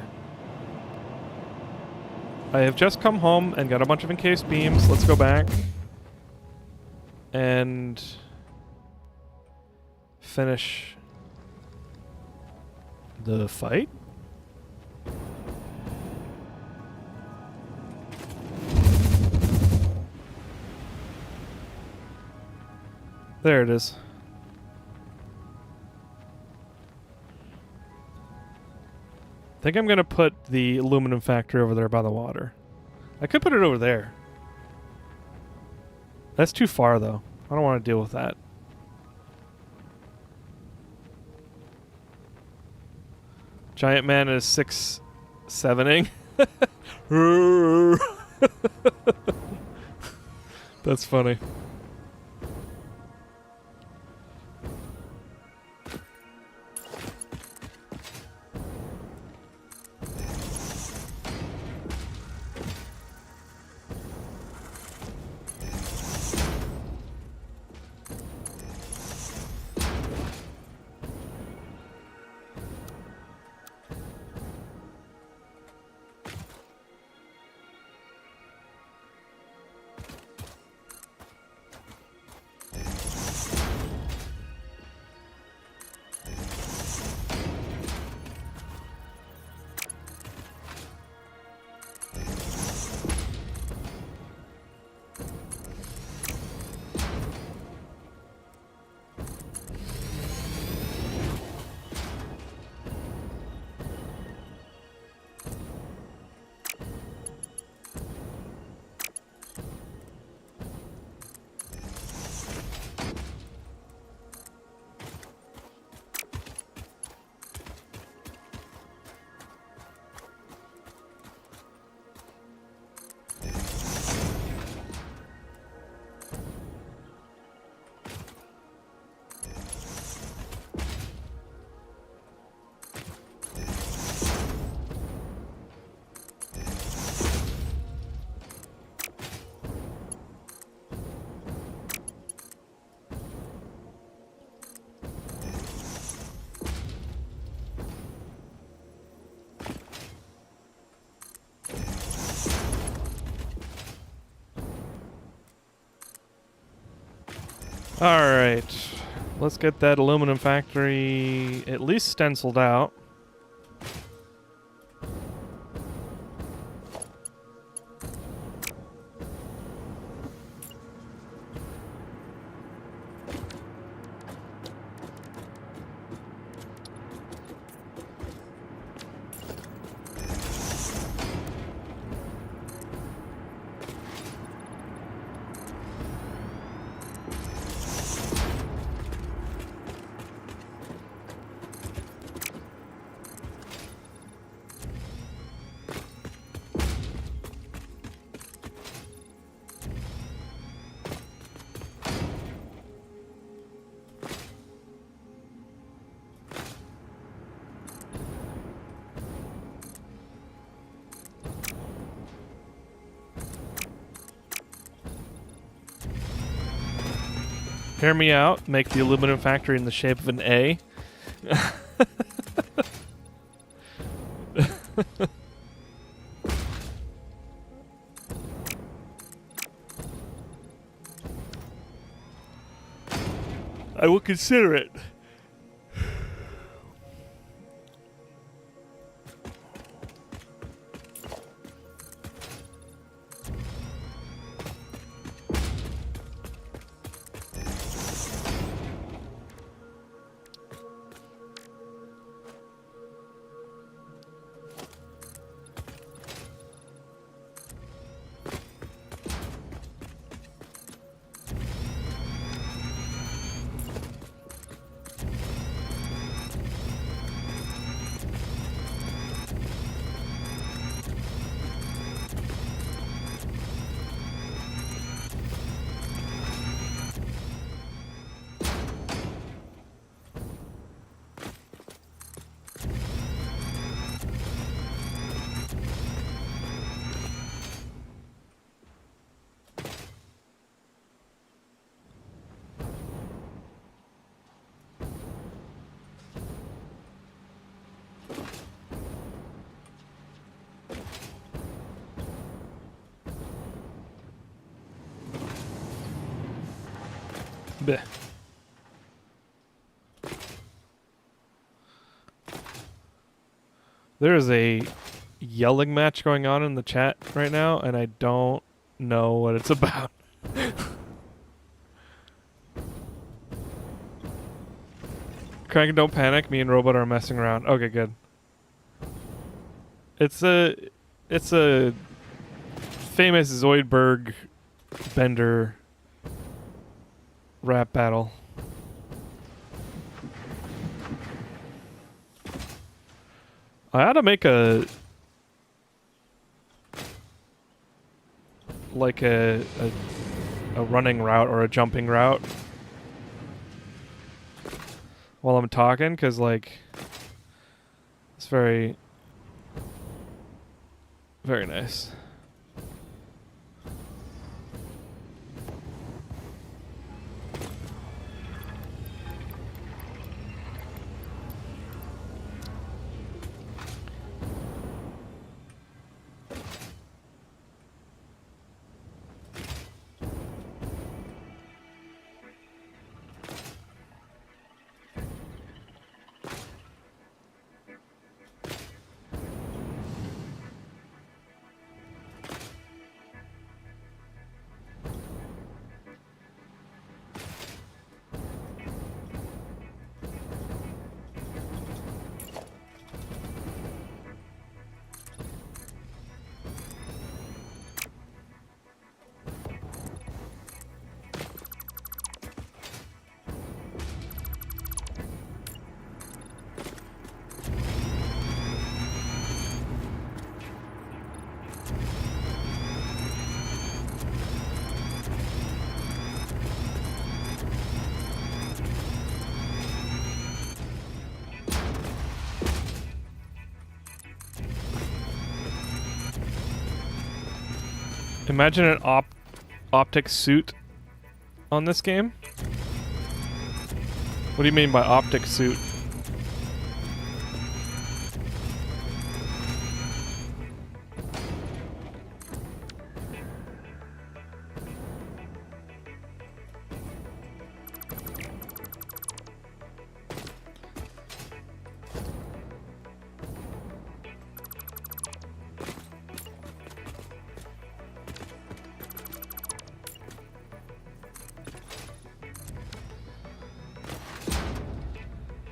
I have just come home and got a bunch of encased beams. Let's go back and finish the fight. There it is. I think I'm going to put the aluminum factory over there by the water. I could put it over there. That's too far, though. I don't want to deal with that. Giant Man is 6-7ing. That's funny. Alright. Let's get that aluminum factory at least stenciled out. Hear me out. Make the aluminum factory in the shape of an A. I will consider it. Bleh. There is a yelling match going on in the chat right now, and I don't know what it's about. Kraken, don't panic. Me and Robot are messing around. Okay, good. It's a famous Zoidberg Bender rap battle. I ought to make a running route or a jumping route while I'm talking, because like it's very, very nice. Imagine an optic suit on this game. What do you mean by optic suit?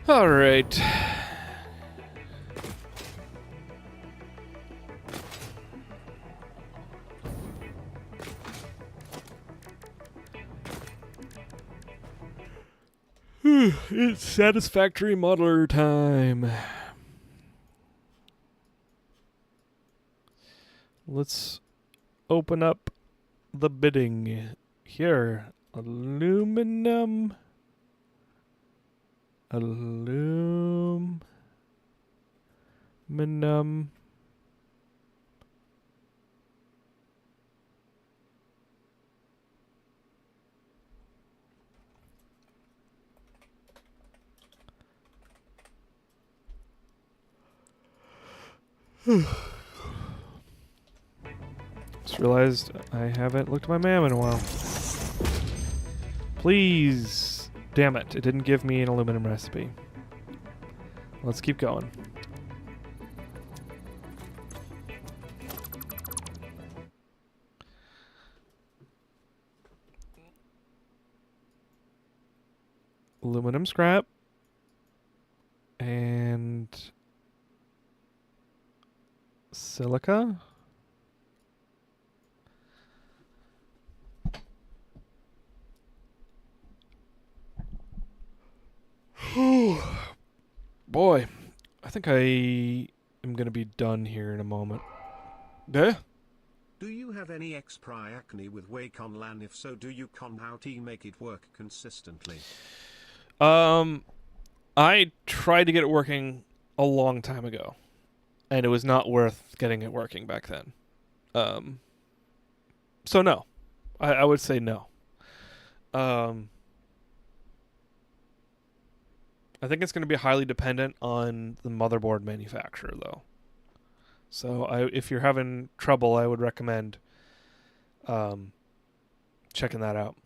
All right. It's satisfactory modeler time. Let's open up the bidding here. Aluminum. Just realized I haven't looked at my MAM in a while. Please. Damn it. It didn't give me an aluminum recipe. Let's keep going. Aluminum scrap. And silica. Boy, I think I am going to be done here in a moment. Yeah? Do you have any X-Pry acne with Wacom LAN? If so, do you con how to make it work consistently? I tried to get it working a long time ago, and it was not worth getting it working back then. So no. I would say no. I think it's going to be highly dependent on the motherboard manufacturer, though. So if you're having trouble, I would recommend checking that out.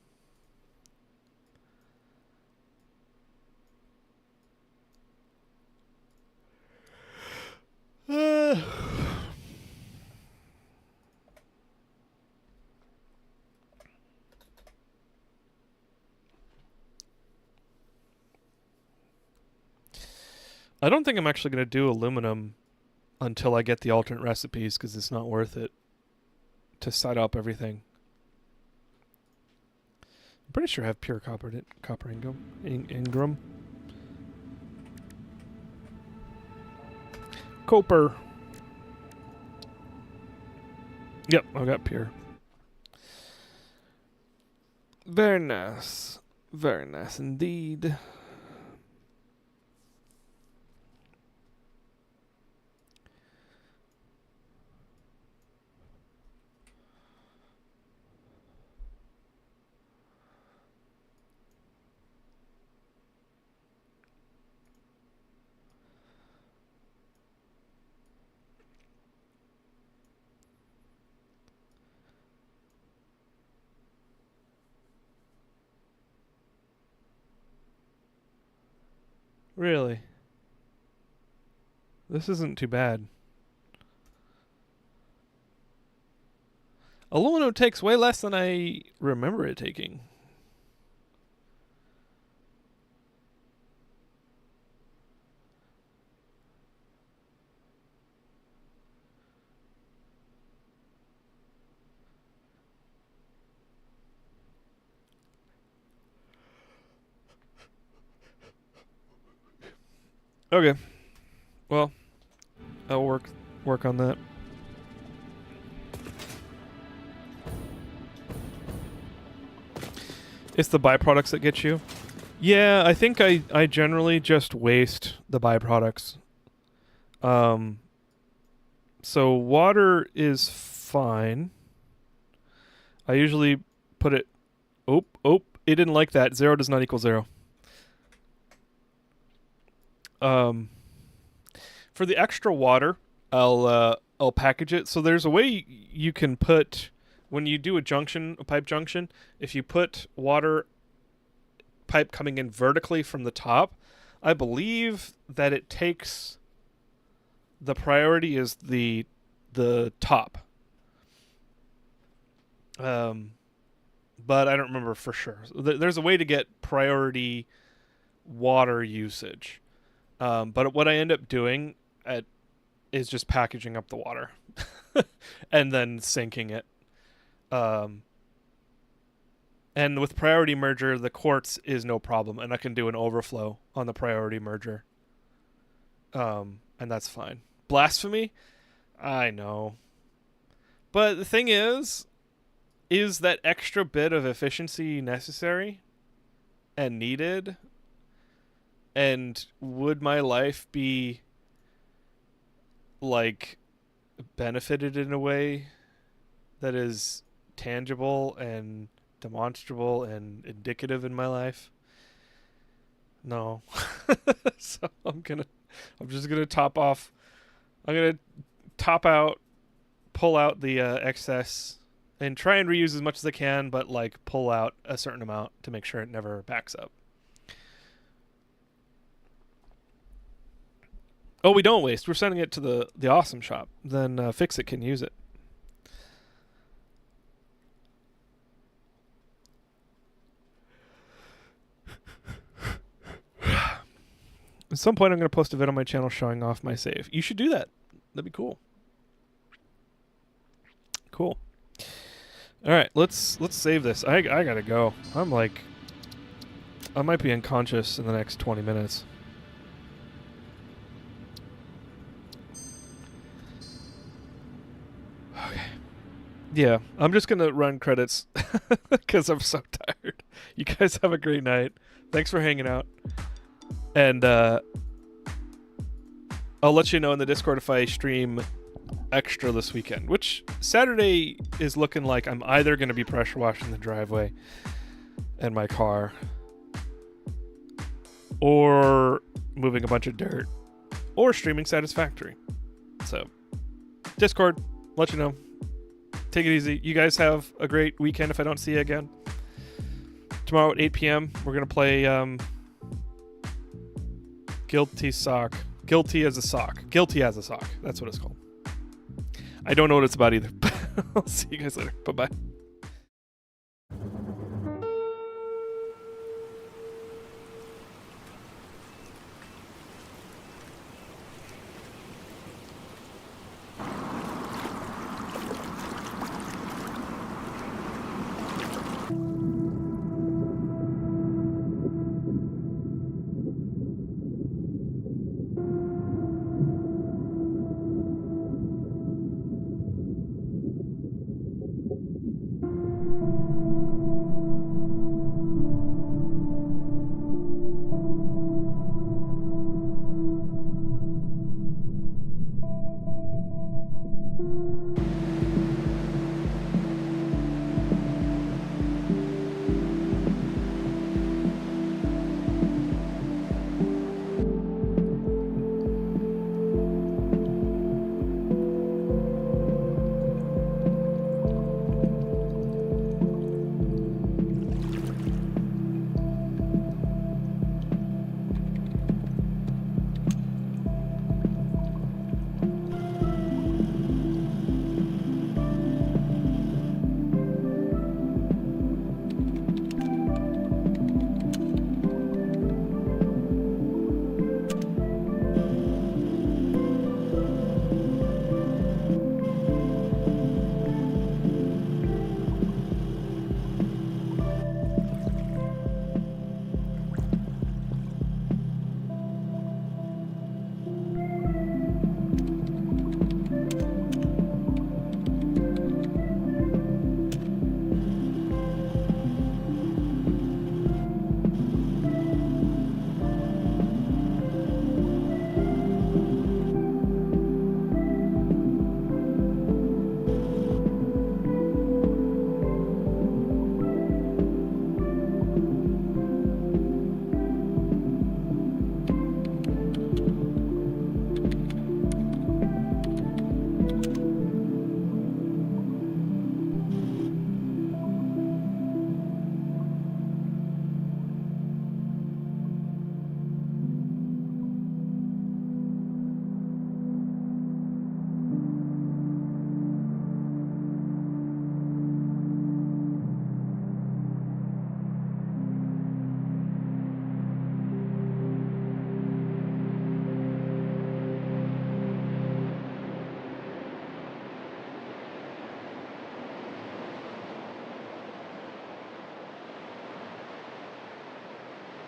I don't think I'm actually going to do aluminum until I get the alternate recipes because it's not worth it to side up everything. I'm pretty sure I have pure copper ingram. Copper. Yep, I've got pure. Very nice. Very nice indeed. Really? This isn't too bad. Aluminum takes way less than I remember it taking. Okay. Well, I'll work on that. It's the byproducts that get you. Yeah, I think I generally just waste the byproducts. So water is fine. I usually put it... Oh, it didn't like that. 0 does not equal 0. For the extra water, I'll package it. So there's a way you can put, when you do a pipe junction, if you put water pipe coming in vertically from the top, I believe that it takes the priority is the top. But I don't remember for sure. There's a way to get priority water usage. But what I end up doing is just packaging up the water and then sinking it. And with priority merger, the quartz is no problem, and I can do an overflow on the priority merger. And that's fine. Blasphemy? I know. But the thing is that extra bit of efficiency necessary and needed? And would my life be, like, benefited in a way that is tangible and demonstrable and indicative in my life? No. So I'm just gonna top off. I'm gonna top out, pull out the excess, and try and reuse as much as I can, but like pull out a certain amount to make sure it never backs up. Oh, we don't waste. We're sending it to the awesome shop. Then Fix It can use it. At some point, I'm going to post a vid on my channel showing off my save. You should do that. That'd be cool. Cool. All right, let's save this. I gotta go. I might be unconscious in the next 20 minutes. Okay. Yeah, I'm just gonna run credits because I'm so tired. You guys have a great night. Thanks for hanging out. And I'll let you know in the Discord if I stream extra this weekend, which Saturday is looking like I'm either going to be pressure washing the driveway and my car or moving a bunch of dirt or streaming Satisfactory. So Discord, let you know. Take it easy. You guys have a great weekend if I don't see you again. Tomorrow at 8 p.m. we're going to play Guilty as a Sock. That's what it's called. I don't know what it's about either. I'll see you guys later. Bye bye.